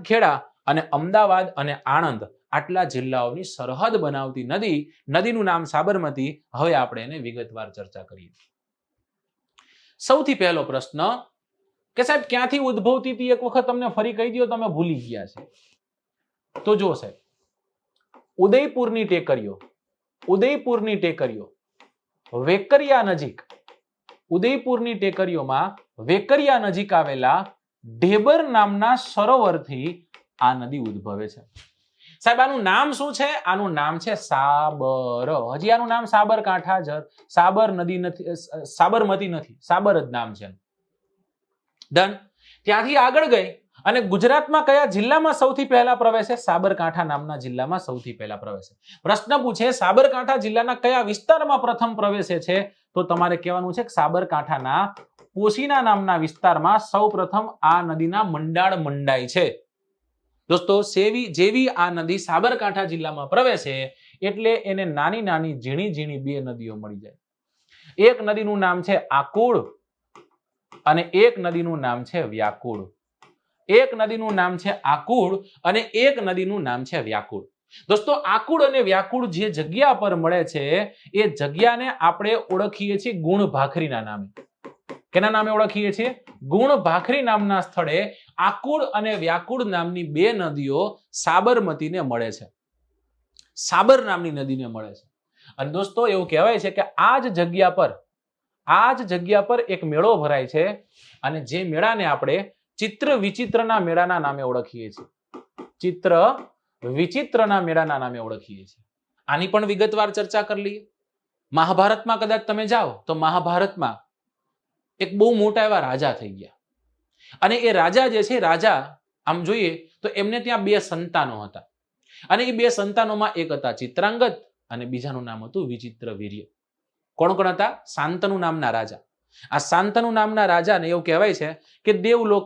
ખેડા અને અમદાવાદ અને આણંદ, આટલા જિલ્લાઓની સરહદ બનાવતી નદીનું નામ સાબરમતી. હવે આપણે એને વિગતવાર ચર્ચા કરીએ. સૌથી પહેલો પ્રશ્ન કે સાહેબ ક્યાંથી ઉદ્ભવતી હતી? એક વખત તમને ફરી કહી દો, તમે ભૂલી ગયા છે. તો જો સાહેબ, ઉદયપુરની ટેકરીઓ વેકરિયા નજીક, ઉદયપુરની ટેકરીઓમાં વેકરિયા નજીક આવેલા ઢેબર નામના સરોવરથી આ નદી ઉદ્ભવે છે. સાહેબ આનું નામ શું છે? આનું નામ છે સાબર. હજી આનું નામ સાબરકાંઠા સાબર નદી નથી, સાબરમતી નથી, સાબર જ નામ છે. ડન. ત્યાંથી આગળ ગઈ અને ગુજરાતમાં કયા જિલ્લામાં સૌથી પહેલા પ્રવેશે? સાબરકાંઠા નામના જિલ્લામાં સૌથી પહેલા પ્રવેશે. પ્રશ્ન પૂછે સાબરકાંઠા જિલ્લાના કયા વિસ્તારમાં પ્રથમ પ્રવેશે છે? તો તમારે કહેવાનું છે કે સાબરકાંઠાના પોશીના નામના વિસ્તારમાં સૌપ્રથમ આ નદીના મંડાળ મંડાય છે. દોસ્તો જેવી આ નદી સાબરકાંઠા જિલ્લામાં પ્રવેશે એટલે એને નાની નાની ઝીણી ઝીણી બે નદીઓ મળી જાય. એક નદીનું નામ છે આકુળ અને એક નદીનું નામ છે વ્યાકુળ. એક નદીનું નામ છે આકુળ અને એક નદીનું નામ છે વ્યાકુળ. દોસ્તો આકુળ અને વ્યાકુળ જે જગ્યા પર મળે છે એ જગ્યાને આપણે ઓળખીએ છીએ ગુણ ભાખરીના નામે. કેના નામે ઓળખીએ છીએ? ગુણ ભાખરી નામના સ્થળે આકુળ અને વ્યાકુળ નામની બે નદીઓ સાબરમતીને મળે છે. સાબર નામની નદીને મળે છે. અને દોસ્તો એવું કહેવાય છે કે આ જ જગ્યા પર એક મેળો ભરાય છે અને જે મેળાને આપણે ચિત્ર વિચિત્રના મેળાના નામે ઓળખીએ છીએ. ચિત્ર વિચિત્રના મેળાના નામે ઓળખીએ છીએ. આની પણ વિગતવાર ચર્ચા કરી લઈએ. મહાભારતમાં કદાચ તમે જાઓ તો મહાભારતમાં એક બહુ મોટા એવા રાજા થઈ ગયા અને એ રાજા જે છે, રાજા આમ જોઈએ તો એમને ત્યાં બે સંતાનો હતા અને એ બે સંતાનોમાં એક હતા ચિત્રાંગદ અને બીજાનું નામ હતું વિચિત્ર વીર્ય. કોણ કોણ હતા? શાંતનુ નામના રાજા. આ શાંતનુ નામના રાજાને એવું કહેવાય છે કે દેવલોક,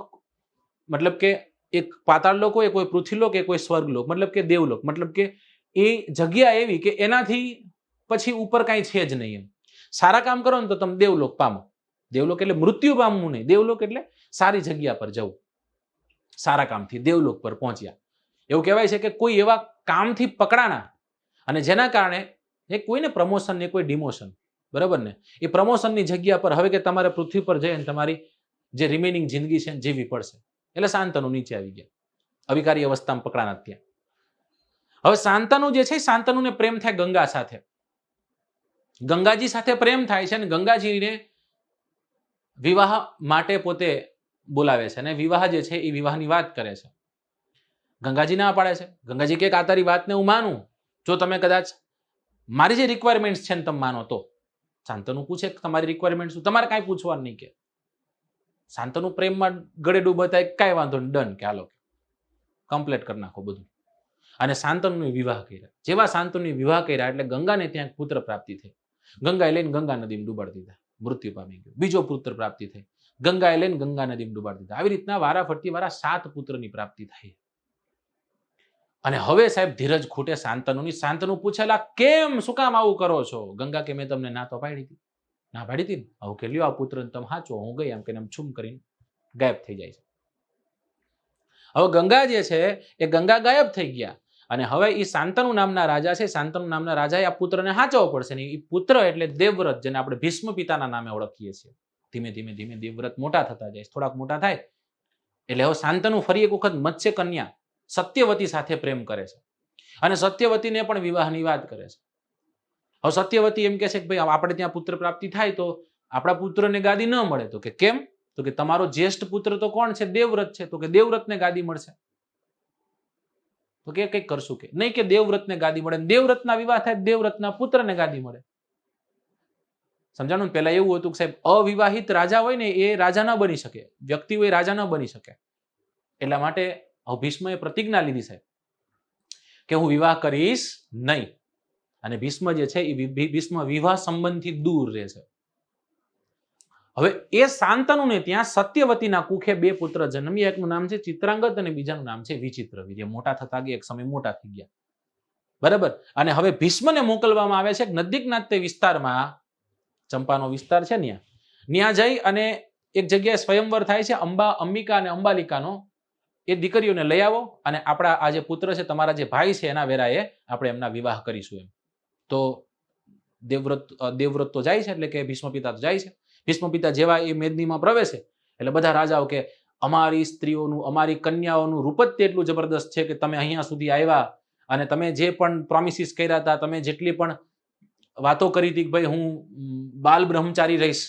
મતલબ કે એક પાતાળ લોક હોય, કોઈ પૃથ્વીલોક, કોઈ સ્વર્ગલોક, મતલબ કે દેવલોક, મતલબ કે એ જગ્યા એવી કે એનાથી પછી ઉપર કાંઈ છે જ નહીં. એમ સારા કામ કરો ને તો તમે દેવલોક પામો. દેવલોક એટલે મૃત્યુ પામવું નહીં, દેવલોક એટલે સારી જગ્યા પર જવું. સારા કામથી દેવલોક પર પહોંચ્યા. એવું કહેવાય છે કે કોઈ એવા કામથી પકડાણા અને જેના કારણે એ કોઈને પ્રમોશન ને કોઈ ડિમોશન, બરાબર ને, એ પ્રમોશનની જગ્યા પર હવે કે તમારે પૃથ્વી પર જઈને તમારી જે રિમેનિંગ જિંદગી છે જીવવી પડશે. એટલે શાંતનુ નીચે આવી ગયા, અવિકારી અવસ્થામાં પકડાણા ત્યાં. હવે શાંતનુ જે છે, શાંતનુને પ્રેમ થાય ગંગા સાથે. ગંગાજી સાથે પ્રેમ થાય છે અને ગંગાજીને વિવાહ માટે પોતે બોલાવે છે અને વિવાહ જે છે એ વિવાહની વાત કરે છે. ગંગાજી ના પાડે છે. ગંગાજી કે આ તારી વાતને હું માનું, જો તમે કદાચ મારી જે રિક્વાયરમેન્ટ્સ છે ને તમે માનો તો. શાંતનુ પૂછે કે તમારી રિક્વાયરમેન્ટ શું? તમારે કાંઈ પૂછવાનું નહીં કે. શાંતનુ પ્રેમમાં ગળે ડૂબતા કાંઈ વાંધો નહીં, ડન, કે હાલો કમ્પ્લીટ કરી નાખો બધું. અને શાંતનુને વિવાહ કર્યા. જેવા શાંતનુને વિવાહ કર્યા એટલે ગંગાને ત્યાં પુત્ર પ્રાપ્તિ થઈ. ગંગાએ લઈને ગંગા નદીમાં ડૂબાડી દીધા, મૃત્યુ પામી ગયો. બીજો પુત્ર પ્રાપ્તિ થઈ, ગંગાએ લઈને ગંગા નદીમાં ડૂબાડી દીધા. આવી રીતના વારા ફરતી વારા 7 પુત્રની પ્રાપ્તિ થઈ. અને હવે સાહેબ ધીરજ ખૂટે શાંતનુની. શાંતનુ પૂછેલા કેમ, શું કામ આવું કરો છો? ગંગા કે મેં તમને ના તો પાડી હતી, ના પાડી હતી ને, આવું કે લ્યો આ પુત્ર તમે હાચો, હું ગઈ, એમ કે છુમ કરીને ગાયબ થઈ જાય છે. હવે ગંગા જે છે એ ગંગા ગાયબ થઈ ગયા અને હવે એ શાંતનુ નામના રાજા છે, શાંતનુ નામના રાજાએ આ પુત્રને હાચવો પડશે ને. એ પુત્ર એટલે દેવવ્રત, જેને આપણે ભીષ્મ પિતાના નામે ઓળખીએ છીએ. ધીમે ધીમે ધીમે દેવવ્રત મોટા થતા જાય, થોડાક મોટા થાય એટલે હવે શાંતનુ ફરી એક વખત મત્સ્ય કન્યા સત્યવતી સાથે પ્રેમ કરે છે અને સત્યવતીને પણ વિવાહની વાત કરે છે. હવે સત્યવતી એમ કે છે કે ભાઈ આપણે ત્યાં પુત્ર પ્રાપ્તિ થાય તો આપણા પુત્રને ગાદી ન મળે. તો કે કેમ? તો કે તમારો જ્યેષ્ઠ પુત્ર તો કોણ છે? દેવવ્રત છે. તો કે દેવવ્રતને ગાદી મળશે. તો કે કઈક કરશું કે નહીં, કે દેવવ્રતને ગાદી મળે, દેવવ્રતના વિવાહ થાય, દેવવ્રતના પુત્રને ગાદી મળે. સમજાણું? પેલા એવું હતું કે સાહેબ અવિવાહિત રાજા હોય ને એ રાજા ન બની શકે, વ્યક્તિ હોય રાજા ન બની શકે. એટલા માટે ભીષ્મએ પ્રતિજ્ઞા લીધી સાહેબ કે હું વિવાહ કરીશ નહીં. અને ભીષ્મ જે છે એ ભીષ્મ વિવાહ સંબંધથી દૂર રહે છે. હવે એ શાંતનુને ત્યાં સત્યવતીના કુખે 2 પુત્ર જન્મ્યા. એકનું નામ છે ચિત્રાંગદ અને બીજાનું નામ છે વિચિત્ર વીર્ય. મોટા થતા ગયા, એક સમય મોટા થઈ ગયા, બરાબર. અને હવે ભીષ્મને મોકલવામાં આવે છે નજીકના તે વિસ્તારમાં, ચંપાનો વિસ્તાર છે ત્યાં જઈ અને એક જગ્યાએ સ્વયંવર થાય છે. અંબિકા અને અંબાલિકાનો. એ દીકરીઓને લઈ આવો અને આપણા આ જે પુત્ર છે, તમારા જે ભાઈ છે, એના વેરાએ આપણે એમના વિવાહ કરીશું એમ. તો દેવવ્રત તો જાય છે, એટલે કે ભીષ્મ પિતા તો જાય છે. ભીષ્મ પિતા જેવા એ મેદનીમાં પ્રવેશે એટલે બધા રાજાઓ કે અમારી સ્ત્રીઓનું, અમારી કન્યાઓનું રૂપ જ તેટલું જબરદસ્ત છે કે તમે અહીંયા સુધી આવ્યા અને તમે જે પણ પ્રોમિસીસ કર્યા હતા, તમે જેટલી પણ વાતો કરી હતી કે ભાઈ હું બાલ બ્રહ્મચારી રહીશ,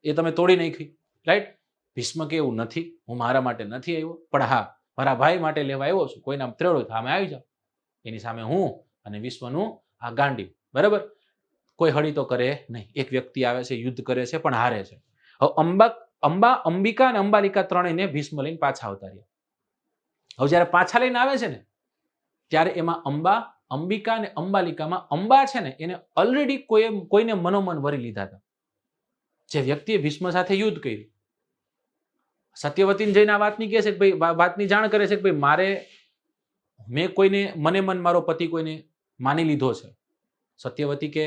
એ તમે તોડી નાખી. રાઈટ? ભીષ્મ કે એવું નથી, હું મારા માટે નથી આવ્યો, પણ હા મારા ભાઈ માટે લેવા આવ્યો છું. કોઈ નામ ત્રેડો સામે આવી જાઓ. એની સામે હું અને વિશ્વનું આ ગાંડી, બરાબર? કોઈ હળી તો કરે નહીં. એક વ્યક્તિ આવે છે, યુદ્ધ કરે છે, પણ હારે છે. હવે અંબિકા અને અંબાલિકા ત્રણેયને ભીષ્મ લઈને પાછા આવતા રહ્યા. હવે જયારે પાછા લઈને આવે છે ને, ત્યારે એમાં અંબિકા અને અંબાલિકામાં અંબા છે ને, એને ઓલરેડી કોઈને મનોમન વરી લીધા હતા. જે વ્યક્તિએ ભીષ્મ સાથે યુદ્ધ કર્યું, સત્યવતીને જઈને આ વાતની કહે છે કે ભાઈ, વાતની જાણ કરે છે કે ભાઈ મને મારો પતિ કોઈને માની લીધો છે. સત્યવતી કે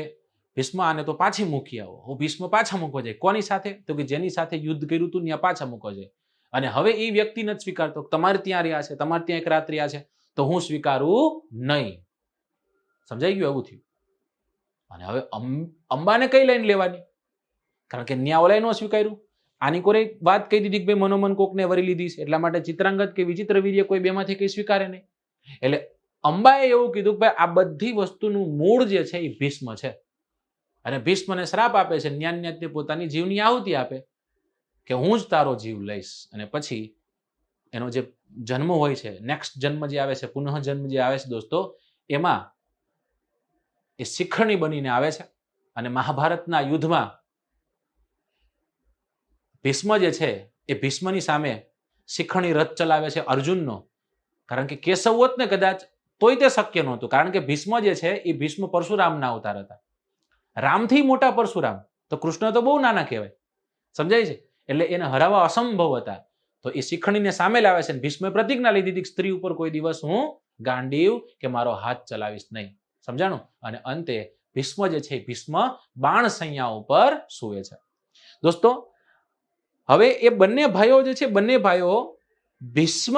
ભીષ્મ આને તો પાછી મૂકી આવો. હું ભીષ્મ પાછા મૂકવા જાય. કોની સાથે? તો કે જેની સાથે યુદ્ધ કર્યું હતું ત્યાં પાછા મૂકવા જાય. અને હવે એ વ્યક્તિ નથી સ્વીકારતો. તમારે ત્યાં રહ્યા છે, તમારે ત્યાં એક રાત રહ્યા છે, તો હું સ્વીકારું નહીં. સમજાઈ ગયું? એવું થયું. અને હવે અંબાને કઈ લાઈન લેવાની? કારણ કે ન્યા ઓલાય ન સ્વીકાર્યું. આની કોઈ વાત કહી દીધી કે ભાઈ મનોમન કોકને વરી લીધી છે, એટલા માટે ચિત્રાંગદ કે વિચિત્ર વીર્ય કોઈ બેમાંથી કઈ સ્વીકારે નહીં. એટલે અંબાએ એવું કીધું કે ભાઈ આ બધી વસ્તુનું મૂળ જે છે એ ભીષ્મ છે. અને ભીષ્મને શ્રાપ આપે છે, ન્યાન્યાતે પોતાની જીવની આહુતિ આપે કે હું જ તારો જીવ લઈશ. અને પછી એનો જે જન્મ હોય છે, નેક્સ્ટ જન્મ જે આવે છે, પુનઃ જન્મ જે આવે છે દોસ્તો, એમાં એ શિખરણી બનીને આવે છે. અને મહાભારતના યુદ્ધમાં ભીષ્મ જે છે એ ભીષ્મની સામે શિખરણી રથ ચલાવે છે અર્જુનનો. કારણ કે કેશવ હોત ને કદાચ તોય તે શક્ય નહોતું. કારણ કે ભીષ્મ જે છે એ ભીષ્મ પરશુરામના અવતાર હતા. રામથી મોટા પરશુરામ, તો કૃષ્ણ તો બહુ નાના કહેવાય. સમજાય છે? એટલે એને હરાવવા અસંભવ હતા. તો એ શિખરણીને સામે લાવે છે. ભીષ્મે પ્રતિજ્ઞા લીધી હતી કે સ્ત્રી ઉપર કોઈ દિવસ હું ગાંડીવ કે મારો હાથ ચલાવીશ નહીં. સમજાણું? અને અંતે ભીષ્મ જે છે ભીષ્મ બાણ સૈયા ઉપર સૂવે છે. દોસ્તો, હવે એ બંને ભાઈઓ જે છે, બંને ભાઈઓ ભીષ્મ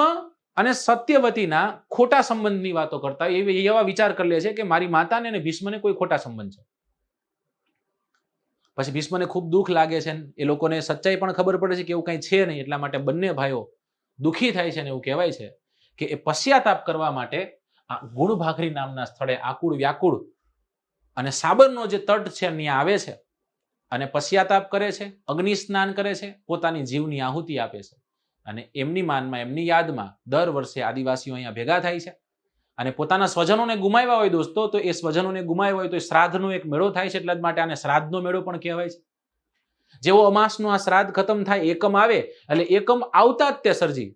અને સત્યવતીના ખોટા સંબંધની વાતો કરતા એવા વિચાર કરી લે છે કે મારી માતાને અને ભીષ્મને કોઈ ખોટા સંબંધ છે. પછી ભીષ્મને ખૂબ દુઃખ લાગે છે. એ લોકોને સચ્ચાઈ પણ ખબર પડે છે કે એવું કંઈ છે નહીં. એટલા માટે બંને ભાઈઓ દુઃખી થાય છે. અને એવું કહેવાય છે કે એ પશ્ચાતાપ કરવા માટે આ ગુણભાખરી નામના સ્થળે આકુળ વ્યાકુળ અને સાબરનો જે તટ છે ત્યાં આવે છે અને પશ્ચાતાપ કરે છે, અગ્નિ સ્નાન કરે છે, પોતાની જીવની આહુતિ આપે છે. અને એમની માનમાં, એમની યાદમાં દર વર્ષે આદિવાસીઓ અહીંયા ભેગા થાય છે. અને પોતાના સ્વજનોને ગુમાવ્યા હોય દોસ્તો, તો એ સ્વજનોને ગુમાવ્યા હોય તો શ્રાદ્ધનો એક મેળો થાય છે. એટલા જ માટે આને શ્રાદ્ધનો મેળો પણ કહેવાય છે. જેવો અમાસનો આ શ્રાદ્ધ ખતમ થાય, એકમ આવે, એટલે એકમ આવતા જ તે સરજી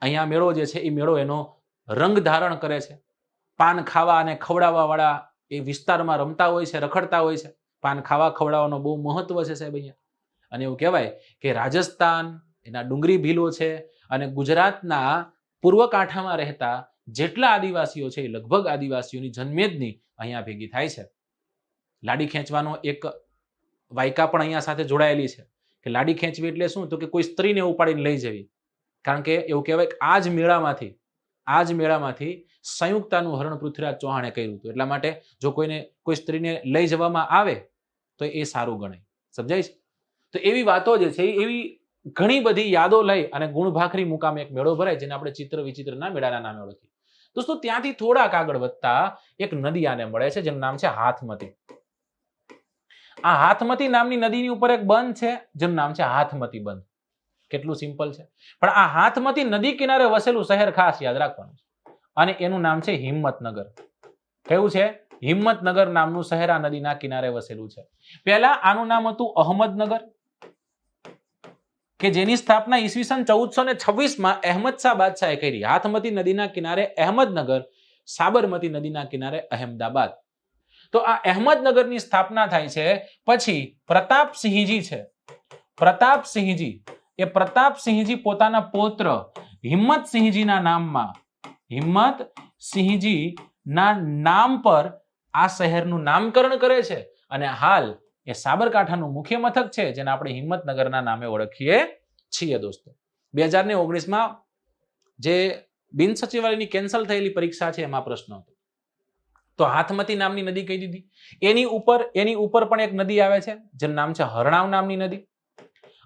અહીંયા મેળો જે છે એ મેળો એનો રંગ ધારણ કરે છે. પાન ખાવા અને ખવડાવવા વાળા એ વિસ્તારમાં રમતા હોય છે, રખડતા હોય છે. પાન ખાવા ખવડાવવાનો બહુ મહત્વ છે સાહેબ અહીંયા. અને એવું કહેવાય કે રાજસ્થાન એના ડુંગરી ભીલો છે અને ગુજરાતના પૂર્વ કાંઠામાં રહેતા જેટલા આદિવાસીઓ છે એ લગભગ આદિવાસીઓની જન્મેદની અહીંયા ભેગી થાય છે. લાડી ખેંચવાનો એક વાયકા પણ અહીંયા સાથે જોડાયેલી છે કે લાડી ખેંચવી એટલે શું? તો કે કોઈ સ્ત્રીને ઉપાડીને લઈ જવી. કારણ કે એવું કહેવાય કે આ જ મેળામાંથી સંયુક્તાનું હરણ પૃથ્વીરાજ ચૌહાણે કર્યું હતું. એટલા માટે જો કોઈ સ્ત્રીને લઈ જવામાં આવે તો એ સારું ગણાય. સમજાય છે? તો એવી વાતો જે છે, એવી ઘણી બધી યાદો લઈ અને ગુણભાખરી મુકામે એક મેળો ભરાય, જેને આપણે ચિત્ર વિચિત્રના મેળાના નામે ઓળખીએ. દોસ્તો, ત્યાંથી થોડાક આગળ વધતા એક નદી આને મળે છે, જેનું નામ છે હાથમતી. આ હાથમતી નામની નદીની ઉપર એક બંધ છે, જેનું નામ છે હાથમતી બંધ. કેટલું સિમ્પલ છે. પણ આ હાથમતી નદી કિનારે વસેલું શહેર ખાસ યાદ રાખવાનું છે. અને એનું નામ છે હિંમતનગર. કયું છે? હિંમતનગર નામનું શહેર આ નદીના કિનારે વસેલું છે. પહેલા આનું નામ હતું અહમદનગર, કે જેની સ્થાપના ઈસવીસન 1426માં અહેમદ શાહ બાદશાહે કરી. હાથમતી નદીના કિનારે અહેમદનગર, સાબરમતી નદીના કિનારે અહેમદાબાદ. તો આ અહેમદનગરની સ્થાપના થાય છે. પછી પ્રતાપસિંહજી છે, પ્રતાપસિંહજી પોતાના પૌત્ર હિંમતસિંહજીના નામ પર આ શહેરનું નામકરણ કરે છે. અને હાલ એ સાબરકાંઠાનું મુખ્ય મથક છે, જેને આપણે હિંમતનગરના નામે ઓળખીએ છીએ. દોસ્તો, 2019માં જે બિન સચિવાલયની કેન્સલ થયેલી પરીક્ષા છે એમાં પ્રશ્ન હતો. તો હાથમતી નામની નદી કહી દીધી. એની ઉપર પણ એક નદી આવે છે, જેનું નામ છે હરણાવ નામની નદી.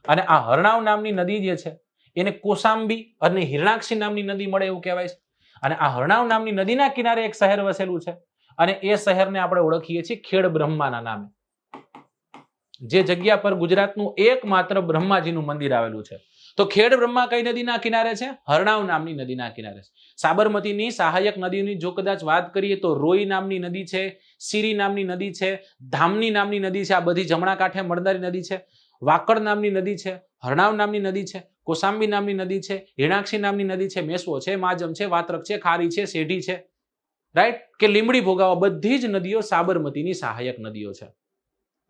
અને આ હરણાવ નામની નદી જે છે એને કોસાંબી અને હિરણાક્ષી નામની નદી મળે એવું કહેવાય છે. અને આ હરણાવ નામની નદીના કિનારે એક શહેર વસેલું છે, અને એ શહેરને આપણે ઓળખીએ છીએ ખેડ બ્રહ્માના નામે. જે જગ્યા પર ગુજરાતનું એકમાત્ર બ્રહ્માજીનું મંદિર આવેલું છે. તો ખેડબ્રહ્મા કઈ નદીના કિનારે છે? હરણાવ નામની નદીના કિનારે છે. સાબરમતીની સહાયક નદીઓની જો કદાચ વાત કરીએ તો રોઈ નામની નદી છે, સીરી નામની નદી છે, ધામની નામની નદી છે, આ બધી જમણા કાંઠે મળનારી નદી છે, વાકડ નામની નદી છે, હરણાવ નામની નદી છે, કોસાંબી નામની નદી છે, હિરણાક્ષી નામની નદી છે, મેસવો છે, માજમ છે, વાત્રક છે, ખારી છે, શેઢી છે, રાઈટ, કે લીમડી ભોગાવા, બધી જ નદીઓ સાબરમતીની સહાયક નદીઓ છે.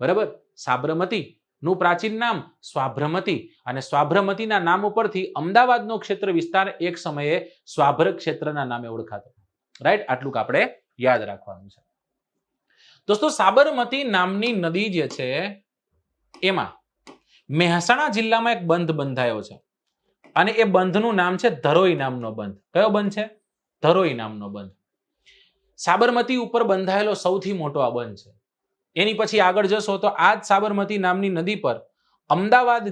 બરાબર. સાબરમતી નું પ્રાચીન નામ સ્વાભ્રમતી, અને સ્વાભ્રમતીના નામ ઉપરથી અમદાવાદનો ક્ષેત્ર વિસ્તાર એક સમયે સ્વાભ્ર ક્ષેત્રના નામે ઓળખાતો. રાઈટ, આટલું આપણે યાદ રાખવાનું છે. દોસ્તો, સાબરમતી નામની નદી જે છે એમાં મહેસાણા જિલ્લામાં એક બંધ બંધાયો છે, અને એ બંધનું નામ છે ધરોઈ નામનો બંધ. કયો બંધ છે? ધરોઈ નામનો બંધ. સાબરમતી ઉપર બંધાયેલો સૌથી મોટો આ બંધ છે. એની પછી આગળ જશો તો આ જ સાબરમતી નામની નદી પર અમદાવાદ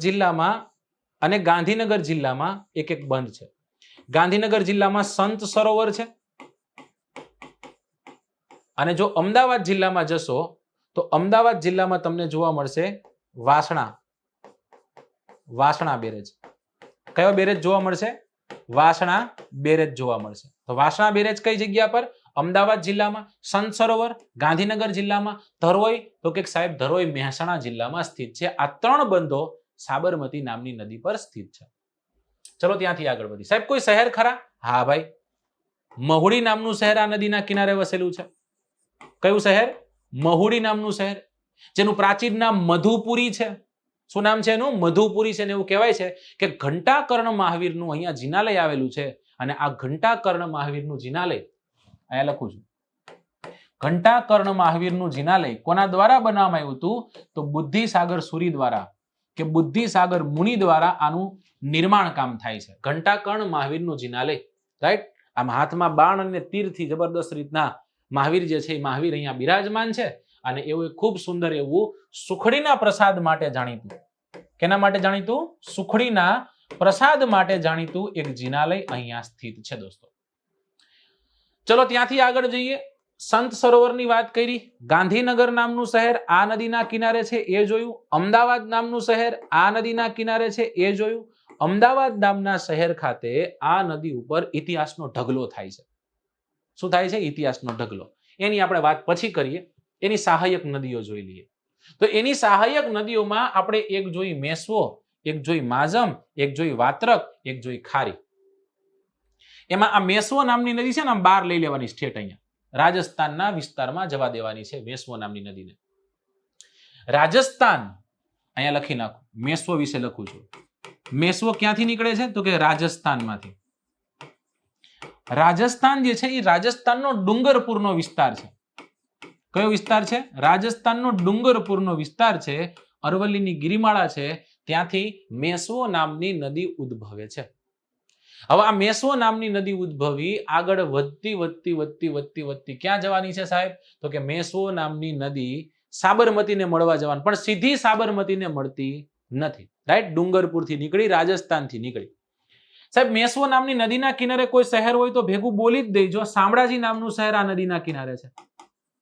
જિલ્લામાં અને ગાંધીનગર જિલ્લામાં એક એક બંધ છે. ગાંધીનગર જિલ્લામાં સંત સરોવર છે, અને જો અમદાવાદ જિલ્લામાં જશો તો અમદાવાદ જિલ્લામાં તમને જોવા મળશે વાસણા બેરેજ. કયો બેરેજ જોવા મળશે? વાસણા બેરેજ જોવા મળશે. તો વાસણા બેરેજ કઈ જગ્યા પર? અમદાવાદ જિલ્લામાં. સંત સરોવર ગાંધીનગર જિલ્લામાં. ધરોઈ તો કે સાહેબ ધરોઈ મહેસાણા જિલ્લામાં સ્થિત છે. આ ત્રણ બંધો સાબરમતી નામની નદી પર સ્થિત છે. ચલો ત્યાંથી આગળ વધી. સાહેબ કોઈ શહેર ખરા? હા ભાઈ, મહુડી નામનું શહેર આ નદીના કિનારે વસેલું છે. કયું શહેર? મહુડી નામનું શહેર, જેનું પ્રાચીન નામ મધુપુરી છે. શું નામ છે એનું? મધુપુરી છે. ને એવું કહેવાય છે કે ઘંટાકર્ણ મહાવીરનું અહીંયા જિનાલય આવેલું છે, અને આ ઘંટાકર્ણ મહાવીરનું જિનાલય અહીંયા લખું છું. ઘંટાકર્ણ મહાવીરનું જિનાલય કોના દ્વારા બનાવવામાં આવ્યું હતું? તો બુદ્ધિસાગર સુરી દ્વારા કે બુદ્ધિસાગર મુનિ દ્વારા આનું નિર્માણ કામ થાય છે. ઘંટાકર્ણ મહાવીરનું જિનાલય. રાઈટ. આમ હાથમાં બાણ અને તીરથી જબરદસ્ત રીતના મહાવીર જે છે એ મહાવીર અહીંયા બિરાજમાન છે, અને એવું ખૂબ સુંદર એવું સુખડીના પ્રસાદ માટે જાણીતું. કેના માટે જાણીતું? સુખડીના પ્રસાદ માટે જાણીતું એક જિનાલય અહીંયા સ્થિત છે દોસ્તો. ચલો ત્યાંથી આગળ જઈએ. સંત સરોવરની વાત કરી. ગાંધીનગર નામનું શહેર આ નદીના કિનારે છે એ જોયું. અમદાવાદ નામનું શહેર આ નદીના કિનારે છે એ જોયું. અમદાવાદ નામના શહેર ખાતે આ નદી ઉપર ઇતિહાસનો ઢગલો થાય છે. શું થાય છે? ઇતિહાસનો ઢગલો. એની આપણે વાત પછી કરીએ. એની સહાયક નદીઓ જોઈ લઈએ. તો એની સહાયક નદીઓમાં આપણે એક જોઈ મેસવો, એક જોઈ માજમ, એક જોઈ વાત્રક, એક જોઈ ખારી. એમાં આ મેસવો નામની નદી છે ને, આમ બહાર લઈ લેવાની સ્ટેટ, અહીંયા રાજસ્થાનના વિસ્તારમાં જવા દેવાની છે મેસવો નામની નદીને. રાજસ્થાન અહીંયા લખી નાખું. મેસવો વિશે લખું છું. મેસવો ક્યાંથી નીકળે છે? તો કે રાજસ્થાનમાંથી. રાજસ્થાન જે છે એ રાજસ્થાનનો ડુંગરપુરનો વિસ્તાર છે. કયો વિસ્તાર છે? રાજસ્થાનનો ડુંગરપુરનો વિસ્તાર છે. અરવલ્લીની ગિરિમાળા છે, ત્યાંથી મેસવો નામની નદી ઉદ્ભવે છે. હવે આ મેસવો નામની નદી ઉદ્ભવી આગળ વધતી ક્યાં જવાની છે સાહેબ? તો કે મેસવો નામની નદી સાબરમતીને મળવા જવાની, પણ સીધી સાબરમતીને મળતી નથી. રાઈટ. ડુંગરપુરથી નીકળી, રાજસ્થાનથી નીકળી. સાહેબ મેસવો નામની નદીના કિનારે કોઈ શહેર હોય તો ભેગું બોલી જ દેજો. શામળાજી નામનું શહેર આ નદીના કિનારે છે.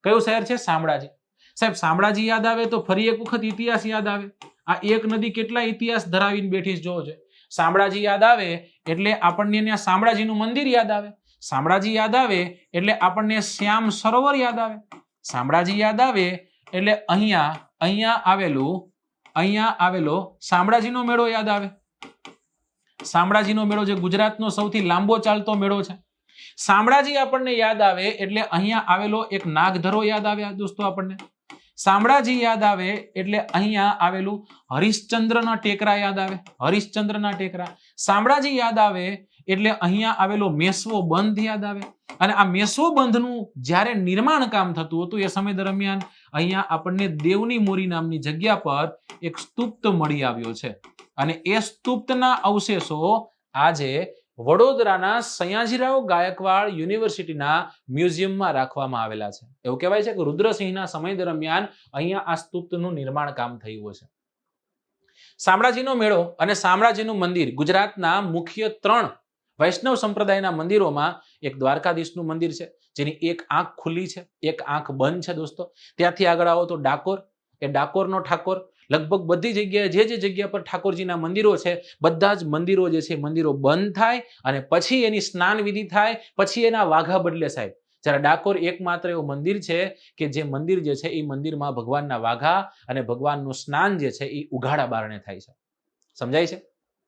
કયું શહેર છે? શામળાજી. સાહેબ શામળાજી યાદ આવે તો ફરી એક વખત ઇતિહાસ યાદ આવે. આ એક નદી કેટલા ઇતિહાસ ધરાવીને બેઠી છે જોવો છે. શામળાજી યાદ આવે એટલે આપણને ત્યાં શામળાજીનું મંદિર યાદ આવે. શામળાજી યાદ આવે એટલે આપણને શ્યામ સરોવર યાદ આવે. શામળાજી યાદ આવે એટલે અહીંયા આવેલો શામળાજીનો મેળો યાદ આવે. શામળાજીનો મેળો જે ગુજરાતનો સૌથી લાંબો ચાલતો મેળો છે. શામળાજી આપણને યાદ આવે એટલે અહીંયા આવેલો એક નાગધરો યાદ આવે દોસ્તો. આપણને શામળાજી યાદ આવે એટલે અહીંયા આવેલું હરિશ્ચંદ્રના ટેકરા યાદ આવે. હરિશ્ચંદ્રના ટેકરા. શામળાજી યાદ આવે એટલે અહીંયા આવેલો મેસવો બંધ યાદ આવે. અને આ મેસવો બંધનું જ્યારે નિર્માણ કામ થતું હતું એ સમય દરમિયાન અહીંયા આપણને દેવની મોરી નામની જગ્યા પર એક સ્તૂપ મળી આવ્યો છે, અને એ સ્તૂપના અવશેષો આજે વડોદરાના સયાજીરાવ ગાયકવાડ યુનિવર્સિટીના મ્યુઝિયમમાં રાખવામાં આવેલા છે. એવું કહેવાય છે કે રુદ્રસિંહના સમય દરમિયાન અહીંયા આ સ્તૂપનું નિર્માણ કામ થયું છે. શામળાજીનો મેળો અને શામળાજીનું મંદિર ગુજરાતના મુખ્ય 3 વૈષ્ણવ સંપ્રદાયના મંદિરોમાં એક દ્વારકાધીશનું મંદિર છે, જેની એક આંખ ખુલ્લી છે, એક આંખ બંધ છે દોસ્તો. ત્યાંથી આગળ આવો તો ડાકોર, એ ડાકોરનો ઠાકોર લગભગ બધી જગ્યાએ જે જગ્યા પર ઠાકોરજીના મંદિરો છે બધા જ મંદિરો જે છે મંદિરો બંધ થાય અને પછી એની સ્નાન વિધિ થાય, પછી એના વાઘા બદલે સાહેબ. જ્યારે ડાકોર એકમાત્ર એવું મંદિર છે કે જે મંદિર જે છે એ મંદિરમાં ભગવાનના વાઘા અને ભગવાનનું સ્નાન જે છે એ ઉઘાડા બારણે થાય છે. સમજાય છે?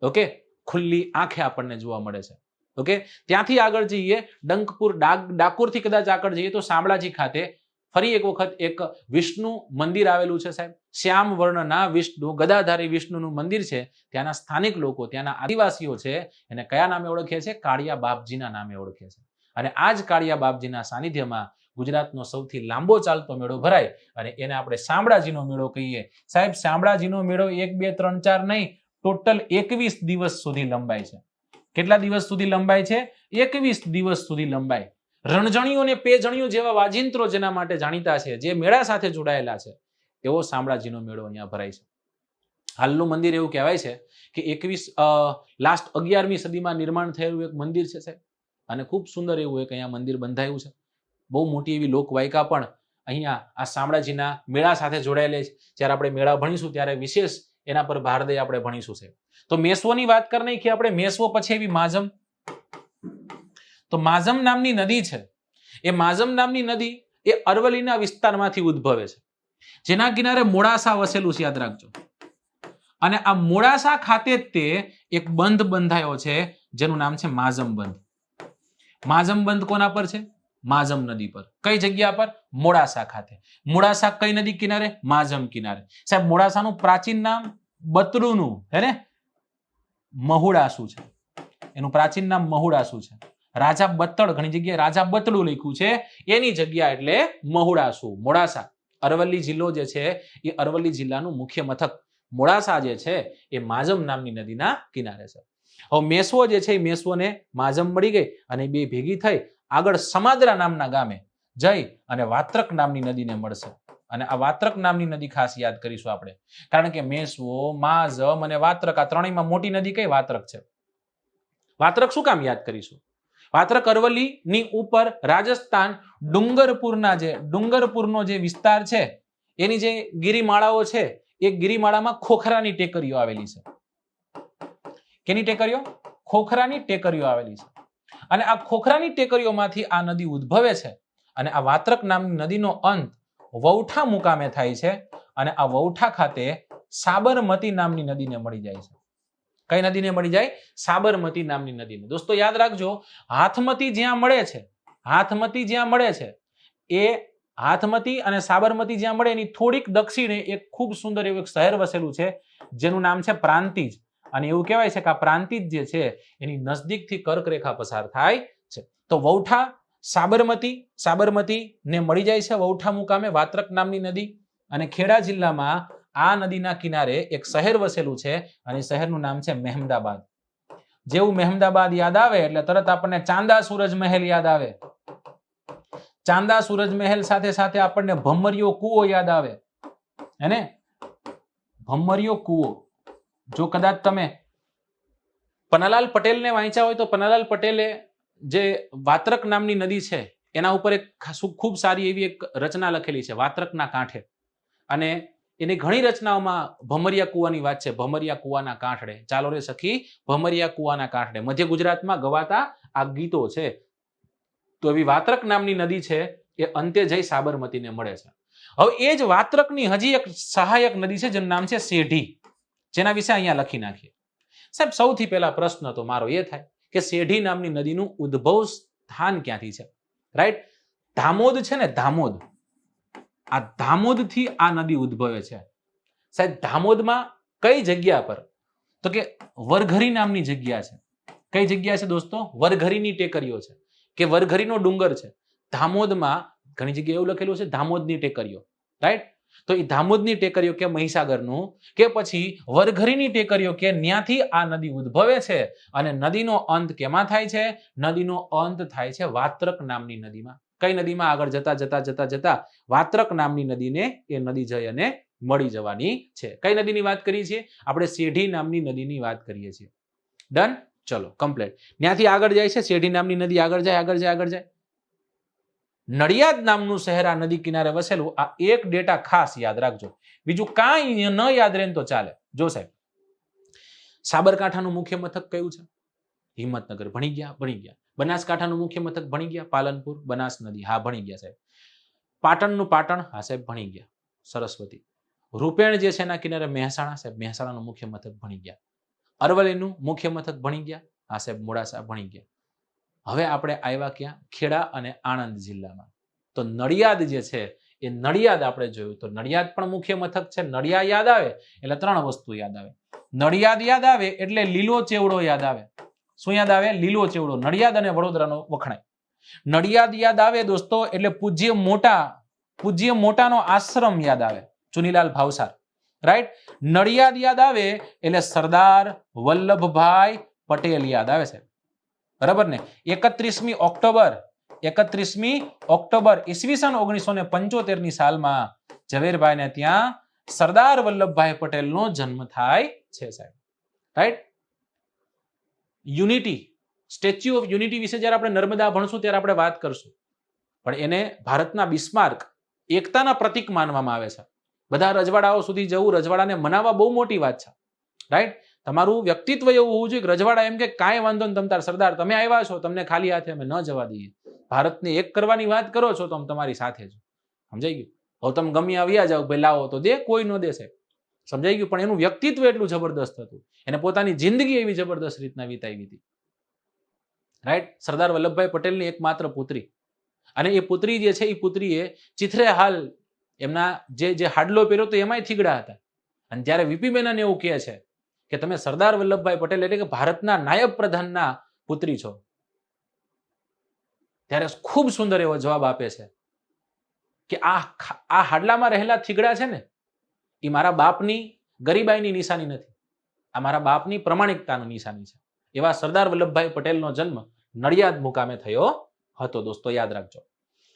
ઓકે, ખુલ્લી આંખે આપણને જોવા મળે છે. ઓકે, ત્યાંથી આગળ જઈએ ડંકપુર ડાકોરથી કદાચ આગળ જઈએ તો શામળાજી ખાતે ફરી એક વખત એક વિષ્ણુ મંદિર આવેલું છે સાહેબ. શ્યામ વર્ણના વિષ્ણુ ગદાધારી વિષ્ણુનું મંદિર છે. ત્યાંના સ્થાનિક લોકો, ત્યાંના આદિવાસીઓ છે એને કયા નામે ઓળખે છે? કાળિયા બાપજીના નામે ઓળખે છે. અને આ જ કાળિયા બાપજીના સાનિધ્યમાં ગુજરાતનો સૌથી લાંબો ચાલતો મેળો ભરાય અને એને આપણે શામળાજીનો મેળો કહીએ. સાહેબ શામળાજીનો મેળો 1, 2, 3, 4 નહીં, ટોટલ 21 દિવસ સુધી લંબાય છે. કેટલા દિવસ સુધી લંબાય છે? 21 દિવસ સુધી લંબાય. રણજણીઓ ને પેજણીઓ જેવા વાજિંત્રો જેના માટે જાણીતા છે, જે મેળા સાથે જોડાયેલા છે, એવો શામળાજીનો મેળો અહીંયા ભરાય છે. હાલનું મંદિર એવું કહેવાય છે કે લાસ્ટ 11મી સદીમાં નિર્માણ થયેલું એક મંદિર છે સાહેબ, અને ખૂબ સુંદર એવું એક અહીંયા મંદિર બંધાયું છે. બહુ મોટી એવી લોકવાયકા પણ અહીંયા આ શામળાજીના મેળા સાથે જોડાયેલી છે. જ્યારે આપણે મેળા ભણીશું ત્યારે વિશેષ એના પર ભાર દઈ આપણે ભણીશું સાહેબ. તો મેસવોની વાત કરી નાખીએ આપણે. મેસવો પછી એવી માઝમ. તો માઝમ નામની નદી છે. એ માઝમ નામની નદી એ અરવલ્લીના વિસ્તારમાંથી ઉદ્ભવે છે, જેના કિનારે મોડાસા વસેલું છે, યાદ રાખજો. અને આ મોડાસા ખાતે તે એક બંધ બંધાયો છે જેનું નામ છે માઝમ બંધ. માઝમ બંધ કોના પર છે? માઝમ નદી પર. કઈ જગ્યા પર? મોડાસા ખાતે. મોડાસા કઈ નદી કિનારે? માઝમ કિનારે. સાહેબ મોડાસાનું પ્રાચીન નામ બતડુનું હે ને મહુડાસુ છે. એનું પ્રાચીન નામ મહુડાસુ છે. રાજા બતડ, ઘણી જગ્યાએ રાજા બતડું લખ્યું છે, એની જગ્યા એટલે મહુડાસુ. મોડાસા અરવલ્લી જિલ્લો જે છે એ અરવલ્લી જિલ્લાનું મુખ્ય મથક મોડાસા જે છે એ માઝમ નામની નદીના કિનારે છે. હવે મેસવો જે છે એ મેસવોને માઝમ મળી ગઈ અને બે ભેગી થઈ આગળ સમાદરા નામના ગામે જઈ અને વાત્રક નામની નદીને મળશે. અને આ વાત્રક નામની નદી ખાસ યાદ કરીશું આપણે, કારણ કે મેસવો, માઝમ અને વાત્રક આ ત્રણેયમાં મોટી નદી કઈ? વાત્રક છે. વાત્રક શું કામ યાદ કરીશું? વાત્રક અરવલ્લીની ઉપર રાજસ્થાન ડુંગરપુરનો જે વિસ્તાર છે એની જે ગિરિમાળાઓ છે એ ગિરિમાળામાં ખોખરાની ટેકરીઓ આવેલી છે. કેની ટેકરીઓ? ખોખરાની ટેકરીઓ આવેલી છે. અને આ ખોખરાની ટેકરીઓમાંથી આ નદી ઉદ્ભવે છે અને આ વાત્રક નામની નદીનો અંત વૌઠા મુકામે થાય છે અને આ વૌઠા ખાતે સાબરમતી નામની નદીને મળી જાય છે. કઈ નદીને મળી જાય? સાબરમતી નામની નદીને. દોસ્તો યાદ રાખજો, હાથમતી જ્યાં મળે છે એ હાથમતી અને સાબરમતી જ્યાં મળે એની થોડીક દક્ષિણે એક ખૂબ સુંદર એવું એક શહેર વસેલું છે જેનું નામ છે પ્રાંતિજ. અને એવું કહેવાય છે કે આ પ્રાંતિજ જે છે એની નજદીકથી કર્કરેખા પસાર થાય છે. તો વૌઠા સાબરમતી ને મળી જાય છે વૌઠા મુકામે વાત્રક નામની નદી. અને ખેડા જિલ્લામાં આ નદીના કિનારે એક શહેર વસેલું છે અને શહેરનું નામ છે મહેમદાબાદ. જેવું મહેમદાબાદ યાદ આવે એટલે તરત આપણને ચાંદા સૂરજ મહેલ યાદ આવે. ચાંદા સૂરજ મહેલ સાથે સાથે આપણને ભમરિયો કૂવો યાદ આવે. હેને? ભમરિયો કૂવો. જો કદાચ તમે પન્નાલાલ પટેલને વાંચ્યા હોય તો પન્નાલાલ પટેલે જે વાત્રક નામની નદી છે એના ઉપર એક ખૂબ સારી એવી એક રચના લખેલી છે, વાત્રકના કાંઠે. અને એની ઘણી રચનાઓમાં ભમરિયા કૂવાની વાત છે. ભમરિયા કૂવાના કાંઠે, ચાલો રે સખી ભમરિયા કૂવાના કાંઠે, મધ્ય ગુજરાતમાં ગવાતા આ ગીતો છે. તો એવી વાત્રક નામની નદી છે એ અંતે જઈ સાબરમતીને મળે છે. હવે એ જ વાત્રકની હજી એક સહાયક નદી છે જેનું નામ છે સેઢી, જેના વિશે અહીંયા લખી નાખીએ. સાહેબ સૌથી પહેલા પ્રશ્ન તો મારો એ થાય કે સેઢી નામની નદીનું ઉદ્ભવ સ્થાન ક્યાંથી છે? રાઈટ, ધામોદ છે ને, ધામોદ. આ ધામોદથી આ નદી ઉદ્ભવે છે. સાહેબ ધામોદમાં કઈ જગ્યા પર? તો કે વરઘરી નામની જગ્યા છે. કઈ જગ્યા છે દોસ્તો? વરઘરીની ટેકરીઓ છે કે વરઘરીનો ડુંગર છે. ધામોદમાં ઘણી જગ્યાએ એવું લખેલું છે ધામોદની ટેકરીઓ. રાઈટ, તો એ ધામોદની ટેકરીઓ કે મહીસાગરનું કે પછી વરઘરીની ટેકરીઓ કે ન્યાથી આ નદી ઉદ્ભવે છે. અને નદીનો અંત કેમાં થાય છે? નદીનો અંત થાય છે વાત્રક નામની નદીમાં. કઈ નદીમાં? આગળ જતા જતા જતા જતા વાત્રક નામની નદીને એ નદી જઈ અને મળી જવાની છે. કઈ નદીની વાત કરીએ છીએ આપણે? સેઢી નામની નદીની વાત કરીએ છીએ. ડન, ચલો કમ્પ્લીટ. ત્યાંથી આગળ જાય છે સેઢી નામની નદી, આગળ જાય. નડિયાદ નામનું શહેર આ નદી કિનારે વસેલું. આ એક ડેટા ખાસ યાદ રાખજો. બીજું કાંઈ ન યાદ રહે તો ચાલે. જો સાહેબ, સાબરકાંઠાનું મુખ્ય મથક કયું છે? હિંમતનગર. ભણી ગયા. બનાસકાંઠાનું મુખ્ય મથક ભણી ગયા? પાલનપુર, બનાસ નદી. હા, ભણી ગયા સાહેબ. પાટણનું પાટણ, હા સાહેબ ભણી ગયા, સરસ્વતી. રૂપેણ જે છે એના કિનારે મહેસાણા, સાહેબ મહેસાણાનું મુખ્ય મથક ભણી ગયા. અરવલ્લીનું મુખ્ય મથક ભણી ગયા, હા સાહેબ મોડાસા ભણી ગયા. હવે આપણે આવ્યા ક્યાં? ખેડા અને આણંદ જિલ્લામાં. તો નડિયાદ જે છે એ નડિયાદ આપણે જોયું તો નડિયાદ પણ મુખ્ય મથક છે. નડિયાદ યાદ આવે એટલે ત્રણ વસ્તુ યાદ આવે. નડિયાદ યાદ આવે એટલે લીલો ચેવડો યાદ આવે. શું યાદ આવે? લીલો ચેવડો. નડિયાદ અને વડોદરાનો વખણાય. નડિયાદ યાદ આવે દોસ્તો એટલે પૂજ્ય મોટાનો આશ્રમ યાદ આવે, ચુનીલાલ ભાવસાર. રાઈટ. નડિયાદ યાદ આવે એટલે સરદાર વલ્લભભાઈ પટેલ યાદ આવે છે. બરાબર ને? 31મી ઓક્ટોબર ઈસવીસન 1975ની સાલમાં ઝવેરભાઈને ત્યાં સરદાર વલ્લભભાઈ પટેલનો જન્મ થાય છે સાહેબ. Right. Unity, statue of unity વિશે જ્યારે આપણે નર્મદા ભણશું ત્યારે આપણે વાત કરશું, પણ એને ભારતના બિસ્માર્ક, એકતાના પ્રતીક માનવામાં આવે છે. બધા રજવાડાઓ સુધી જવું, રજવાડાને મનાવવા બહુ મોટી વાત છે. રાઈટ. તમારું વ્યક્તિત્વ એવું હોવું જોઈએ કે રજવાડા એમ કે કાંઈ વાંધો નહીં, તમતાર સરદાર તમે આવ્યા છો, તમને ખાલી હાથે અમે ન જવા દઈએ. ભારતને એક કરવાની વાત કરો છો તો તમારી સાથે જ. સમજાઈ ગયું? હવે તમે ગમે આવ્યા જાઓ, ભાઈ લાવો તો દે, કોઈ ન દેશે. સમજાઈ ગયું? પણ એનું વ્યક્તિત્વ એટલું જબરદસ્ત હતું, એને પોતાની જિંદગી એવી જબરદસ્ત રીતના વિતાવી હતી. રાઈટ. સરદાર વલ્લભભાઈ પટેલની એકમાત્ર પુત્રી, અને એ પુત્રી જે છે એ પુત્રીએ ચિથરે હાલ એમના જે હાડલો પહેર્યો તો એમાંય થીગડા હતા. અને જ્યારે વીપી મેનન એવું કહે છે કે તમે સરદાર વલ્લભભાઈ પટેલ એટલે કે ભારતના નાયબ પ્રધાનના પુત્રી છો, ત્યારે ખૂબ સુંદર એવો જવાબ આપે છે કે આ હાડલામાં રહેલા થીગડા છે ને એ મારા બાપની ગરીબાઈની નિશાની નથી, આ મારા બાપની પ્રમાણિકતાની નિશાની છે. એવા સરદાર વલ્લભભાઈ પટેલનો જન્મ નડિયાદ મુકામે થયો હતો દોસ્તો, યાદ રાખજો.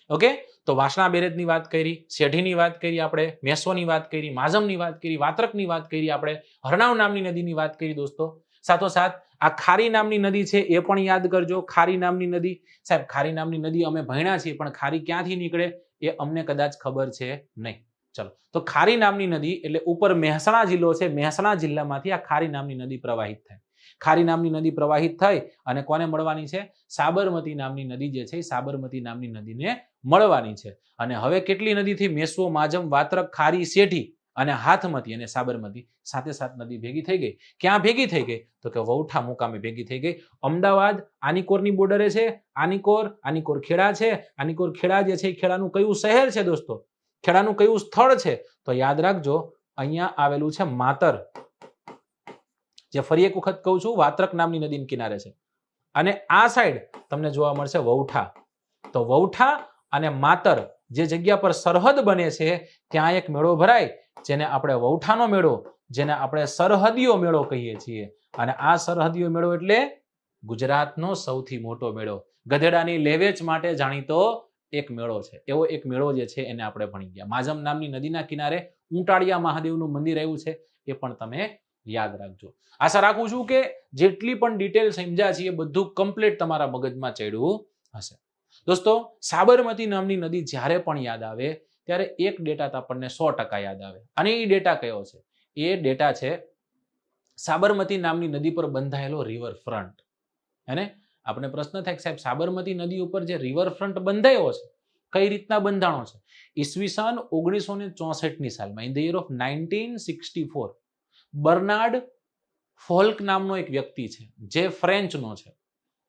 ઓકે. તો વાસણા બેરેજની વાત કરી, શેઢીની વાત કરી આપણે, મેસોની વાત કરી, માઝમની વાત કરી, વાત્રકની વાત કરી આપણે, હરણાવ નામની નદીની વાત કરી દોસ્તો. સાથોસાથ આ ખારી નામની નદી છે એ પણ યાદ કરજો. ખારી નામની નદી, સાહેબ ખારી નામની નદી અમે ભણ્યા છીએ, પણ ખારી ક્યાંથી નીકળે એ અમને કદાચ ખબર છે નહીં. ચલો, તો ખારી નામની નદી એટલે ઉપર મહેસાણા જિલ્લો છે, મહેસાણા જિલ્લામાંથી આ ખારી નામની નદી પ્રવાહિત થાય. ખારી નામની નદી પ્રવાહિત થઈ અને કોને મળવાની છે? સાબરમતી નામની નદી જે છે એ સાબરમતી નામની નદીને મળવાની છે. અને હવે કેટલી નદીથી? મેસો, માજમ, વાત્રક, ખારી, શેઠી અને હાથમતી અને સાબરમતી સાથે સાત નદી ભેગી થઈ ગઈ. ક્યાં ભેગી થઈ ગઈ? તો કે વૌઠા મુકામે ભેગી થઈ ગઈ. અમદાવાદ આનીકોરની બોર્ડરે છે. આનીકોર ખેડા છે. આનીકોર ખેડા જે છે એ ખેડાનું કયું શહેર છે દોસ્તો? ખેડાનું કયું સ્થળ છે? તો યાદ રાખજો, અહીંયા આવેલું છે માતર, જે ફરી એક વખત કહું છું વાત્રક નામની નદીના કિનારે છે. અને આ સાઈડ તમને જોવા મળશે વૌઠા. તો વૌઠા અને માતર જે જગ્યા પર સરહદ બને છે ત્યાં એક મેળો ભરાય, જેને આપણે વૌઠાનો મેળો, જેને આપણે સરહદીયો મેળો કહીએ છીએ. અને આ સરહદીયો મેળો એટલે ગુજરાતનો સૌથી મોટો મેળો, ગધેડાની લેવેચ માટે જાણીતો એક મેળો છે. એવો એક મેળો જે છે એને આપણે ભણી ગયા. માઝમ નામની નદીના કિનારે ઊંટાળિયા મહાદેવનું મંદિર આવ્યું છે, એ પણ તમે યાદ રાખજો. આશા રાખું છું કે જેટલી પણ ડિટેલ સમજ્યા છે એ બધું કમ્પ્લીટ તમારા મગજમાં ચડ્યું હશે. દોસ્તો, સાબરમતી નામની નદી જ્યારે પણ યાદ આવે ત્યારે એક ડેટા આપણને 100% યાદ આવે. અને એ ડેટા કયો છે? એ ડેટા છે સાબરમતી નામની નદી પર બંધાયેલો રિવરફ્રન્ટ. અને આપણે પ્રશ્ન થાય કે સાહેબ સાબરમતી નદી ઉપર જે રિવરફ્રન્ટ બંધાયો છે કઈ રીતના બંધાણો છે? ઈસવીસન 1964ની સાલમાં, in the year of 1964, Bernard Folk નામનો એક વ્યક્તિ છે જે ફ્રેન્ચનો છે,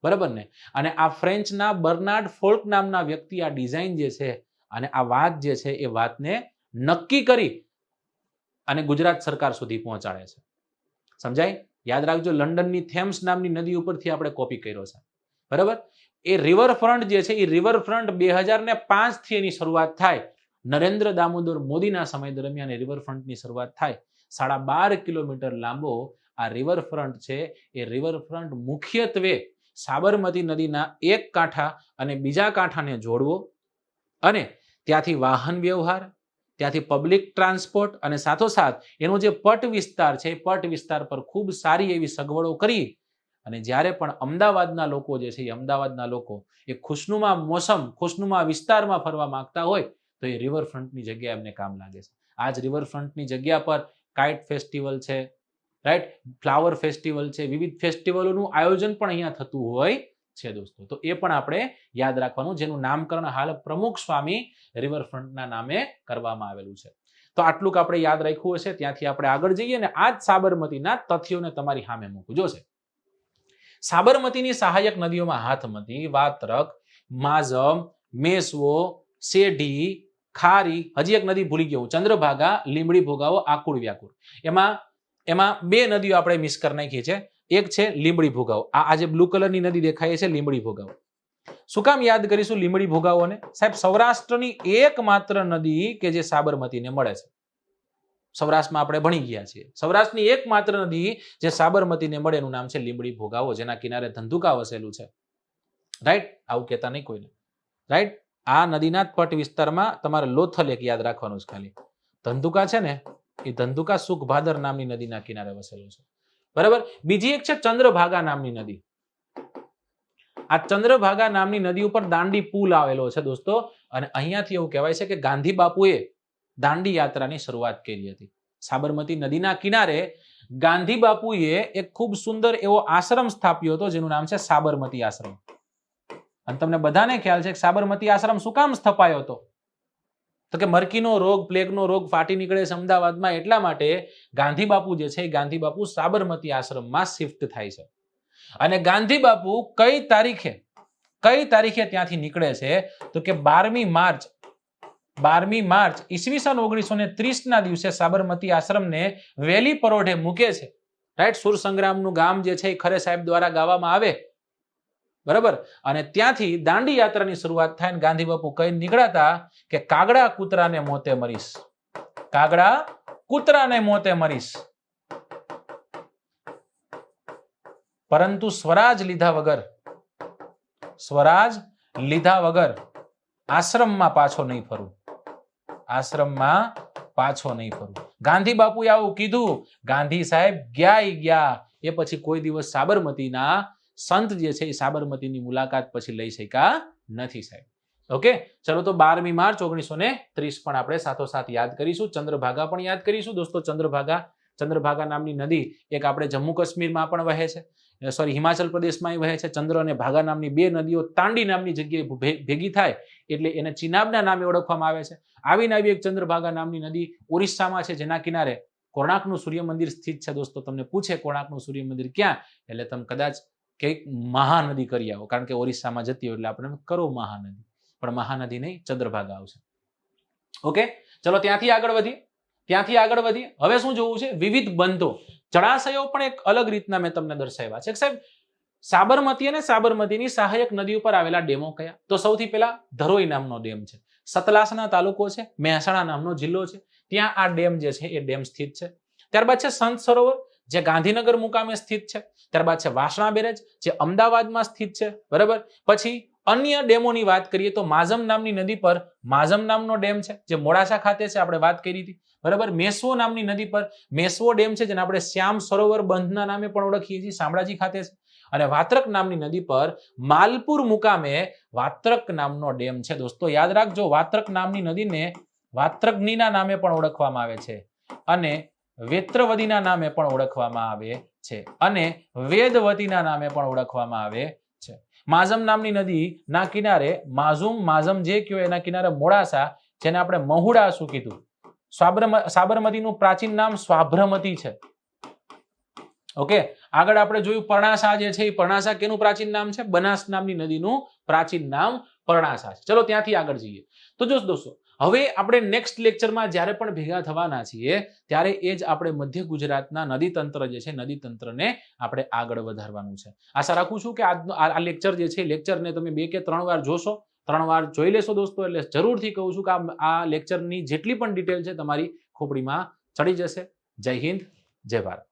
બરાબર ને? અને આ ફ્રેન્ચના બર્નાર્ડ ફોલ્ક નામના વ્યક્તિ આ ડિઝાઇન જે છે અને આ વાત જે છે એ વાતને નક્કી કરી અને ગુજરાત સરકાર સુધી પહોંચાડે છે. સમજાય? યાદ રાખજો, લંડનની થેમ્સ નામની નદી ઉપરથી આપણે કોપી કર્યો છે, બરાબર? એ રિવરફ્રન્ટ જે છે એ રિવરફ્રન્ટ 2005 થી એની શરૂઆત થાય. નરેન્દ્ર દામોદર મોદીના સમય દરમિયાન એ રિવરફ્રન્ટની શરૂઆત થાય. 12.5 કિલોમીટર લાંબો આ રિવરફ્રન્ટ છે. એ રિવરફ્રન્ટ મુખ્યત્વે સાબરમતી નદીના એક કાંઠા અને બીજા કાંઠાને જોડવો, અને ત્યાંથી વાહન વ્યવહાર, ત્યાંથી પબ્લિક ટ્રાન્સપોર્ટ અને સાથોસાથ એનો જે પટ વિસ્તાર છે એ પટ વિસ્તાર પર ખૂબ સારી એવી સગવડો કરી અને જ્યારે પણ અમદાવાદના લોકો જે છે એ અમદાવાદના લોકો એ ખુશનુમા મોસમ ખુશનુમા વિસ્તારમાં ફરવા માંગતા હોય તો એ રિવરફ્રન્ટની જગ્યા એમને કામ લાગે છે. આ જ રિવરફ્રન્ટની જગ્યા પર કાઇટ ફેસ્ટિવલ છે, રાઈટ, ફ્લાવર ફેસ્ટિવલ છે, વિવિધ ફેસ્ટિવલોનું આયોજન પણ અહીંયા થતું હોય છે દોસ્તો. તો એ પણ આપણે યાદ રાખવાનું, જેનું નામકરણ હાલ પ્રમુખ સ્વામી રિવરફ્રન્ટના નામે કરવામાં આવેલું છે. તો આટલું આપણે યાદ રાખ્યું હશે. ત્યાંથી આપણે આગળ જઈએ અને આ જ સાબરમતીના તથ્યોને તમારી સામે મૂકું. જોશે સાબરમતીની સહાયક નદીઓમાં હાથમતી, વાત્રક, માઝમ, મેસવો, શેઢી, ખારી, હજી એક નદી ભૂલી ગયો, ચંદ્રભાગા, લીંબડી ભોગાવો, આકુળ વ્યાકુળ. એમાં બે નદીઓ આપણે મિસ કરી નાખી છે. એક છે લીંબડી ભોગાવો. આ જે બ્લુ કલરની નદી દેખાય છે લીંબડી ભોગાવો. શું કામ યાદ કરીશું લીંબડી ભોગાવોને? સાહેબ સૌરાષ્ટ્રની એકમાત્ર નદી કે જે સાબરમતીને મળે છે. સૌરાષ્ટ્રમાં આપણે ભણી ગયા છીએ. સૌરાષ્ટ્રની એકમાત્ર નદી જે સાબરમતીને મળે એનું નામ છે લીંબડી ભોગાવો, જેના કિનારે ધંધુકા વસેલું છે. રાઈટ, આવું કહેતા નહીં કોઈને. રાઈટ, આ નદીના તટ વિસ્તારમાં તમારે લોથલ એક યાદ રાખવાનું છે ખાલી. ધંધુકા છે ને એ ધંધુકા સુખભાદર નામની નદીના કિનારે વસેલું છે. બરાબર. બીજી એક છે ચંદ્રભાગા નામની નદી. આ ચંદ્રભાગા નામની નદી ઉપર દાંડી પુલ આવેલો છે દોસ્તો. અને અહીંયાથી એવું કહેવાય છે કે ગાંધી બાપુએ દાંડી યાત્રાની શરૂઆત કરી હતી. સાબરમતી નદીના કિનારે ગાંધી બાપુએ એક ખૂબ સુંદર એવો આશ્રમ સ્થાપ્યો હતો જેનું નામ છે સાબરમતી આશ્રમ. અને તમને બધાને ખ્યાલ છે કે સાબરમતી આશ્રમ શું કામ સ્થપાયો હતો? તો કે મરકીનો રોગ, પ્લેગનો રોગ ફાટી નીકળે છે અમદાવાદમાં, એટલા માટે ગાંધી બાપુ જે છે એ ગાંધી બાપુ સાબરમતી આશ્રમમાં શિફ્ટ થાય છે. અને ગાંધી બાપુ કઈ તારીખે ત્યાંથી નીકળે છે? તો કે 12મી માર્ચ ઈસવીસન 1930 ના દિવસે સાબરમતી આશ્રમને વેલી પરોઢે મૂકે છે. રાઈટ, સુર સંગ્રામનું ગામ જે છે એ ખરે સાહેબ દ્વારા ગાવામાં આવે. બરાબર. અને ત્યાંથી દાંડી યાત્રાની શરૂઆત થાય ને ગાંધી બાપુ કઈ નીકળાતા કે કાગડા કૂતરાને મોતે મરીશ, કાગડા કૂતરાને મોતે મરીશ, પરંતુ સ્વરાજ લીધા વગર આશ્રમમાં પાછો નહીં ફરું. ગાંધી બાપુએ આવું કીધું. ગાંધી સાહેબ ગયા. એ પછી કોઈ દિવસ સાબરમતીના સંત જે છે એ સાબરમતીની મુલાકાત પછી લઈ શક્યા નથી સાહેબ. ઓકે, ચલો તો 12મી માર્ચ 1930 પણ આપણે સાથોસાથ યાદ કરીશું. ચંદ્રભાગા પણ યાદ કરીશું દોસ્તો. ચંદ્રભાગા નામની નદી એક આપણે જમ્મુ કાશ્મીરમાં પણ વહે છે, સોરી હિમાચલ પ્રદેશમાં વહે છે. ચંદ્ર અને ભાગા નામની બે નદીઓ તાંડી નામની જગ્યાએ ભેગી થાય એટલે એને ચિનાબના નામે ઓળખવામાં આવે છે. આવી એક ચંદ્રભાગા નામની નદી ઓરિસ્સામાં છે, જેના કિનારે કોણાર્કનું સૂર્ય મંદિર સ્થિત છે. દોસ્તો તમને પૂછે કોણાર્કનું સૂર્ય મંદિર ક્યાં, એટલે તમે કદાચ કંઈક મહાનદી કરી આવો, કારણ કે ઓરિસ્સામાં જતી હોય એટલે આપણે કરો મહાનદી, પણ મહાનદી નહીં, ચંદ્રભાગા આવશે. ઓકે, ચલો ત્યાંથી આગળ વધીએ. હવે શું જોવું છે? વિવિધ બંધો, જળાશયો પણ એક અલગ રીતના મેં તમને દર્શાવ્યા છે. સાહેબ સાબરમતી અને સાબરમતીની સહાયક નદી ઉપર આવેલા ડેમો કયા? તો સૌથી પહેલા ધરોઈ નામનો ડેમ છે. સતલાસના તાલુકો છે, મહેસાણા નામનો જિલ્લો છે, ત્યાં આ ડેમ જે છે એ ડેમ સ્થિત છે. ત્યારબાદ છે સંત સરોવર, જે ગાંધીનગર મુકામે સ્થિત છે. ત્યારબાદ છે વાસણા બેરેજ, જે અમદાવાદમાં સ્થિત છે. બરાબર. પછી અન્ય ડેમોની વાત કરીએ તો માઝમ નામની નદી પર માઝમ નામનો ડેમ છે, જે મોડાસા ખાતે છે, આપણે વાત કરી હતી. બરાબર. મેસવો નામની નદી પર મેસવો ડેમ છે, જેને આપણે શ્યામ સરોવર બંધના નામે પણ ઓળખીએ છીએ, શામળાજી ખાતે છે. અને વાત્રક નામની નદી પર માલપુર મુકામે વાત્રક નામનો ડેમ છે. દોસ્તો યાદ રાખજો, વાત્રક નામની નદીને વાત્રકનીના નામે પણ ઓળખવામાં આવે છે, અને વેત્રવદીના નામે પણ ઓળખવામાં આવે છે, અને વેદવતીના નામે પણ ઓળખવામાં આવે છે. માઝમ નામની નદીના કિનારે માઝમ જે કયો એના કિનારે મોડાસા, જેને આપણે મહુડા શું કીધું. સાબરમતીનું પ્રાચીન નામ સ્વાભ્રમતી છે. ઓકે, આગળ આપણે જોયું પરણાસા જે છે એ પરણાસા કેનું પ્રાચીન નામ છે? બનાસ નામની નદીનું પ્રાચીન નામ પરણાસા છે. ચલો ત્યાંથી આગળ જઈએ. તો જો દોસ્તો હવે આપણે નેક્સ્ટ લેક્ચરમાં જ્યારે પણ ભેગા થવાના છીએ ત્યારે એ જ આપણે મધ્ય ગુજરાતના નદી તંત્ર જે છે, નદી તંત્રને આપણે આગળ વધારવાનું છે. આશા રાખું છું કે આ લેક્ચર જે છે, લેક્ચરને તમે 2 કે 3 વાર જોશો, 3 વાર જોઈ લેશો દોસ્તો. એટલે જરૂરથી કહું છું કે આ લેક્ચરની જેટલી પણ ડિટેલ છે તમારી ખોપડીમાં ચડી જશે. જય હિન્દ, જય ભારત.